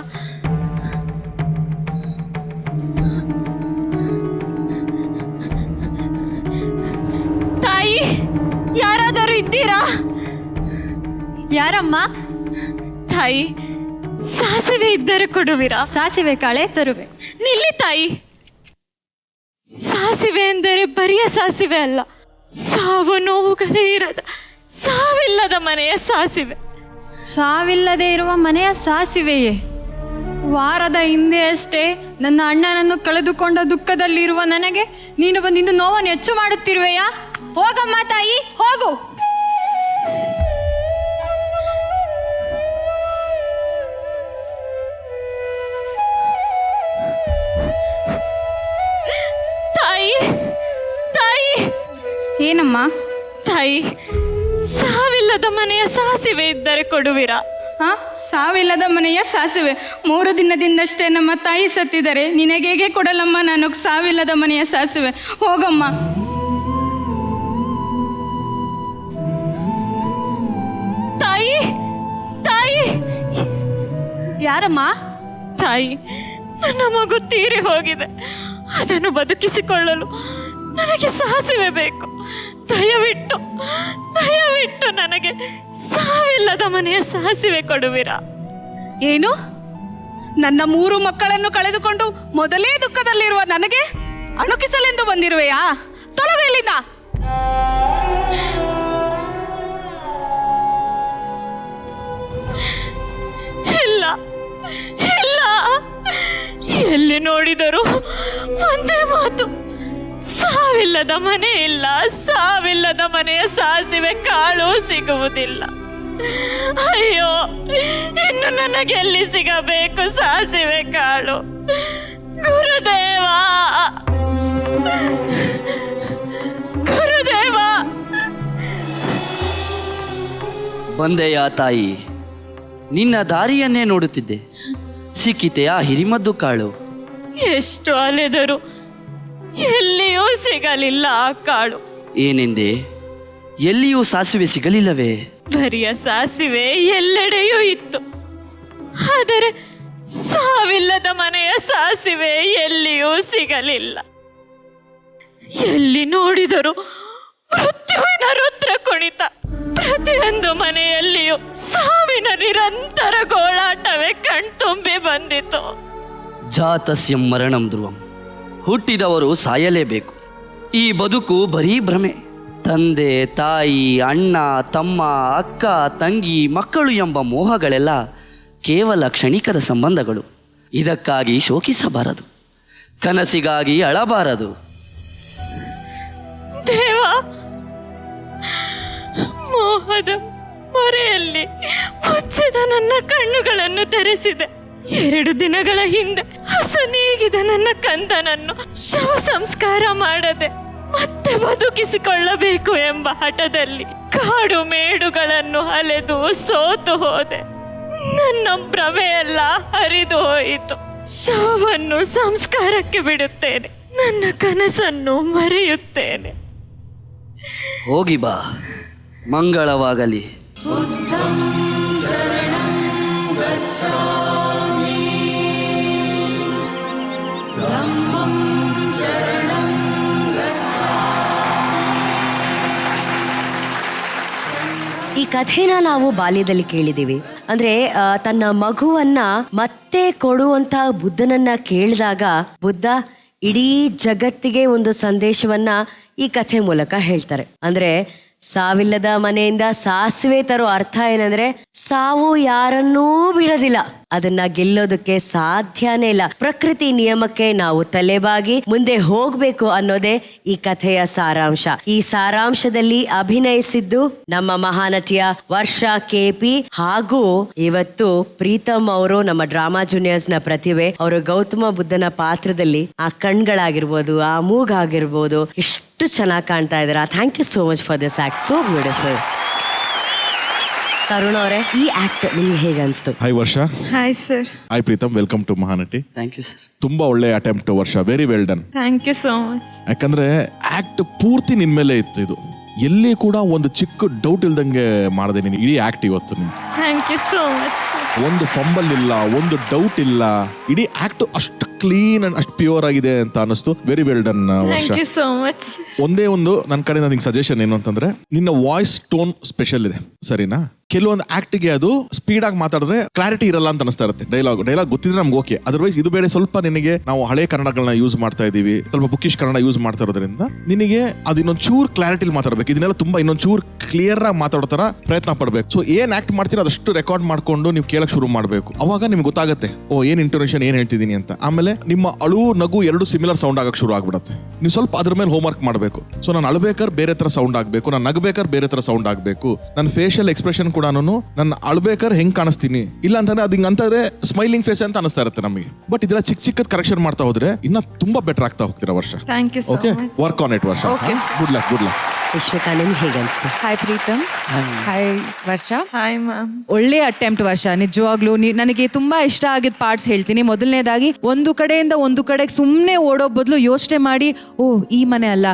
ತಾಯಿ, ಯಾರಾದರೂ ಇದ್ದೀರಾ? ಯಾರಮ್ಮ? ತಾಯಿ, ಸಾಸಿವೆ ಇದ್ದರೆ ಕೊಡುವಿರಾ? ಸಾಸಿವೆ ಕಾಳೆ ತರುವೆ. ನಿಲ್ಲಿ ತಾಯಿ, ಸಾಸಿವೆ ಎಂದರೆ ಬರಿಯ ಸಾಸಿವೆ ಅಲ್ಲ, ಸಾವು ನೋವುಗಳೇ ಇರದ ಸಾವಿಲ್ಲದ ಮನೆಯ ಸಾಸಿವೆ. ಸಾವಿಲ್ಲದೆ ಇರುವ ಮನೆಯ ಸಾಸಿವೆಯೇ? ವಾರದ ಹಿಂದೆ ಅಷ್ಟೇ ನನ್ನ ಅಣ್ಣನನ್ನು ಕಳೆದುಕೊಂಡ ದುಃಖದಲ್ಲಿರುವ ನನಗೆ ನೀನು ಬಂದಿದ್ದು ನೋವನ್ನು ಹೆಚ್ಚು ಮಾಡುತ್ತಿರುವೆಯಾ? ಹೋಗಮ್ಮ ತಾಯಿ, ಹೋಗು. ತಾಯಿ, ತಾಯಿ. ಏನಮ್ಮ? ತಾಯಿ, ಸಾವಿಲ್ಲದ ಮನೆಯ ಸಾಸಿವೆ ಇದ್ದರೆ ಕೊಡುವಿರಾ? ಸಾವಿಲ್ಲದ ಮನೆಯ ಸಾಸಿವೆ? 3 ದಿನದಿಂದಷ್ಟೇ ನಮ್ಮ ತಾಯಿ ಸತ್ತಿದ್ದಾರೆ, ನಿನಗೆ ಹೇಗೆ ಕೊಡಲಮ್ಮ ನಾನು ಸಾವಿಲ್ಲದ ಮನೆಯ ಸಾಸಿವೆ? ಹೋಗಮ್ಮ. ತಾಯಿ, ತಾಯಿ. ಯಾರಮ್ಮ? ತಾಯಿ, ನನ್ನ ಮಗು ತೀರಿ ಹೋಗಿದೆ, ಅದನ್ನು ಬದುಕಿಸಿಕೊಳ್ಳಲು ನನಗೆ ಸಾಸಿವೆ ಬೇಕು. ದಯವಿಟ್ಟು ದಯವಿಟ್ಟು ನನಗೆ ಸಾವಿಲ್ಲದ ಮನೆಯ ಸಾಸಿವೆ ಕೊಡುವಿರಾ? ಏನು? ನನ್ನ 3 ಮಕ್ಕಳನ್ನು ಕಳೆದುಕೊಂಡು ಮೊದಲೇ ದುಃಖದಲ್ಲಿರುವ ನನಗೆ ಅಣುಕಿಸಲೆಂದು ಬಂದಿರುವೆಯಾ? ತೊಲಗು ಇಲ್ಲಿಂದ. ಇಲ್ಲ ಇಲ್ಲ, ಎಲ್ಲಿ ನೋಡಿದರೂ ಒಂದೇ ಮಾತು, ಸಾವಿಲ್ಲದ ಮನೆ ಇಲ್ಲ, ಸಾವಿಲ್ಲದ ಮನೆಯ ಸಾಸಿವೆ ಕಾಳು ಸಿಗುವುದಿಲ್ಲ. ಅಯ್ಯೋ, ಇನ್ನು ನನಗೆ ಎಲ್ಲಿ ಸಿಗಬೇಕು ಸಾಸಿವೆ ಕಾಳು? ಗುರುದೇವ, ಗುರುದೇವ. ಬಂದೆಯ ತಾಯಿ, ನಿನ್ನ ದಾರಿಯನ್ನೇ ನೋಡುತ್ತಿದ್ದೆ. ಸಿಕ್ಕಿತೆಯ ಹಿರಿಮದ್ದು ಕಾಳು? ಎಷ್ಟು ಅಲೆದರೂ ಎಲ್ಲಿಯೂ ಸಿಗಲಿಲ್ಲ ಆ ಕಾಳು. ಏನೆಂದೆ? ಎಲ್ಲಿಯೂ ಸಾಸಿವೆ ಸಿಗಲಿಲ್ಲವೇ? ಬರಿಯ ಸಾಸಿವೆ ಎಲ್ಲೆಡೆಯೂ ಇತ್ತು, ಆದರೆ ಸಾವಿಲ್ಲದ ಮನೆಯ ಸಾಸಿವೆ ಎಲ್ಲಿಯೂ ಸಿಗಲಿಲ್ಲ. ಎಲ್ಲಿ ನೋಡಿದರೂ ಮೃತ್ಯುವಿನ ರುದ್ರ ಕುಣಿತ. ಪ್ರತಿಯೊಂದು ಮನೆಯಲ್ಲಿಯೂ ಸಾವಿನ ನಿರಂತರ ಗೋಳಾಟವೇ ಕಣ್ತುಂಬಿ ಬಂದಿತು. ಜಾತಸ್ಯ ಮರಣಂ ಧ್ರುವಂ. ಹುಟ್ಟಿದವರು ಸಾಯಲೇಬೇಕು. ಈ ಬದುಕು ಬರೀ ಭ್ರಮೆ. ತಂದೆ, ತಾಯಿ, ಅಣ್ಣ, ತಮ್ಮ, ಅಕ್ಕ, ತಂಗಿ, ಮಕ್ಕಳು ಎಂಬ ಮೋಹಗಳೆಲ್ಲ ಕೇವಲ ಕ್ಷಣಿಕದ ಸಂಬಂಧಗಳು. ಇದಕ್ಕಾಗಿ ಶೋಕಿಸಬಾರದು, ಕನಸಿಗಾಗಿ ಅಳಬಾರದು. ದೇವ, ಮೋಹದ ಮೊರೆಯಲ್ಲಿ ಮುಚ್ಚಿದ ನನ್ನ ಕಣ್ಣುಗಳನ್ನು ತೆರೆಸಿದೆ. 2 ದಿನಗಳ ಹಿಂದೆ ಹಸನೀಗಿದ ನನ್ನ ಕಂದನನ್ನು ಶವ ಸಂಸ್ಕಾರ ಮಾಡದೆ ಮತ್ತೆ ಬದುಕಿಸಿಕೊಳ್ಳಬೇಕು ಎಂಬ ಹಠದಲ್ಲಿ ಕಾಡು ಮೇಡುಗಳನ್ನು ಅಲೆದು ಸೋತು ಹೋದೆ. ನನ್ನ ಭ್ರಮೆಯೆಲ್ಲ ಹರಿದು ಹೋಯಿತು. ಶವವನ್ನು ಸಂಸ್ಕಾರಕ್ಕೆ ಬಿಡುತ್ತೇನೆ, ನನ್ನ ಕನಸನ್ನು ಮರೆಯುತ್ತೇನೆ. ಹೋಗಿ ಬಾ, ಮಂಗಳವಾಗಲಿ. ಈ ಕಥೆನ ನಾವು ಬಾಲ್ಯದಲ್ಲಿ ಕೇಳಿದ್ದೀವಿ. ಅಂದ್ರೆ ತನ್ನ ಮಗುವನ್ನ ಮತ್ತೆ ಕೊಡುವಂತ ಬುದ್ಧನನ್ನ ಕೇಳಿದಾಗ ಬುದ್ಧ ಇಡೀ ಜಗತ್ತಿಗೆ ಒಂದು ಸಂದೇಶವನ್ನ ಈ ಕಥೆ ಮೂಲಕ ಹೇಳ್ತಾರೆ. ಅಂದ್ರೆ ಸಾವಿಲ್ಲದ ಮನೆಯಿಂದ ಸಾಸಿವೆ ತರೋ ಅರ್ಥ ಏನಂದ್ರೆ ಸಾವು ಯಾರನ್ನೂ ಬಿಡೋದಿಲ್ಲ, ಅದನ್ನ ಗೆಲ್ಲೋದಕ್ಕೆ ಸಾಧ್ಯನೇ ಇಲ್ಲ. ಪ್ರಕೃತಿ ನಿಯಮಕ್ಕೆ ನಾವು ತಲೆಬಾಗಿ ಮುಂದೆ ಹೋಗ್ಬೇಕು ಅನ್ನೋದೇ ಈ ಕಥೆಯ ಸಾರಾಂಶ. ಈ ಸಾರಾಂಶದಲ್ಲಿ ಅಭಿನಯಿಸಿದ್ದು ನಮ್ಮ ಮಹಾನಟಿಯ ವರ್ಷಾ KP ಹಾಗೂ ಇವತ್ತು ಪ್ರೀತಮ್ ಅವರು, ನಮ್ಮ ಡ್ರಾಮಾ ಜೂನಿಯರ್ಸ್ ನ ಪ್ರತಿಭೆ. ಅವರು ಗೌತಮ ಬುದ್ಧನ ಪಾತ್ರದಲ್ಲಿ ಆ ಕಣ್ಗಳಾಗಿರ್ಬೋದು, ಆ ಮೂಗಾಗಿರ್ಬೋದು ಎಷ್ಟು ಚೆನ್ನಾಗಿ ಕಾಣ್ತಾ ಇದಾರೆ. Thank you so much for this act, so beautiful. Tarun ಅವರೇ, ಈ ಆಕ್ಟ್ ನಿಮ್ಗೆ ಹೇಗೆ ಅನ್ಸ್ತು? Hi Varsha. Hi sir. Hi Pritam, welcome to Mahanati. Thank you sir. ತುಂಬಾ ಒಳ್ಳೆ attempt Varsha, very well done. Thank you so much. ಯಾಕಂದ್ರೆ ಆಕ್ಟ್ ಪೂರ್ತಿ ನಿನ್ ಮೇಲೆ ಇತ್ತು. ಇದು ಎಲ್ಲಿ ಕೂಡ ಒಂದು ಚಿಕ್ಕ ಡೌಟ್ ಇಲ್ದಂಗೆ ಮಾಡಿದೆ ನೀನು ಇಡೀ ಆಕ್ಟ್ ಇವತ್ತು. ನೀನು ಥ್ಯಾಂಕ್ ಯು ಸೋ ಮಚ್. ಒಂದು ಫಂಬಲ್ ಇಲ್ಲ, ಒಂದು ಡೌಟ್ ಇಲ್ಲ. ಇಡೀ ಆಕ್ಟ್ ಅಷ್ಟು ಕ್ಲೀನ್ ಅಂಡ್ ಅಷ್ಟು ಪ್ಯೂರ್ ಆಗಿದೆ ಅಂತ ಅನಿಸ್ತು. Very well done Varsha. Thank you so much. ಒಂದೇ ಒಂದು ನನ್ನ ಕಡೆಯಿಂದ ನಿಂಗೆ ಸಜೆಷನ್ ಏನು ಅಂತಂದ್ರೆ, ನಿನ್ನ ವಾಯ್ಸ್ ಟೋನ್ ಸ್ಪೆಷಲ್ ಇದೆ, ಸರಿನಾ? ಕೆಲವೊಂದು ಆಕ್ಟ್ಗೆ ಅದು ಸ್ಪೀಡ್ ಆಗಿ ಮಾತಾಡಿದ್ರೆ ಕ್ಲಾರಿಟಿ ಇರಲ್ಲ ಅಂತ ಅನಿಸ್ತಾ ಇರುತ್ತೆ. ಡೈಲಾಗ್ ಗೊತ್ತಿದ್ರೆ ನಮ್ಗೆ ಓಕೆ, ಅದರ್ವೈಸ್ ಇದು ಬೇರೆ ಸ್ವಲ್ಪ ನಿನಗೆ ನಾವು ಹಳೆ ಕನ್ನಡಗಳನ್ನ ಯೂಸ್ ಮಾಡ್ತಾ ಇದೀವಿ, ಸ್ವಲ್ಪ ಬುಕ್ಕಿಶ್ ಕನ್ನಡ ಯೂಸ್ ಮಾಡ್ತಾ ಇರೋದ್ರಿಂದ ನಿನಗೆ ಅದು ಇನ್ನೊಂದು ಚೂರ್ ಕ್ಲಾರಿಟಿಲಿ ಮಾತಾಡಬೇಕು. ಇದನ್ನೆಲ್ಲ ತುಂಬಾ ಇನ್ನೊಂದು ಚೂರ್ ಕ್ಲಿಯರ್ ಆಗಿ ಮಾತಾಡೋ ತರ ಪ್ರಯತ್ನ ಪಡಬೇಕು. ಸೊ ಏನ್ ಆಕ್ಟ್ ಮಾಡ್ತೀರಾ ಅದಷ್ಟು ರೆಕಾರ್ಡ್ ಮಾಡ್ಕೊಂಡು ನೀವು ಕೇಳಕ್ ಶುರು ಮಾಡಬೇಕು. ಅವಾಗ ನಿಮ್ಗೆ ಗೊತ್ತಾಗುತ್ತೆ ಓ ಏನ್ ಇಂಟೋನೇಷನ್ ಏನ್ ಹೇಳ್ತಿದ್ದೀನಿ ಅಂತ. ಆಮೇಲೆ ನಿಮ್ಮ ಅಳು ನಗು ಎರಡು ಸಿಮಿಲರ್ ಸೌಂಡ್ ಆಗಕ್ಕೆ ಶುರು ಆಗ್ಬಿಡುತ್ತೆ. ನೀವು ಸ್ವಲ್ಪ ಅದ್ರ ಮೇಲೆ ಹೋಮ್ ವರ್ಕ್ ಮಾಡಬೇಕು. ಸೊ ನಾನು ಅಳ್ಬೇಕಾದ್ರೆ ಬೇರೆ ತರ ಸೌಂಡ್ ಆಗಬೇಕು, ನಾನು ನಗಬೇಕಾದ್ರೆ ಬೇರೆ ತರ ಸೌಂಡ್ ಆಗಬೇಕು, ನನ್ನ ಫೇಶಿಯಲ್ ಎಕ್ಸ್ಪ್ರೆಷನ್ ಕೂಡ ನನ್ನ ಅಳ್ಬೇಕಾದ್ರೆ ಹೆಂಗ್ ಕಾಣಿಸ್ತೀನಿ ಇಲ್ಲ ಅಂತಂದ್ರೆ ಅದು ಹಿಂಗ್ ಅಂತಂದ್ರೆ ಸ್ಮೈಲಿಂಗ್ ಫೇಸ್ ಅಂತ ಅನಿಸ್ತಾ ಇರುತ್ತೆ ನಮಗೆ. ಬಟ್ ಇದೆಲ್ಲ ಚಿಕ್ಕ ಚಿಕ್ಕದ್ ಕರೆಕ್ಷನ್ ಮಾಡ್ತಾ ಹೋದ್ರೆ ಇನ್ನ ತುಂಬಾ ಬೆಟರ್ ಆಗ್ತಾ ಹೋಗ್ತೀರಾ Varsha. Thank you so okay, much. Work on it Varsha. Good luck, good luck. Vishwaka, ನಿಮ್ಗೆ ಹೇಗೆ ಅನ್ಸ್ತು? Hi Preetham. Hi Varsha. Hi ma'am. ಒಳ್ಳೆ ಅಟೆಂಪ್ಟ್ ವರ್ಷ, ನಿಜವಾಗ್ಲೂ. ನನಗೆ ತುಂಬಾ ಇಷ್ಟ ಆಗಿದ್ದ ಪಾರ್ಟ್ಸ್ ಹೇಳ್ತೀನಿ. ಮೊದಲನೇದಾಗಿ ಒಂದು ಕಡೆಯಿಂದ ಒಂದು ಕಡೆಗೆ ಸುಮ್ಮನೆ ಓಡೋ ಬದಲು ಯೋಚನೆ ಮಾಡಿ, ಓ ಈ ಮನೆ ಅಲ್ಲ,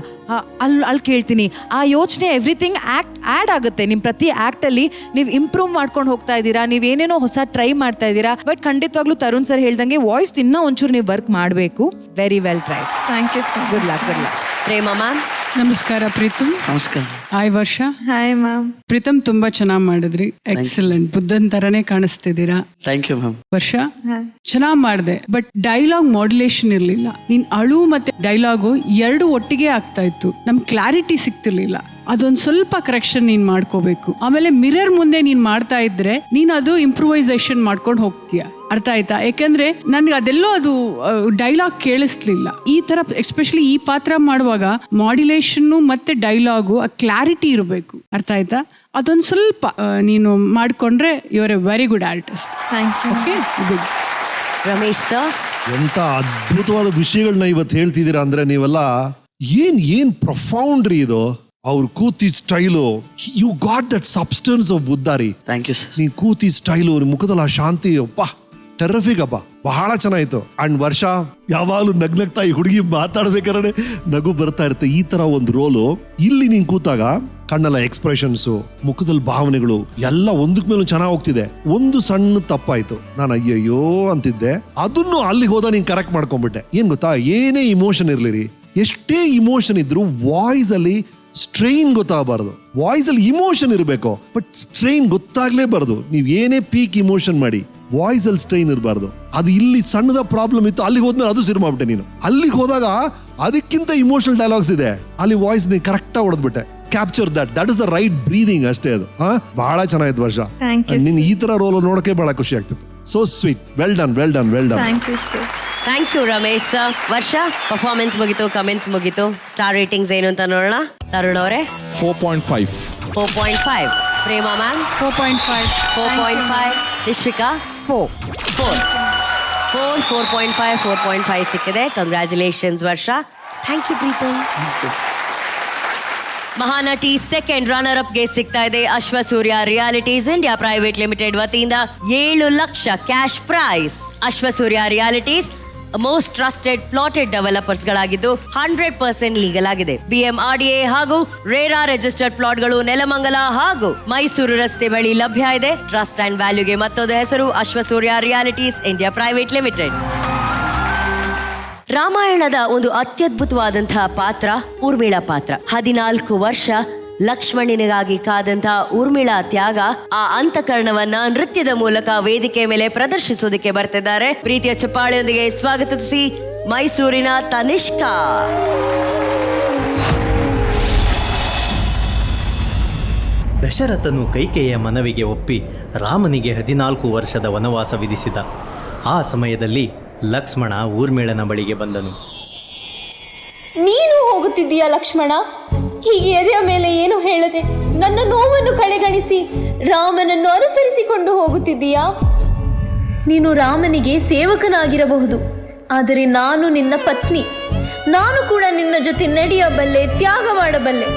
ಅಲ್ಲಿ ಕೇಳ್ತೀನಿ, ಆ ಯೋಚನೆ ಎವ್ರಿಥಿಂಗ್ ಆ್ಯಡ್ ಆಗುತ್ತೆ. ನಿಮ್ಮ ಪ್ರತಿ ಆ್ಯಕ್ಟಲ್ಲಿ ನೀವು ಇಂಪ್ರೂವ್ ಮಾಡ್ಕೊಂಡು ಹೋಗ್ತಾ ಇದ್ದೀರಾ, ನೀವೇನೇನೋ ಹೊಸ ಟ್ರೈ ಮಾಡ್ತಾ ಇದ್ದೀರಾ. ಬಟ್ ಖಂಡಿತವಾಗ್ಲೂ ತರುಣ್ ಸರ್ ಹೇಳ್ದಂಗೆ ವಾಯ್ಸ್ ಇನ್ನೂ ಒಂಚೂರು ನೀವು ವರ್ಕ್ ಮಾಡಬೇಕು. Very well try. Thank you so good luck, good luck. Prema ma'am. ನಮಸ್ಕಾರ ಪ್ರೀತಮ್. ನಮಸ್ಕಾರ. Hi Varsha. Hi ma'am. Preetham, ತುಂಬಾ ಚೆನ್ನಾಗಿ ಮಾಡಿದ್ರಿ. ಎಕ್ಸಲೆಂಟ್. ಬುದ್ಧನ್ ತರನೇ ಕಾಣಿಸ್ತಿದ್ದೀರಾ. Thank you ma'am. ವರ್ಷ ಚೆನ್ನಾಗಿ ಮಾಡಿದೆ, ಬಟ್ ಡೈಲಾಗ್ ಮಾಡ್ಯುಲೇಷನ್ ಇರ್ಲಿಲ್ಲ. ನೀನ್ ಅಳು ಮತ್ತೆ ಡೈಲಾಗು ಎರಡು ಒಟ್ಟಿಗೆ ಆಗ್ತಾ ಇತ್ತು, ನಮ್ ಕ್ಲಾರಿಟಿ ಸಿಗ್ತಿರ್ಲಿಲ್ಲ. ಅದೊಂದು ಸ್ವಲ್ಪ ಕರೆಕ್ಷನ್ ನೀನ್ ಮಾಡ್ಕೋಬೇಕು. ಆಮೇಲೆ ಮಿರರ್ ಮುಂದೆ ನೀನ್ ಮಾಡ್ತಾ ಇದ್ರೆ ನೀನ್ ಅದು ಇಂಪ್ರೂವೈಸೇಷನ್ ಮಾಡ್ಕೊಂಡು ಹೋಗ್ತೀಯ. ಅರ್ಥ ಆಯ್ತಾ? ಯಾಕಂದ್ರೆ ನನ್ಗೆ ಅದೆಲ್ಲೋ ಅದು ಡೈಲಾಗ್ ಕೇಳಿಸ್ಲಿಲ್ಲ. ಈ ತರ ಎಸ್ಪೆಷಲಿ ಈ ಪಾತ್ರ ಮಾಡುವಾಗ ಮಾಡ್ಯುಲೇಷನ್ ಮತ್ತೆ ಡೈಲಾಗು ಆ ಕ್ಲಾರಿಟಿ ಇರಬೇಕು. ಅರ್ಥ ಆಯ್ತಾ? ಅದೊಂದು ಸ್ವಲ್ಪ ನೀನು ಮಾಡ್ಕೊಂಡ್ರೆ you are a very good artist. Thank you. Okay, good. Ramesh sir. ಎಂತ ಅದ್ಭುತವಾದ ವಿಷಯಗಳನ್ನ ಇವತ್ತು ಹೇಳ್ತಿದ್ದೀರಾ ಅಂದ್ರೆ ನೀವೆಲ್ಲ. ಏನ್ ಪ್ರೊಫೌಂಡ್ ರೀ ಇದು. ಅವ್ರ ಕೂತಿ style, you got that substance of Buddha ರೀ. Thank you sir. ನೀ ಕೂತಿ ಸ್ಟೈಲು, ನಿಮ್ ಮುಖದಲ್ಲಿ ಆ ಶಾಂತಿ, ಅಪ್ಪ ಟೆರ್ರಿಫಿಕ್ ಅಪ್ಪ, ಬಹಳ ಚೆನ್ನಾಗಿತ್ತು. ಅಂಡ್ ವರ್ಷ ಯಾವಾಗಲೂ ನಗ್ನಗ್ತಾ ಈ ಹುಡುಗಿ ಮಾತಾಡ್ಬೇಕಾದ್ರೆ ನಗು ಬರ್ತಾ ಇರುತ್ತೆ. ಈ ತರ ಒಂದು ರೋಲು ಇಲ್ಲಿ ನೀನ್ ಕೂತಾಗ ಕಣ್ಣಲ್ಲ ಎಕ್ಸ್ಪ್ರೆಷನ್ಸು, ಮುಖದಲ್ಲಿ ಭಾವನೆಗಳು ಎಲ್ಲ ಒಂದಕ್ ಮೇಲೂ ಚೆನ್ನಾಗಿ ಹೋಗ್ತಿದೆ. ಒಂದು ಸಣ್ಣ ತಪ್ಪಾಯ್ತು, ನಾನು ಅಯ್ಯಯ್ಯೋ ಅಂತಿದ್ದೆ, ಅದನ್ನು ಅಲ್ಲಿಗೆ ಹೋದ ನೀನ್ ಕರೆಕ್ಟ್ ಮಾಡ್ಕೊಂಡ್ಬಿಟ್ಟೆ. ಏನ್ ಗೊತ್ತಾ, ಏನೇ ಇಮೋಷನ್ ಇರ್ಲಿರಿ, ಎಷ್ಟೇ ಇಮೋಷನ್ ಇದ್ರು ವಾಯ್ಸ್ ಅಲ್ಲಿ ಸ್ಟ್ರೈನ್ ಗೊತ್ತಾಗಬಾರ್ದು. ವಾಯ್ಸ್ ಅಲ್ಲಿ ಇಮೋಷನ್ ಇರಬೇಕು, ಬಟ್ ಸ್ಟ್ರೈನ್ ಗೊತ್ತಾಗ್ಲೇಬಾರ್ದು. ನೀವ್ ಏನೇ ಪೀಕ್ ಇಮೋಷನ್ ಮಾಡಿ ವಾಯ್ಸ್ ಅಲ್ಲಿ ಸ್ಟ್ರೈನ್ ಇರಬಾರ್ದು. ಅದು ಇಲ್ಲಿ ಸಣ್ಣದ ಪ್ರಾಬ್ಲಮ್ ಇತ್ತು, ಅಲ್ಲಿಗೆ ಹೋದ್ಮೇಲೆ ಅದು ಶುರು ಮಾಡ್ಬಿಟ್ಟೆ ನೀನು. ಅಲ್ಲಿಗೆ ಹೋದಾಗ ಅದಕ್ಕಿಂತ ಇಮೋಷನಲ್ ಡೈಲಾಗ್ಸ್ ಇದೆ, ಅಲ್ಲಿ ವಾಯ್ಸ್ ನೀನು ಕರೆಕ್ಟ್ ಆಗಿ ಹೊಡೆದ್ಬಿಟ್ಟೆ. Capture that is the right breathing ಅಷ್ಟೇ. ಅದು ಬಹಳ ಚೆನ್ನಾಗಿತ್ತು ವರ್ಷ. ನಿನ್ ಈ ತರ ರೋಲ್ ನೋಡಕ್ಕೆ ಬಹಳ ಖುಷಿ ಆಗ್ತಿತ್ತು. So sweet. Well done, well done, well done. Thank you Ramesh sir. Varsha performance ಮುಗಿತು, ಕಮೆಂಟ್ಸ್ ಮುಗಿತು, ಸ್ಟಾರ್ ರೇಟಿಂಗ್ಸ್ ಏನು ಅಂತ ನೋಡೋಣ. ತರುಣ್ ಅವರೇ 4.5. 4.5. ಪ್ರೇಮಾ ಮ್ಯಾಮ್ 4.5. 4.5. ನಿಶ್ವಿಕಾ 4.5 ಸಿಕ್ಕಿದೆ. Congratulations Varsha. Thank you Preetham. Mahanati second runner up ಗೆ ಸಿಗ್ತಾ ಇದೆ Ashwasurya realities India private limited ವತಿಯಿಂದ 7 lakh cash prize. Ashwasurya realities most trusted plotted developers ಗಳಾಗಿದ್ದು 100% ಲೀಗಲ್ ಆಗಿದೆ. BMRDA ಹಾಗೂ ರೇರಾ ರಿಜಿಸ್ಟರ್ಡ್ ಪ್ಲಾಟ್ಗಳು ನೆಲಮಂಗಲ ಹಾಗೂ ಮೈಸೂರು ರಸ್ತೆ ಬಳಿ ಲಭ್ಯ ಇದೆ. ಟ್ರಸ್ಟ್ ಅಂಡ್ ವ್ಯಾಲ್ಯೂಗೆ ಮತ್ತೊಂದು ಹೆಸರು Ashwasurya realities India private limited. ರಾಮಾಯಣದ ಒಂದು ಅತ್ಯದ್ಭುತವಾದಂತಹ ಪಾತ್ರ ಊರ್ಮಿಳಾ ಪಾತ್ರ. 14 ವರ್ಷ ಲಕ್ಷ್ಮಣನಿಗಾಗಿ ಕಾದಂತಹ ಊರ್ಮಿಳಾ ತ್ಯಾಗ, ಆ ಅಂತಃಕರಣವನ್ನ ನೃತ್ಯದ ಮೂಲಕ ವೇದಿಕೆ ಮೇಲೆ ಪ್ರದರ್ಶಿಸೋದಕ್ಕೆ ಬರ್ತಿದ್ದಾರೆ. ಪ್ರೀತಿಯ ಚಪ್ಪಾಳೆಯೊಂದಿಗೆ ಸ್ವಾಗತಿಸಿ ಮೈಸೂರಿನ ತನಿಷ್ಕಾ. ದಶರಥನು ಕೈಕೇಯಿಯ ಮನವಿಗೆ ಒಪ್ಪಿ ರಾಮನಿಗೆ 14 ವರ್ಷದ ವನವಾಸ ವಿಧಿಸಿದ. ಆ ಸಮಯದಲ್ಲಿ ಲಕ್ಷ್ಮಣ ಊರ್ಮಿಳನ ಬಳಿಗೆ ಬಂದನು. ನೀನು ಹೋಗುತ್ತಿದ್ದೀಯಾ ಲಕ್ಷ್ಮಣ? ಹೀಗೆ ಎದೆಯ ಮೇಲೆ ಏನು ಹೇಳದೆ ನನ್ನ ನೋವನ್ನು ಕಡೆಗಣಿಸಿ ರಾಮನನ್ನು ಅನುಸರಿಸಿಕೊಂಡು ಹೋಗುತ್ತಿದ್ದೀಯಾ? ನೀನು ರಾಮನಿಗೆ ಸೇವಕನಾಗಿರಬಹುದು, ಆದರೆ ನಾನು ನಿನ್ನ ಪತ್ನಿ. ನಾನು ಕೂಡ ನಿನ್ನ ಜೊತೆ ನಡೆಯಬಲ್ಲೆ, ತ್ಯಾಗ ಮಾಡಬಲ್ಲೆ.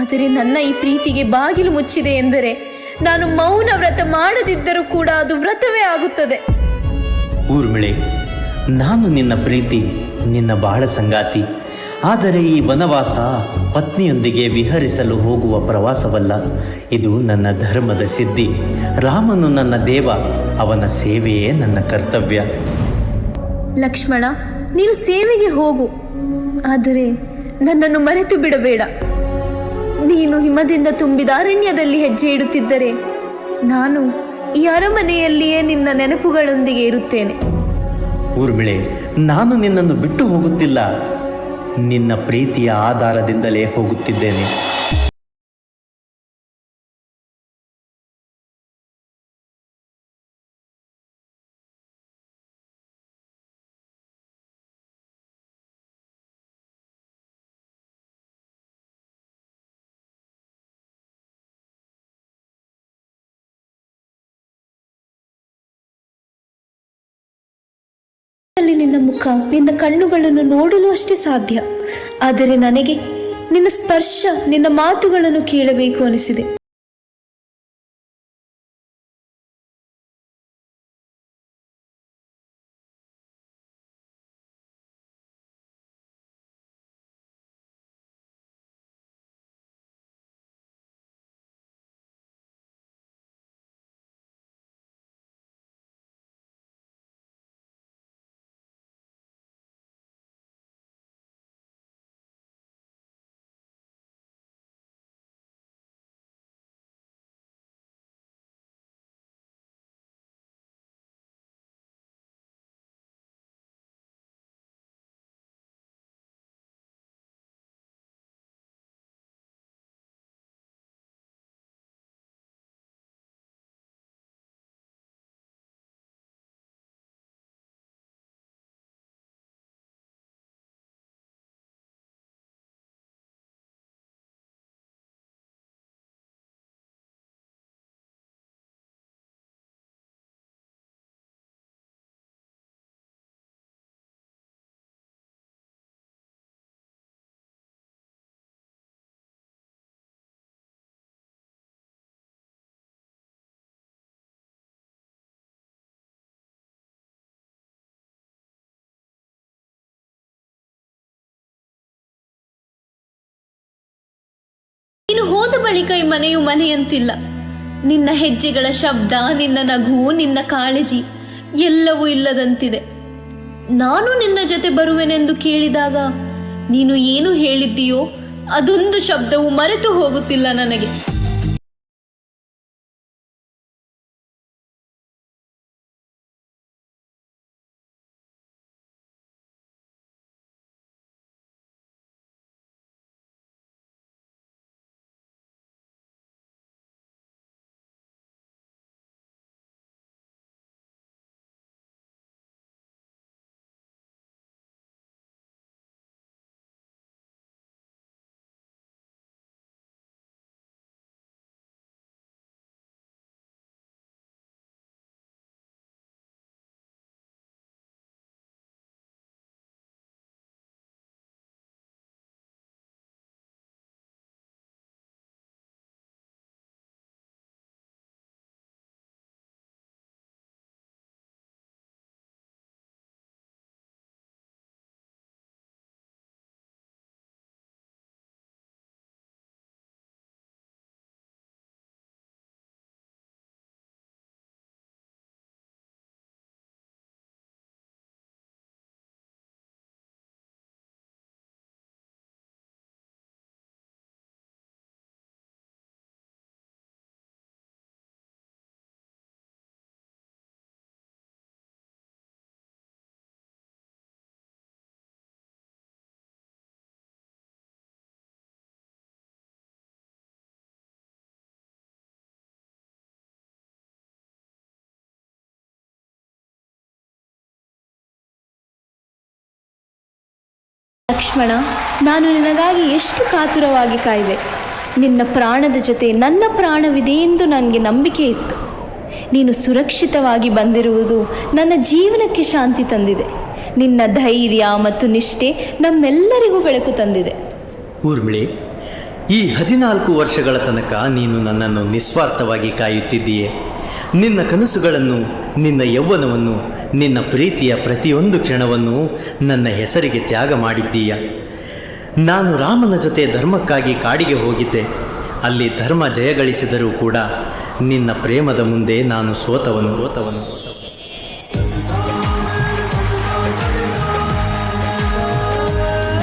ಆದರೆ ನನ್ನ ಈ ಪ್ರೀತಿಗೆ ಬಾಗಿಲು ಮುಚ್ಚಿದೆ ಎಂದರೆ ನಾನು ಮೌನ ವ್ರತ ಮಾಡದಿದ್ದರೂ ಕೂಡ ಅದು ವ್ರತವೇ ಆಗುತ್ತದೆ. ಊರ್ಮಿಳೆ, ನಾನು ನಿನ್ನ ಪ್ರೀತಿ, ನಿನ್ನ ಬಾಳ ಸಂಗಾತಿ. ಆದರೆ ಈ ವನವಾಸ ಪತ್ನಿಯೊಂದಿಗೆ ವಿಹರಿಸಲು ಹೋಗುವ ಪ್ರವಾಸವಲ್ಲ. ಇದು ನನ್ನ ಧರ್ಮದ ಸಿದ್ಧಿ. ರಾಮನು ನನ್ನ ದೇವ, ಅವನ ಸೇವೆಯೇ ನನ್ನ ಕರ್ತವ್ಯ. ಲಕ್ಷ್ಮಣ, ನೀನು ಸೇವೆಗೆ ಹೋಗು, ಆದರೆ ನನ್ನನ್ನು ಮರೆತು ಬಿಡಬೇಡ. ನೀನು ಹಿಮದಿಂದ ತುಂಬಿದ ಅರಣ್ಯದಲ್ಲಿ ಹೆಜ್ಜೆ ಇಡುತ್ತಿದ್ದರೆ ನಾನು ಈ ಅರಮನೆಯಲ್ಲಿಯೇ ನಿನ್ನ ನೆನಪುಗಳೊಂದಿಗೆ ಇರುತ್ತೇನೆ. ಊರ್ಮಿಳೆ, ನಾನು ನಿನ್ನನ್ನು ಬಿಟ್ಟು ಹೋಗುತ್ತಿಲ್ಲ, ನಿನ್ನ ಪ್ರೀತಿಯ ಆಧಾರದಿಂದಲೇ ಹೋಗುತ್ತಿದ್ದೇನೆ. ನಿನ್ನ ಮುಖ, ನಿನ್ನ ಕಣ್ಣುಗಳನ್ನು ನೋಡಲು ಅಷ್ಟೇ ಸಾಧ್ಯ. ಆದರೆ ನನಗೆ ನಿನ್ನ ಸ್ಪರ್ಶ, ನಿನ್ನ ಮಾತುಗಳನ್ನು ಕೇಳಬೇಕು ಅನಿಸಿದೆ. ನೀನು ಹೋದ ಬಳಿಕ ಈ ಮನೆಯು ಮನೆಯಂತಿಲ್ಲ. ನಿನ್ನ ಹೆಜ್ಜೆಗಳ ಶಬ್ದ, ನಿನ್ನ ನಗು, ನಿನ್ನ ಕಾಳಜಿ ಎಲ್ಲವೂ ಇಲ್ಲದಂತಿದೆ. ನಾನು ನಿನ್ನ ಜೊತೆ ಬರುವೆನೆಂದು ಕೇಳಿದಾಗ ನೀನು ಏನು ಹೇಳಿದ್ದೀಯೋ ಅದೊಂದು ಶಬ್ದವು ಮರೆತು ಹೋಗುತ್ತಿಲ್ಲ ನನಗೆ. ಲಕ್ಷ್ಮಣ, ನಾನು ನಿನಗಾಗಿ ಎಷ್ಟು ಕಾತುರವಾಗಿ ಕಾಯ್ದೆ. ನಿನ್ನ ಪ್ರಾಣದ ಜೊತೆ ನನ್ನ ಪ್ರಾಣವಿದೆ ಎಂದು ನನಗೆ ನಂಬಿಕೆ ಇತ್ತು. ನೀನು ಸುರಕ್ಷಿತವಾಗಿ ಬಂದಿರುವುದು ನನ್ನ ಜೀವನಕ್ಕೆ ಶಾಂತಿ ತಂದಿದೆ. ನಿನ್ನ ಧೈರ್ಯ ಮತ್ತು ನಿಷ್ಠೆ ನಮ್ಮೆಲ್ಲರಿಗೂ ಬೆಳಕು ತಂದಿದೆ. ಊರ್ಮಿಳೆ, ಈ 14 ವರ್ಷಗಳ ತನಕ ನೀನು ನನ್ನನ್ನು ನಿಸ್ವಾರ್ಥವಾಗಿ ಕಾಯುತ್ತಿದ್ದೀಯೆ. ನಿನ್ನ ಕನಸುಗಳನ್ನು, ನಿನ್ನ ಯೌವನವನ್ನು, ನಿನ್ನ ಪ್ರೀತಿಯ ಪ್ರತಿಯೊಂದು ಕ್ಷಣವನ್ನು ನನ್ನ ಹೆಸರಿಗೆ ತ್ಯಾಗ ಮಾಡಿದ್ದೀಯ. ನಾನು ರಾಮನ ಜೊತೆ ಧರ್ಮಕ್ಕಾಗಿ ಕಾಡಿಗೆ ಹೋಗಿದ್ದೆ. ಅಲ್ಲಿ ಧರ್ಮ ಜಯಗಳಿಸಿದರೂ ಕೂಡ ನಿನ್ನ ಪ್ರೇಮದ ಮುಂದೆ ನಾನು ಸೋತವನು.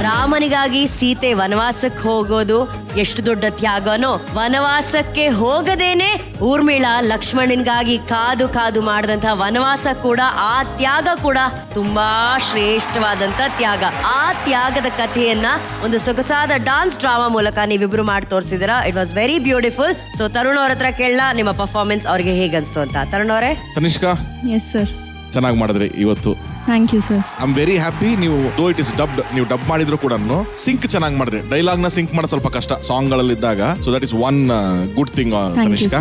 ರಾಮನಿಗಾಗಿ ಸೀತೆ ವನವಾಸಕ್ಕೆ ಹೋಗೋದು ಎಷ್ಟು ದೊಡ್ಡ ತ್ಯಾಗನೋ, ವನವಾಸಕ್ಕೆ ಹೋಗದೇನೆ ಊರ್ಮಿಳಾ ಲಕ್ಷ್ಮಣನಿಗಾಗಿ ಕಾದು ಕಾದು ಮಾಡಿದಂತಹ ವನವಾಸ ಕೂಡ, ಆ ತ್ಯಾಗ ಕೂಡ ತುಂಬಾ ಶ್ರೇಷ್ಠವಾದಂತ ತ್ಯಾಗ. ಆ ತ್ಯಾಗದ ಕಥೆಯನ್ನ ಒಂದು ಸೊಗಸಾದ ಡಾನ್ಸ್ ಡ್ರಾಮಾ ಮೂಲಕ ನೀವಿಬ್ರು ಮಾಡಿ ತೋರಿಸಿದಿರಾ. It was very beautiful. So Tarun ಅವ್ರ ಹತ್ರ ಕೇಳಲ್ಲ, ನಿಮ್ಮ ಪರ್ಫಾರ್ಮೆನ್ಸ್ ಅವ್ರಿಗೆ ಹೇಗನ್ಸ್ತು ಅಂತ. ತರುಣ್ ಅವರೇ. Tanishka, yes sir. ಚೆನ್ನಾಗಿ ಮಾಡಿದ್ರಿ ಇವತ್ತು. Thank you sir. I am very happy. ನೀವು ದೋ ಇಟ್ ಇಸ್ ಡಬ್ಡ್, ನೀವು ಡಬ್ ಮಾಡಿದ್ರು ಕೂಡ ಸಿಂಕ್ ಚೆನ್ನಾಗಿ ಮಾಡಿದ್ರಿ. ಡೈಲಾಗ್ ನ ಸಿಂಕ್ ಮಾಡೋದು ಸ್ವಲ್ಪ ಕಷ್ಟ ಸಾಂಗ್ ಗಳಲ್ಲಿದ್ದಾಗ. So that is one good thing. Tanishka,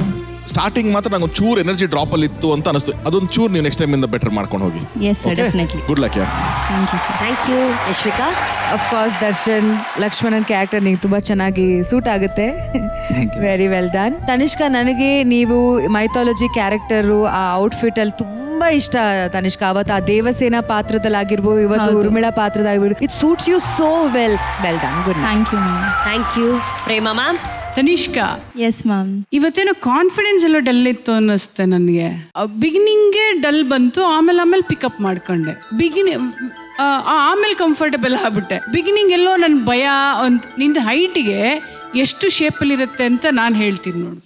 starting ಮಾತ್ರ ನಂಗೆ ಒಂದು ಚೂರ್ ಎನರ್ಜಿ ಡ್ರಾಪ್ ಅಲ್ಲಿ ಇತ್ತು ಅಂತ ಅನಿಸ್ತು. ಅದೊಂದು ಚೂರ್ ನೀವು ನೆಕ್ಸ್ಟ್ ಟೈಮ್ ಇಂದ ಬೆಟರ್ ಮಾಡ್ಕೊಂಡು ಹೋಗಿ. Yes sir, definitely. Good luck ಯಾರ್. Thank you sir. Thank you. Yashvika. Of course Darshan, ಲಕ್ಷ್ಮಣನ್ ಕ್ಯಾರೆಕ್ಟರ್ ನಿಂಗೆ ತುಂಬಾ ಚೆನ್ನಾಗಿ ಸೂಟ್ ಆಗುತ್ತೆ. Very well done. ತನಿಷ್ಕಾ, ನನಗೆ ನೀವು ಮೈಥಾಲಜಿ ಕ್ಯಾರೆಕ್ಟರು, ಆ ಔಟ್ಫಿಟ್ ಅಲ್ಲಿ ತುಂಬಾ ಇಷ್ಟ. ತನಿಷ್ಕಾ, ಅವತ್ತು ಆ ದೇವಸೇನಾ ಪಾತ್ರದಲ್ಲಾಗಿರ್ಬೋದು, ಇವತ್ತು ಊರ್ಮಿಳಾ ಪಾತ್ರದಾಗಿರ್ಬೋದು, it suits you so well. Well done. Good. Thank you ma'am. Thank you. Prema ma'am. Tanishka, yes ma'am. ಇವತ್ತೇನೋ ಕಾನ್ಫಿಡೆನ್ಸ್ ಎಲ್ಲ ಡಲ್ ಇತ್ತು ಅನ್ನಿಸ್ತೆ ನನಗೆ. ಬಿಗಿನಿಂಗ್ಗೆ ಡಲ್ ಬಂತು, ಆಮೇಲೆ ಪಿಕಪ್ ಮಾಡ್ಕೊಂಡೆ. ಆಮೇಲೆ ಕಂಫರ್ಟಬಲ್ ಆಗ್ಬಿಟ್ಟೆ. ಬಿಗಿನಿಂಗ್ ಎಲ್ಲೋ ನನ್ನ ಭಯ, ನಿನ್ನ ಹೈಟಿಗೆ ಎಷ್ಟು ಶೇಪಲ್ಲಿ ಇರುತ್ತೆ ಅಂತ ನಾನು ಹೇಳ್ತೀನಿ ನೋಡು.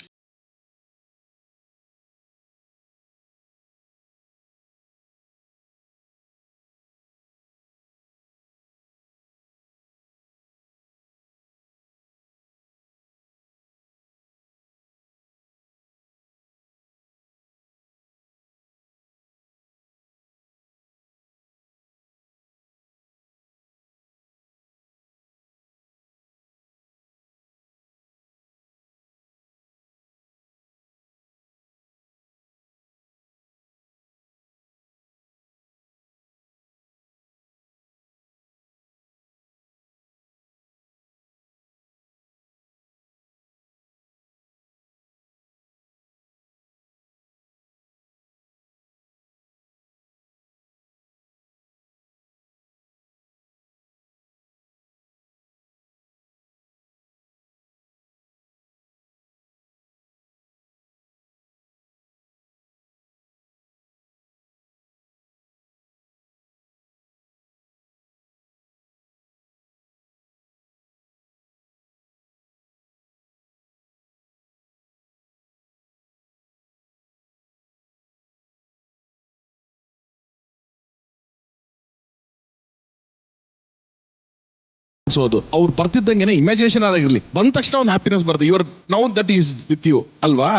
ಅನ್ಸೋದು ಅವ್ರು ಬರ್ತಿದ್ದಂಗೆನೆ ಇಮ್ಯಾಜಿನೇಷನ್ ಆಗಿರ್ಲಿ, ಬಂದ ತಕ್ಷಣ ಒಂದು ಹ್ಯಾಪಿನೆಸ್ ಬರುತ್ತೆ. Your now that is with you ಅಲ್ವಾ?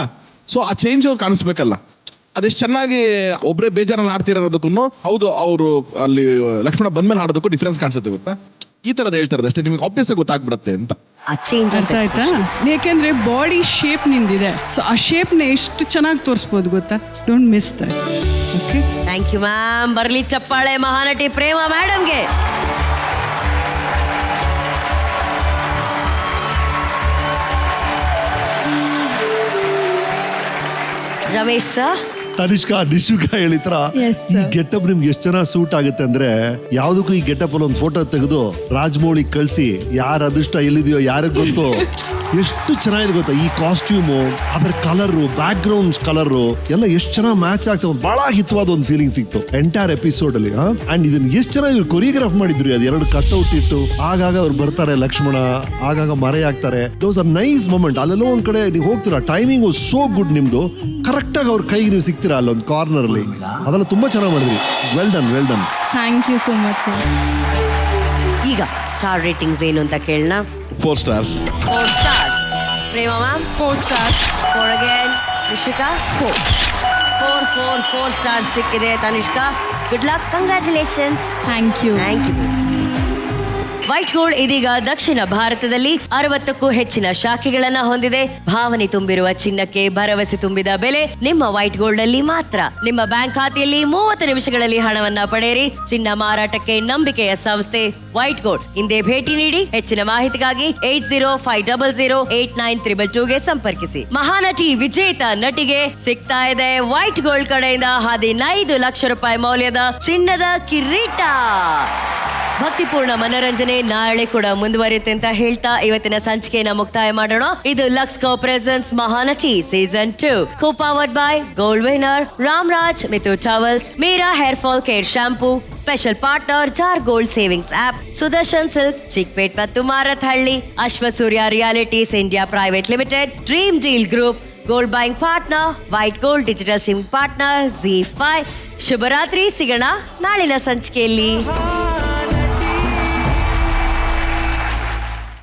ಸೊ ಆ ಚೇಂಜ್ ಅವ್ರು ಕಾಣಿಸ್ಬೇಕಲ್ಲ. ಅದೆಷ್ಟು ಚೆನ್ನಾಗಿ ಒಬ್ಬರೇ ಬೇಜಾರಲ್ಲಿ ಆಡ್ತಿರೋದಕ್ಕೂ ಹೌದು ಅವರು ಅಲ್ಲಿ ಲಕ್ಷ್ಮಣ ಬಂದ್ಮೇಲೆ ಆಡೋದಕ್ಕೂ ಡಿಫ್ರೆನ್ಸ್ ಕಾಣಿಸುತ್ತೆ ಗೊತ್ತಾ? ಈ ತರದ್ ಹೇಳ್ತಾರೆ ಅಷ್ಟೇ, ನಿಮಗೆ ಆಬ್ವಿಯಸ್ ಗೊತ್ತಾಗ್ಬಿಡುತ್ತೆ ಅಂತ. ಅರ್ಥ ಆಯ್ತಾ? ಯಾಕೆಂದ್ರೆ ಬಾಡಿ ಶೇಪ್ ನಿಂದಿದೆ, ಸೊ ಆ ಶೇಪ್ ನ ಎಷ್ಟು ಚೆನ್ನಾಗಿ ತೋರಿಸ್ಬೋದು ಗೊತ್ತಾ? Don't miss that. Okay, thank you ma'am. ಬರ್ಲಿ ಚಪ್ಪಾಳೆ ಮಹಾನಟಿ ಪ್ರೇಮ ಮೇಡಮ್ಗೆ. ರಮೇಶ್ ಸರ್, ತನಿಷ್ಕಾ ನಿಶುಕಾ ಹೇಳಿತ್ರ ಈ ಗೆಟಪ್ ನಿಮ್ಗೆ ಎಷ್ಟು ಚೆನ್ನಾಗಿ ಸೂಟ್ ಆಗುತ್ತೆ ಅಂದ್ರೆ, ಯಾವ್ದಕ್ಕೂ ಈ ಗೆಟಪ್ ಅಲ್ಲಿ ಒಂದು ಫೋಟೋ ತೆಗೆದು ರಾಜಮೌಳಿ ಕಳ್ಸಿ ಯಾರ ಅದೃಷ್ಟ ಎಲ್ಲಿದೆಯೋ ಯಾರಿಗೆ ಗೊತ್ತು. ಎಷ್ಟು ಚೆನ್ನಾಗಿದೆ ಗೊತ್ತಾ ಈ ಕಾಸ್ಟ್ಯೂಮು, ಅದ್ರ ಕಲರು, ಬ್ಯಾಕ್ ಗ್ರೌಂಡ್ ಕಲರು ಎಲ್ಲ ಎಷ್ಟು ಚೆನ್ನಾಗಿ ಮ್ಯಾಚ್ ಆಗ್ತದೆ. ಬಹಳ ಹಿತವಾದ ಒಂದು ಫೀಲಿಂಗ್ ಸಿಕ್ತು ಎಂಟೈರ್ ಎಪಿಸೋಡ್ ಅಲ್ಲಿ. ಅಂಡ್ ಇದನ್ನ ಎಷ್ಟು ಚೆನ್ನಾಗಿ ಇವ್ರು ಕೊರಿಯೋಗ್ರಾಫ್ ಮಾಡಿದ್ರು. ಅದು ಎರಡು ಕಟ್ಔಟ್ ಇಟ್ಟು ಆಗಾಗ ಅವ್ರು ಬರ್ತಾರೆ ಲಕ್ಷ್ಮಣ, ಆಗಾಗ ಮರೆಯಾಗ್ತಾರೆ. Those are nice moment. ಅಲ್ಲೆಲ್ಲೋ ಒಂದ್ ಕಡೆ ನೀವು ಹೋಗ್ತೀರಾ, ಟೈಮಿಂಗ್ ವಾಸ್ ಸೋ ಗುಡ್ ನಿಮ್ದು. ಕರೆಕ್ಟ್ ಆಗಿ ಅವ್ರ ಕೈಗೆ ನೀವು ಸಿಗ್ತೀರಾ ಅಲ್ಲೊಂದು ಕಾರ್ನರ್ ಅಲ್ಲಿ. ಅದೆಲ್ಲ ತುಂಬಾ ಚೆನ್ನಾಗಿ ಮಾಡಿದ್ರಿ. Well done, well done. Thank you so much sir. ಈಗ ಸ್ಟಾರ್ ರೇಟಿಂಗ್ಸ್ ಏನು ಅಂತ ಕೇಳೋಣ. 4 stars. 4 stars. Prema ma'am 4 stars. 4 again. Nishika 4 stars ಸಿಕ್ಕಿದೆ. Tanishka, good luck, congratulations. Thank you. Thank you. White gold ಇದೀಗ ದಕ್ಷಿಣ ಭಾರತದಲ್ಲಿ 60ಕ್ಕೂ ಹೆಚ್ಚಿನ ಶಾಖೆಗಳನ್ನ ಹೊಂದಿದೆ. ಭಾವನೆ ತುಂಬಿರುವ ಚಿನ್ನಕ್ಕೆ ಭರವಸೆ ತುಂಬಿದ ಬೆಲೆ ನಿಮ್ಮ ವೈಟ್ ಗೋಲ್ಡ್ ಅಲ್ಲಿ ಮಾತ್ರ. ನಿಮ್ಮ ಬ್ಯಾಂಕ್ ಖಾತೆಯಲ್ಲಿ 30 ನಿಮಿಷಗಳಲ್ಲಿ ಹಣವನ್ನ ಪಡೆಯಿರಿ. ಚಿನ್ನ ಮಾರಾಟಕ್ಕೆ ನಂಬಿಕೆಯ ಸಂಸ್ಥೆ ವೈಟ್ ಗೋಲ್ಡ್. ಹಿಂದೆ ಭೇಟಿ ನೀಡಿ. ಹೆಚ್ಚಿನ ಮಾಹಿತಿಗಾಗಿ 8050089322ಗೆ ಸಂಪರ್ಕಿಸಿ. ಮಹಾನಟಿ ವಿಜೇತ ನಟಿಗೆ ಸಿಗ್ತಾ ಇದೆ ವೈಟ್ ಗೋಲ್ಡ್ ಕಡೆಯಿಂದ 15 ಲಕ್ಷ ರೂಪಾಯಿ ಮೌಲ್ಯದ ಚಿನ್ನದ ಕಿರೀಟ. ಭಕ್ತಿಪೂರ್ಣ ಮನರಂಜನೆ ನಾಳೆ ಕೂಡ ಮುಂದುವರಿಯುತ್ತೆ ಅಂತ ಹೇಳ್ತಾ ಇವತ್ತಿನ ಸಂಚಿಕೆಯನ್ನ ಮುಕ್ತಾಯ ಮಾಡೋಣ. ಇದು Lux co presents Mahanati season 2, co-powered by gold winner Ramraj Mithu towels, Meera hair fall care shampoo, special partner Jar gold savings app, Sudarshan silk, Chickpet ಮತ್ತು Marathahalli, Ashwasurya realities India private limited, dream deal group, gold buying partner, white gold digital streaming partner, ZEE5. ಶುಭರಾತ್ರಿ. ಸಿಗೋಣ ನಾಳಿನ ಸಂಚಿಕೆಯಲ್ಲಿ.